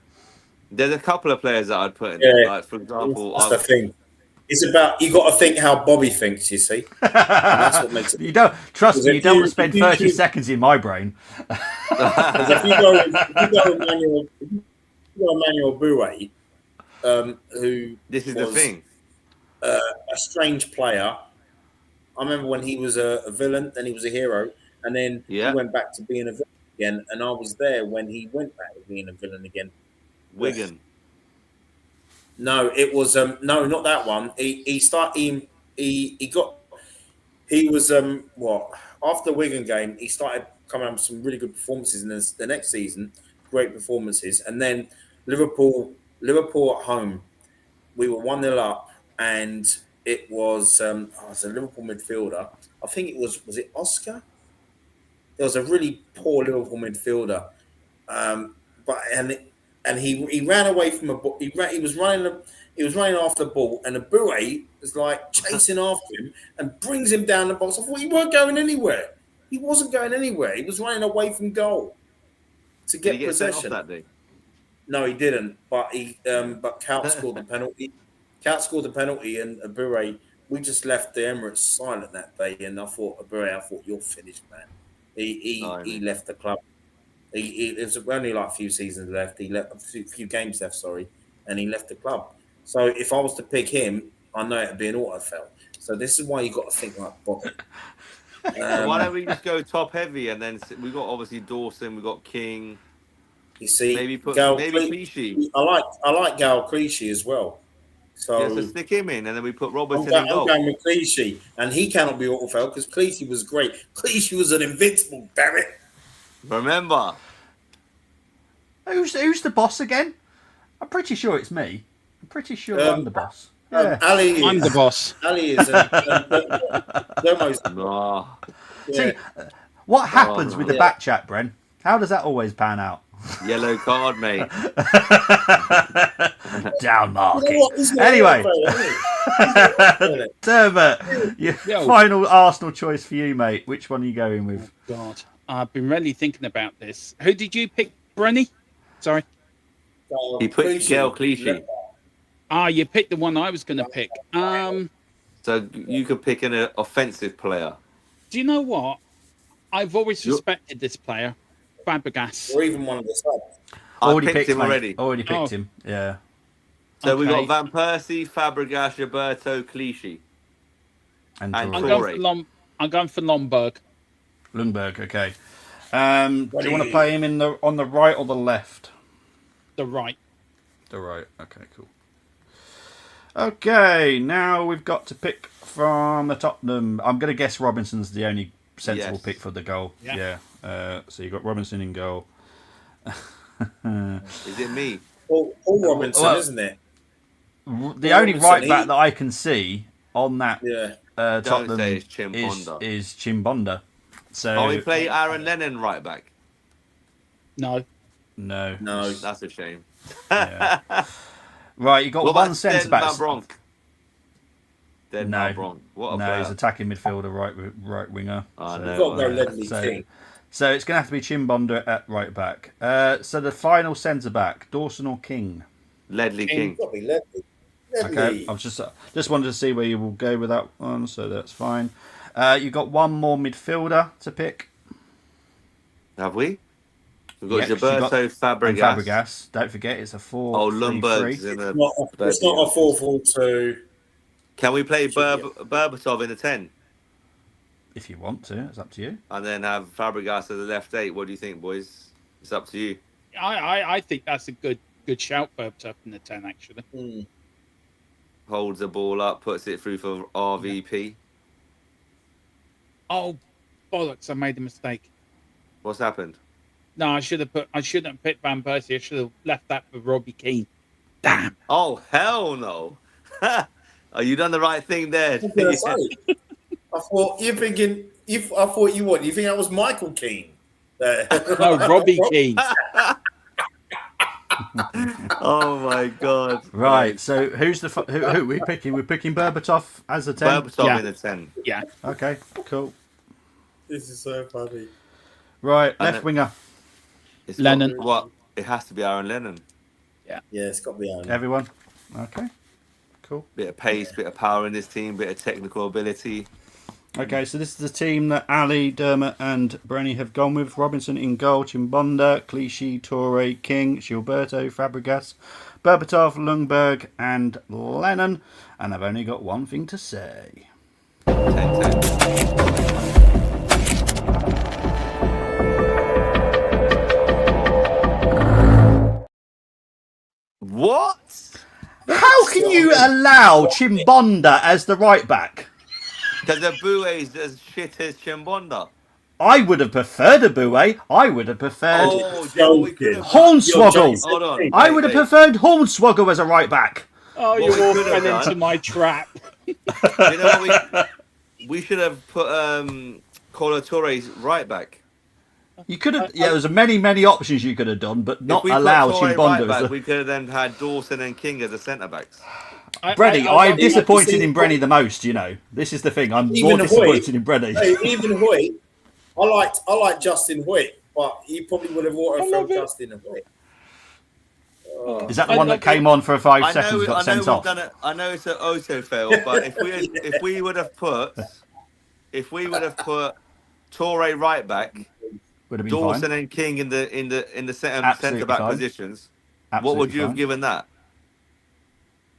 S4: There's a couple of players that I'd put in.
S3: Yeah.
S4: Like, for example,
S3: that's the thing. It's about you got to think how Bobby thinks. You see, and that's what makes it.
S1: You don't trust me. You don't want to spend 30 seconds in my brain.
S3: Because if you go Emmanuel Boué, who
S4: this is
S3: was,
S4: the thing,
S3: a strange player. I remember when he was a villain, then he was a hero, and then he went back to being a villain again. And I was there when he went back to being a villain again.
S4: Wigan.
S3: No, it was no, not that one. He was after the Wigan game, he started coming up with some really good performances in the next season, great performances, and then Liverpool at home, we were 1-0 up, and it was a Liverpool midfielder. I think it was it Oscar? There was a really poor Liverpool midfielder, and he ran away from a ball. He was running after the ball, and the Boué was like chasing after him and brings him down the box. I thought he weren't going anywhere. He wasn't going anywhere. He was running away from goal to get possession.
S4: Sent off that day?
S3: No, he didn't. But Cout scored the penalty. And Boué, we just left the Emirates silent that day. And I thought, Boué, you're finished, man. He left the club. It was only like a few seasons left. He left a few games left, and he left the club. So if I was to pick him, I know it'd be an auto fail. So this is why you got to think like Bobby.
S4: So why don't we just go top heavy, and then we got obviously Dawson, we got King.
S3: You see,
S4: maybe
S3: Clichy. I like Gal Clichy as well. So
S4: stick him in, and then we put Robertson
S3: I'm
S4: in goal.
S3: going with Clichy, and he cannot be auto fail because Clichy was great. Clichy was an invincible, damn it.
S4: Remember,
S1: who's the boss again? I'm pretty sure it's me. I'm pretty sure I'm the boss. Yeah.
S3: Ali
S2: I'm the boss.
S3: Ali is almost.
S1: See, what happens with the back chat, Bren? How does that always pan out?
S4: Yellow card, mate.
S1: Down marking. Anyway, Turbot, your final Arsenal choice for you, mate. Which one are you going with?
S2: Oh, God, I've been really thinking about this. Who did you pick, Brenny? Sorry.
S4: He put Gael Clichy.
S2: You picked the one I was going to pick.
S4: So you could pick an offensive player.
S2: Do you know what? I've always respected this player, Fabregas.
S3: Or even one of the subs.
S1: Already picked
S4: him already.
S1: Already picked him. Yeah.
S4: So we got Van Persie, Fabregas, Roberto, Clichy, and Touré.
S2: I'm going for Lundberg.
S1: Lundberg, okay. Do you want to play him on the right or the left?
S2: The right.
S1: The right. Okay, cool. Okay, now we've got to pick from the Tottenham. I'm going to guess Robinson's the only sensible pick for the goal. Yeah. So you've got Robinson in goal.
S4: Is it me?
S3: Paul Robinson, isn't it?
S1: The only right back that I can see on that Tottenham
S4: is
S1: Chimbonda. So
S4: we play Aaron Lennon right back?
S2: No.
S4: That's a shame.
S1: Yeah. Right, you got one centre back. What a player. He's attacking midfielder, right winger. So it's going to have to be Chimbonda at right back. So the final centre back, Dawson or King?
S4: Ledley King.
S3: Probably Ledley.
S1: Okay, I was just wanted to see where you will go with that one, so that's fine. You've got one more midfielder to pick.
S4: Have we? We've got Gilberto
S1: Fabregas. Don't forget, it's a 4-3-3.
S4: Lundberg's in a...
S3: It's not a 4-4-2.
S4: Can we play Berbatov in a 10?
S1: If you want to, it's up to you.
S4: And then have Fabregas as the left 8. What do you think, boys? It's up to you.
S2: I think that's a good shout, Berbatov in the 10, actually.
S4: Holds the ball up, puts it through for RVP.
S2: Oh, bollocks! I made a mistake.
S4: What's happened?
S2: No, I shouldn't have picked Van Persie. I should have left that for Robbie Keane. Damn.
S4: Oh, hell no. Oh, you done the right thing there.
S3: I thought you're thinking. I thought you would. You think that was Michael Keane?
S2: No, Robbie Keane.
S4: Oh my god!
S1: Right. So who's the who are we picking? We're picking Berbatov as a 10.
S4: Berbatov
S2: Yeah.
S4: in a 10.
S2: Yeah.
S1: Okay. Cool.
S3: This is so funny.
S1: Right.
S4: And
S1: Left winger.
S4: it's
S2: Lennon.
S4: got what? It has to be Aaron Lennon.
S3: Yeah, it's got to be Aaron.
S1: Everyone. Okay. Cool.
S4: Bit of pace, bit of power in this team, bit of technical ability.
S1: Okay, so this is the team that Ali, Dermot, and Brenny have gone with. Robinson in goal, Chimbonda, Clichy, Torre, King, Gilberto, Fabregas, Berbatov, Lundberg, and Lennon. And I've only got one thing to say.
S4: 10-10. What?
S1: How can you allow Chimbonda as the right back?
S4: Because the Bue is as shit as Chimbonda.
S1: I would have preferred a Bouet. I would have preferred
S4: Oh, do you know what we could have done?
S1: Hornswoggle.
S4: Hold on.
S1: I would have preferred Hornswoggle as a right back.
S2: Oh,
S4: What
S2: you
S4: we
S2: all
S4: could have
S2: fell
S4: done-
S2: into my trap.
S4: You know what we should have put Colo Torres right back.
S1: You could have. Yeah, there's many options you could have done, but not
S4: If we
S1: allow
S4: put Torre
S1: Chimbonda
S4: right
S1: as
S4: back,
S1: the.
S4: we could have then had Dawson and King as the centre backs.
S1: Brenny,
S2: I
S1: I'm
S2: love-
S1: disappointed in Brenny the most. You know, this is the thing. I'm more disappointed in Brenny.
S3: Hey, even Hoyt, I like Justin Hoyt, but he probably would have
S2: love it.
S3: Justin and Hoyt.
S1: Is that the
S2: I
S1: one that
S2: love
S1: came on for 5 seconds, got sent off?
S4: I know it's an auto fail, but if we would have put Torre right back,
S1: Would have been
S4: Dawson
S1: fine.
S4: and King in the centre
S1: Absolutely
S4: back
S1: fine.
S4: positions,
S1: Absolutely
S4: what would you
S1: fine.
S4: have given that?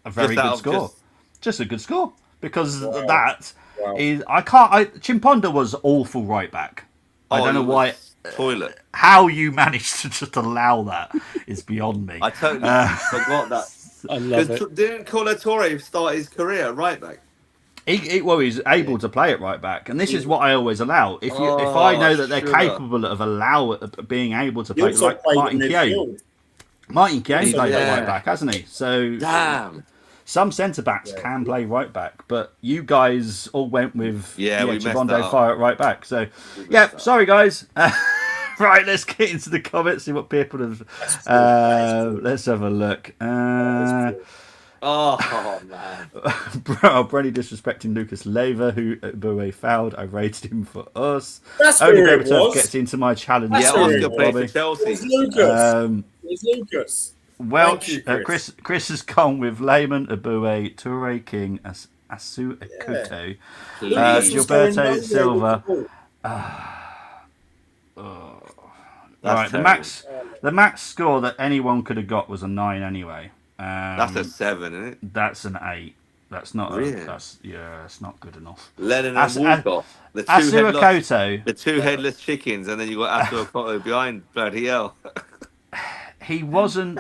S1: A very
S4: Just out
S1: good
S4: of
S1: score. Just a good score because
S3: Wow.
S1: that
S3: Wow.
S1: is. I can't. Chimponda was awful right back. I don't know
S4: it
S1: why.
S4: was toilet.
S1: How you managed to just allow that is beyond me.
S4: I totally forgot that.
S2: I love it.
S4: Because didn't Colo Torre start his career at right back?
S1: He's able to play it right back, and this is what I always allow. If I know that they're
S4: sugar.
S1: capable of being able to
S3: He
S1: play
S3: also
S1: like
S3: played
S1: Martin
S3: in
S1: Keown.
S3: midfield.
S1: Martin Keown
S3: Yeah.
S1: played right back, hasn't he? So
S4: Damn.
S1: some centre backs can play right back, but you guys all went with
S4: We messed that
S1: Chibondo
S4: up.
S1: fire at right back. So sorry guys. Right, let's get into the comments, see what people have. Let's have a look.
S4: Oh man.
S1: Bro, Brenny disrespecting Lucas Leiva, who Bouet fouled. I rated him for us.
S3: That's
S1: Only
S3: where it
S1: Berbatov
S3: was.
S1: gets into my challenge.
S3: That's
S4: Yeah,
S3: where
S4: Oscar
S3: it
S4: played for
S3: It
S4: Chelsea.
S3: was Lucas.
S1: Um,
S3: It was Lucas.
S1: Welch,
S3: Thank you,
S1: Chris has gone with Lehman, Abue, Toure, King, Asu Akuto,
S3: Lucas was going
S1: Gilberto
S3: nowhere with
S1: Silva.
S3: the ball.
S1: Right, the max score that anyone could have got was a 9 anyway.
S4: That's a 7, isn't it?
S1: That's an 8. That's not.
S4: Really?
S1: It's not good enough.
S4: Lennon
S1: As-
S4: and Walcott. The
S1: Asu Akoto,
S4: the two headless chickens, and then you got Asu Akoto behind. Bloody hell.
S1: he wasn't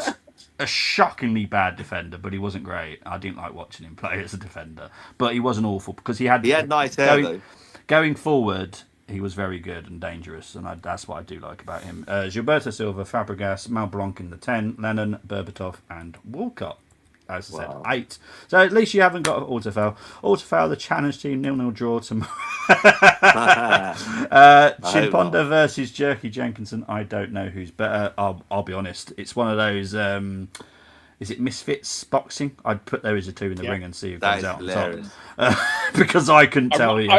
S1: a shockingly bad defender, but he wasn't great. I didn't like watching him play as a defender, but he wasn't awful because he had
S4: nice hair though.
S1: Going forward, he was very good and dangerous, and that's what I do like about him. Gilberto Silva, Fabregas, Malblanc in the 10, Lennon, Berbatov, and Walcott. As I said, 8. So at least you haven't got an autofoul. Autofoul, the challenge team, 0-0 draw tomorrow. Chimponda versus Jerky Jenkinson. I don't know who's better. I'll be honest. It's one of those. Is it Misfits boxing? I'd put those two in the ring and see who comes out on top. Because I couldn't tell you.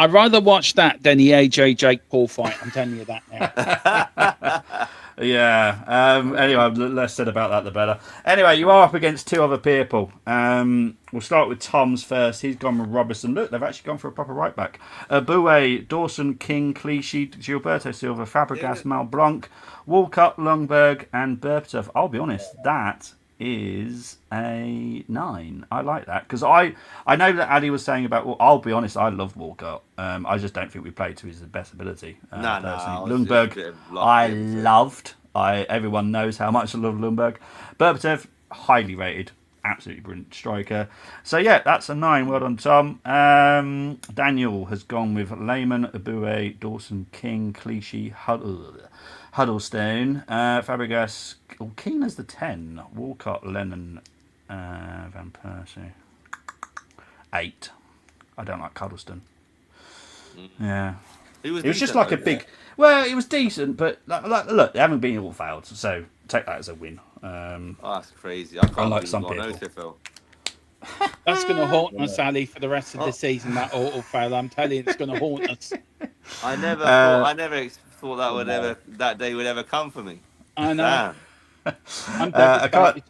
S2: I'd rather watch that than the AJ Jake Paul fight. I'm telling you that now.
S1: Yeah. Anyway, the less said about that, the better. Anyway, you are up against 2 other people. We'll start with Tom's first. He's gone with Robertson. Look, they've actually gone for a proper right back. Bouet, Dawson, King, Clichy, Gilberto Silva, Fabregas, Malblanc, Walcott, Lundberg, and Berbatov. I'll be honest, that is a 9. I like that because I know that Addy was saying about. Well, I'll be honest, I love Walcott. I just don't think we played to his best ability. Lundberg, I loved. Everyone knows how much I love Lundberg. Berbatov, highly rated, absolutely brilliant striker. So yeah, that's a 9. Well done, Tom. Daniel has gone with Lehman, Abue, Dawson, King, Clichy, Huddlestone, Fabregas, Keane as the 10, Walcott, Lennon, Van Persie. 8. I don't like Huddlestone. Yeah.
S4: He was
S1: It was just
S4: decent,
S1: like a
S4: though.
S1: big. Well, it was decent, but look, they haven't been all fouled, so take that as a win.
S4: Oh, that's crazy. I can't
S1: Unlike
S4: believe
S1: some
S4: you got an
S1: people.
S4: OTFL.
S2: That's going to haunt us, Ali, for the rest of the
S4: Oh.
S2: season. That auto fail, I'm telling you, it's going to haunt us.
S4: I never thought that day would ever come for me.
S2: I know.
S4: Damn.
S2: I'm
S1: I
S2: devastated.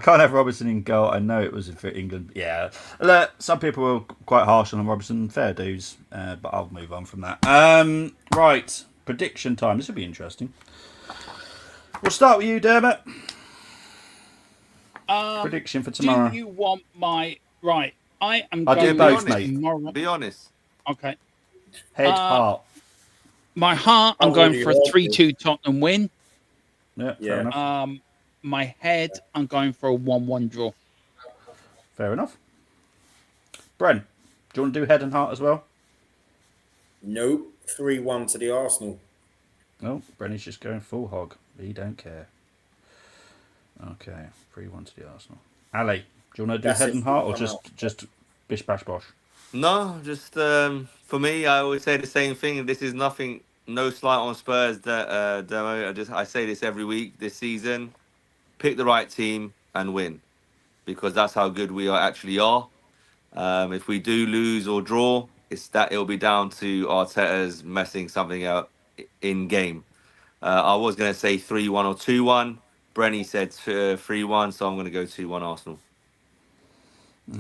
S1: can't have Robertson in goal. I know it was for England. Yeah, look, some people were quite harsh on Robertson. Fair dues, but I'll move on from that. Right, prediction time. This will be interesting. We'll start with you, Dermot. Prediction for tomorrow.
S2: Do you want my right? I am
S1: I'll
S2: going
S1: do both,
S2: with
S1: mate.
S2: tomorrow.
S4: Be honest.
S2: Okay.
S1: Head, heart.
S2: My heart, I'm going for a 3-2 Tottenham win.
S1: Yeah, fair enough.
S2: My head, I'm going for a 1-1 draw.
S1: Fair enough. Bren, do you want to do head and heart as well?
S3: Nope. 3-1 to the Arsenal.
S1: No, Brenny's just going full hog. He don't care. Okay, 3-1 to the Arsenal. Ali, do you want to do
S3: That's
S1: head
S3: it.
S1: and heart or
S3: I'm
S1: just bish bash bosh?
S4: No, just for me, I always say the same thing. This is nothing, no slight on Spurs. That Demo. I say this every week this season. Pick the right team and win, because that's how good we actually are. If we do lose or draw, it'll be down to Arteta's messing something up in game. I was going to say 3-1 or 2-1. Brenny said 3-1, so I'm going to go 2-1 Arsenal.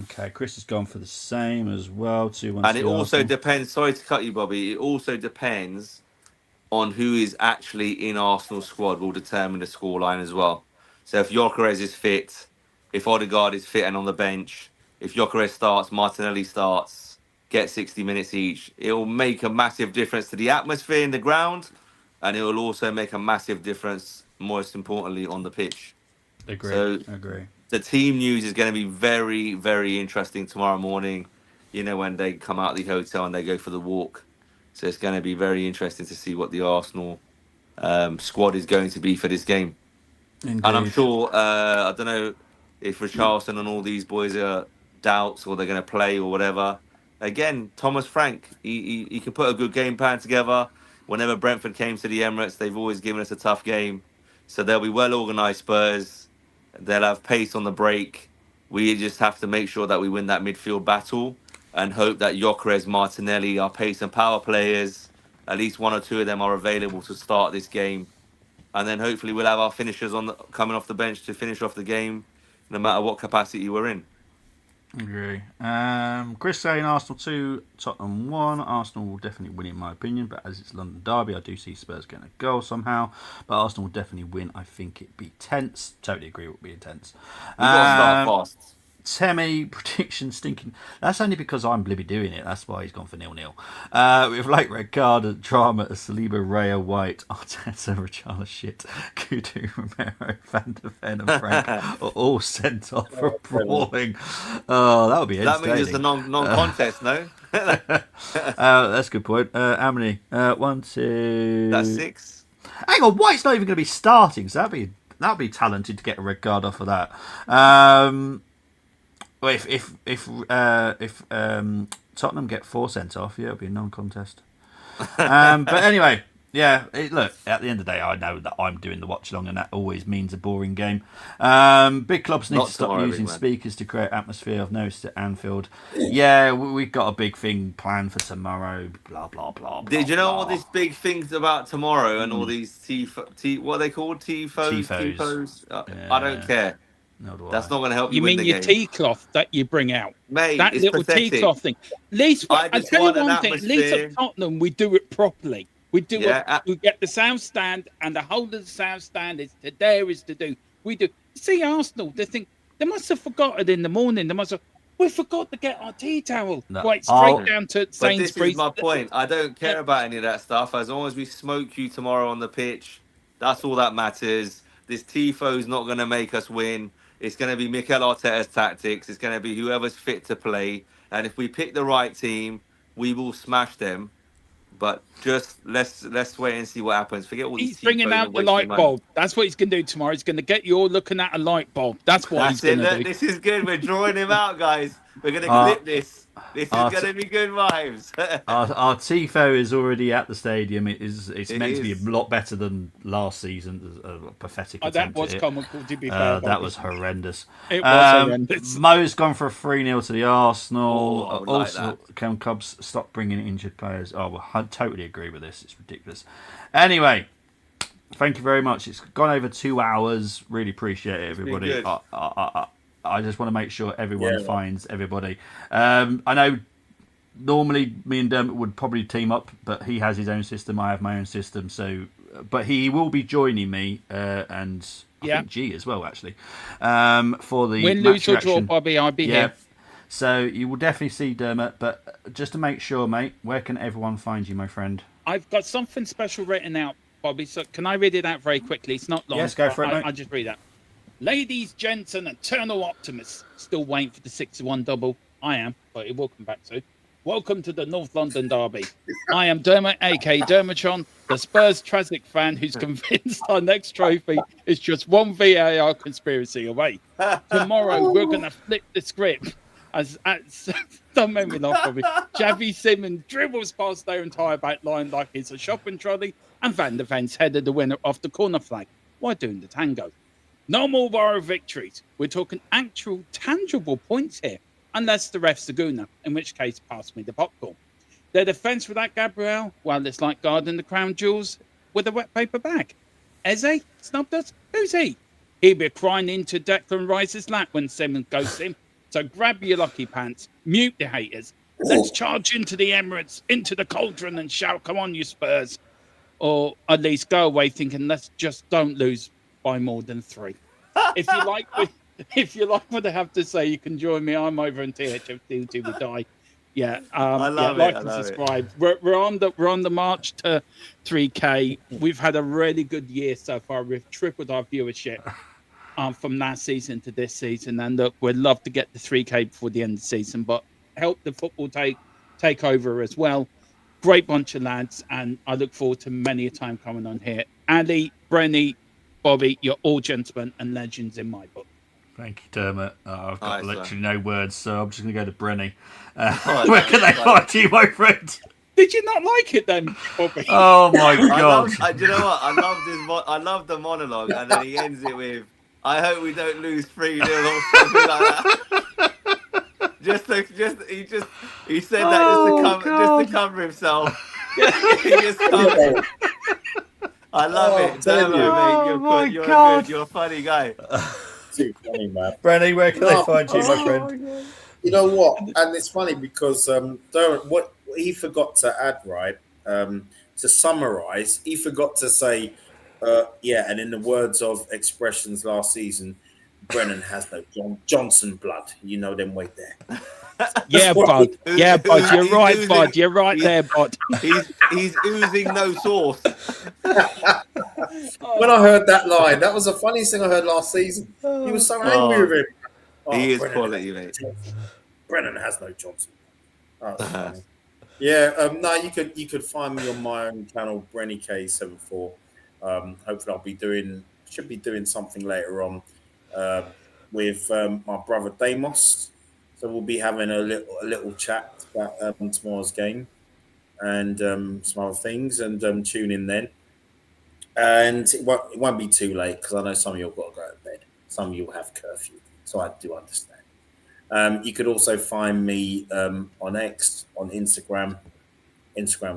S1: Okay, Chris has gone for the same as well. 2-1.
S4: And it also depends. Sorry to cut you, Bobby. It also depends on who is actually in Arsenal's squad. Will determine the scoreline as well. So if Gyökeres is fit, if Odegaard is fit and on the bench, if Gyökeres starts, Martinelli starts, get 60 minutes each, it will make a massive difference to the atmosphere in the ground, and it will also make a massive difference, most importantly, on the pitch.
S1: Agree.
S4: The team news is going to be very, very interesting tomorrow morning. You know, when they come out of the hotel and they go for the walk. So it's going to be very interesting to see what the Arsenal squad is going to be for this game.
S1: Indeed.
S4: And I'm sure, I don't know if Richarlison and all these boys are doubts or they're going to play or whatever. Again, Thomas Frank, he can put a good game plan together. Whenever Brentford came to the Emirates, they've always given us a tough game. So they'll be well-organised Spurs. They'll have pace on the break. We just have to make sure that we win that midfield battle and hope that Gyökeres, Martinelli, our pace and power players, at least one or two of them are available to start this game. And then hopefully we'll have our finishers coming off the bench to finish off the game, no matter what capacity we're in.
S1: Agree. Chris saying Arsenal 2, Tottenham 1. Arsenal will definitely win in my opinion, but as it's London derby, I do see Spurs getting a goal somehow. But Arsenal will definitely win. I think it'd be tense. Totally agree it would be intense.
S4: We've got to start fast.
S1: Temi prediction stinking. That's only because I'm blibby doing it. That's why he's gone for 0-0. With late red card and drama, Saliba, Raya, White, Arteta, Richarlison, shit, Kudu, Romero, Van der Ven, and Frank are all sent off for brawling. Oh, that would be entertaining.
S4: That means it's a non-contest, no?
S1: That's a good point. How many? 1, 2.
S4: That's 6.
S1: Hang on, White's not even going to be starting, so that'd be talented to get a red card off of that. Well, if Tottenham get 4 sent off, yeah, it'll be a non-contest. But anyway, yeah. Look, at the end of the day, I know that I'm doing the watch along, and that always means a boring game. Big clubs need to stop using speakers to create atmosphere. I've noticed at Anfield. Yeah, we've got a big thing planned for tomorrow. Blah blah blah.
S4: Did you know all these big things about tomorrow and all these what are they called? Tifos. I don't care. That's not going to help you win the game.
S2: You mean your tea cloth that you bring out?
S4: Mate,
S2: that
S4: it's
S2: little
S4: pathetic.
S2: tea cloth thing. At least, I tell you one thing, at least at Tottenham, we do it properly. We do it. We get the sound stand, and the whole of the sound stand is to do. We do. See, Arsenal, they must have forgotten in the morning. We forgot to get our tea towel. Right, straight down to Sainsbury's.
S4: But this is my point. I don't care about any of that stuff. As long as we smoke you tomorrow on the pitch, that's all that matters. This Tifo's not going to make us win. It's going to be Mikel Arteta's tactics. It's going to be whoever's fit to play. And if we pick the right team, we will smash them. But just let's wait and see what happens. Forget all these.
S2: He's bringing out the light bulb. That's what he's going to do tomorrow. He's going to get you all looking at a light bulb. That's what he's going to do.
S4: This is good. We're drawing him out, guys. We're gonna
S1: Uh,
S4: clip this. This is
S1: uh,
S4: gonna be good vibes.
S1: our tifo is already at the stadium. It's
S4: It
S1: meant to be a
S4: is.
S1: lot better than last season. A pathetic
S2: That
S1: attempt
S2: was
S1: at it.
S2: comical, to be fair.
S1: That
S2: Bobby.
S1: was horrendous.
S2: It was horrendous.
S1: Mo's gone for a 3-0 to the Arsenal.
S4: Oh, I would like
S1: Also,
S4: that.
S1: can Cubs stop bringing injured players? Oh, well, I totally agree with this. It's ridiculous. Anyway, thank you very much. It's gone over 2 hours. Really appreciate it, everybody.
S4: good.
S1: I just want to make sure everyone
S3: Yeah.
S1: finds everybody. I know normally me and Dermot would probably team up, but he has his own system. I have my own system. So, but he will be joining me and I think G as well, actually, for the
S2: Win,
S1: match
S2: lose or draw,
S1: reaction.
S2: Bobby, I'll be here.
S1: So you will definitely see Dermot, but just to make sure, mate, where can everyone find you, my friend?
S2: I've got something special written out, Bobby. So can I read it out very quickly? It's not long.
S1: Yes, go for it, mate.
S2: I'll just read that. Ladies, gents, and eternal optimists. Still waiting for the 6-1 double. I am, but it will come back soon. Welcome to the North London Derby. I am Dermot, aka Dermatron, the Spurs tragic fan who's convinced our next trophy is just one VAR conspiracy away. Tomorrow, we're going to flip the script. Don't make me laugh, Bobby. Javi Simon dribbles past their entire back line like it's a shopping trolley, and Van der Ven's headed the winner off the corner flag. Why doing the tango? No more borrowed victories. We're talking actual, tangible points here. Unless the ref's the gooner, in which case, pass me the popcorn. Their defence without Gabriel, well, it's like guarding the crown jewels with a wet paper bag. Eze? Snubbed us? Who's he? He'd be crying into Declan Rice's lap when Simmons ghosts him. So grab your lucky pants, mute the haters. Let's charge into the Emirates, into the cauldron and shout, come on, you Spurs. Or at least go away thinking, let's just don't lose by more than 3. If you like what I have to say, you can join me. I'm over on THFT till we die. Yeah,
S4: I love it.
S2: like
S4: I
S2: and
S4: love
S2: subscribe. We're on the march to 3K. We've had a really good year so far. We've tripled our viewership from last season to this season, and look, we'd love to get the 3K before the end of the season, but help the football take over as well. Great bunch of lads, and I look forward to many a time coming on here. Ali, Brenny, Bobby, you're all gentlemen and legends in my book.
S1: Thank you, Dermot. I've got
S4: Nice,
S1: literally no words, so I'm just going to go to Brenny.
S4: Oh,
S1: Where can they find you, my friend?
S2: Did you not like it then, Bobby?
S1: Oh my god!
S4: Do you know what? I love the monologue, and then he ends it with, "I hope we don't lose 3-0 or something like that." He said that just to cover himself. He just covered. I love it. Damn, mate, you're good. You're a funny guy.
S3: Too funny, man.
S1: Brenny, where can they find you, my friend?
S3: You know what? And it's funny because what he forgot to add, right? To summarize, he forgot to say, and in the words of expressions last season, Brennan has no Johnson blood. You know them way there.
S2: Yeah, bud. Yeah, bud. You're right,
S4: oozing,
S2: bud. You're right there, bud.
S4: He's oozing no sauce.
S3: When I heard that line, that was the funniest thing I heard last season. He was so angry with him.
S4: He is
S3: Brennan
S4: quality, mate.
S3: Brennan has no Johnson. That's funny. Yeah, no, you could find me on my own channel, Brenny K74. Hopefully, should be doing something later on with my brother Damos. So we'll be having a little chat about tomorrow's game and some other things, and tune in then. And it won't be too late because I know some of you have got to go to bed. Some of you have curfew, so I do understand. You could also find me on X, on Instagram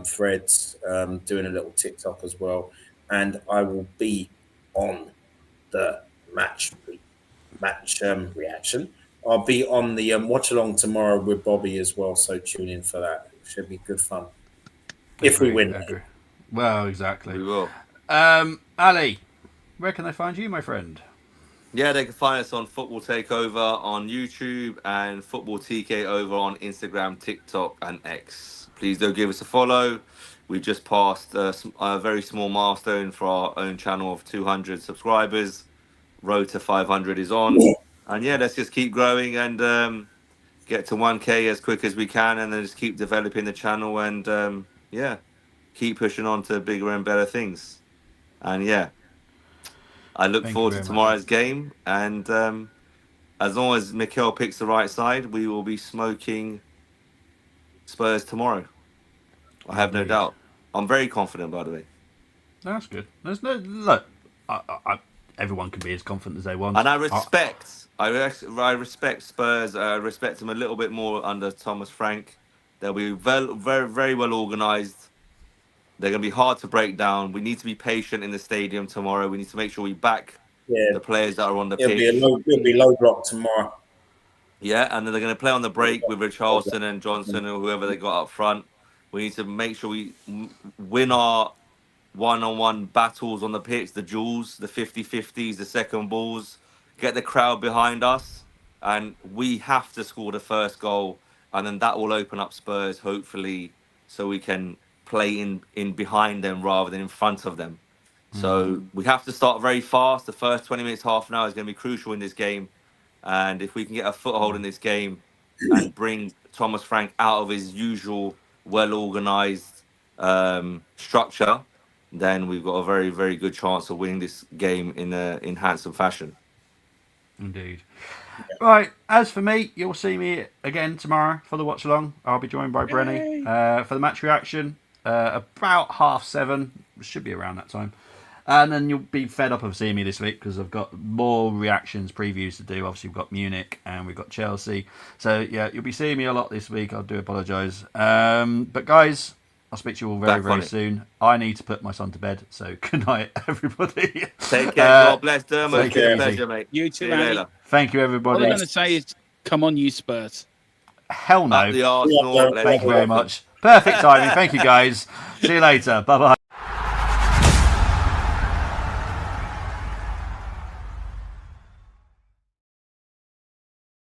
S3: threads, doing a little TikTok as well. And I will be on the match reaction. I'll be on the watch along tomorrow with Bobby as well, so tune in for that. It should be good fun. If we win.
S1: Agree. Well, exactly.
S4: We will.
S1: Ali, where can they find you, my friend?
S4: Yeah, they can find us on Football Takeover on YouTube and Football TK over on Instagram, TikTok, and X. Please do give us a follow. We just passed a very small milestone for our own channel of 200 subscribers. Road to 500 is on. And yeah, let's just keep growing and get to 1K as quick as we can, and then just keep developing the channel and keep pushing on to bigger and better things. And yeah, I look forward to tomorrow's game, and as long as Mikel picks the right side, we will be smoking Spurs tomorrow. I have no doubt. I'm very confident, by the way.
S1: That's good. There's no look. Everyone can be as confident as they want.
S4: And I respect Spurs. I respect them a little bit more under Thomas Frank. They'll be very, very, very well organised. They're going to be hard to break down. We need to be patient in the stadium tomorrow. We need to make sure we back the players that are on the pitch.
S3: It'll be low block tomorrow.
S4: Yeah, and then they're going to play on the break with Richarlison and Johnson or whoever they got up front. We need to make sure we win our one-on-one battles on the pitch, the duels, the 50-50s, the second balls, get the crowd behind us, and we have to score the first goal, and then that will open up Spurs, hopefully, so we can play in behind them rather than in front of them. So we have to start very fast. The first 20 minutes, half an hour is going to be crucial in this game. And if we can get a foothold in this game and bring Thomas Frank out of his usual well-organised structure, then we've got a very, very good chance of winning this game in handsome fashion.
S1: Indeed. Right, as for me, you'll see me again tomorrow for the watch along. I'll be joined by Brenny for the match reaction about 7:30. Should be around that time. And then you'll be fed up of seeing me this week because I've got more reactions, previews to do. Obviously, we've got Munich and we've got Chelsea. So, yeah, you'll be seeing me a lot this week. I do apologise. But, guys, I'll speak to you all very, very soon. I need to put my son to bed. So, good night, everybody.
S4: Take care. God bless Dermot. Pleasure, mate.
S2: You too, later.
S1: Thank you, everybody.
S2: All I'm going to say is, come on, you Spurs.
S1: Hell no.
S4: Up the Arsenal.
S1: Thank you very much. Perfect timing. Thank you, guys. See you later. Bye-bye.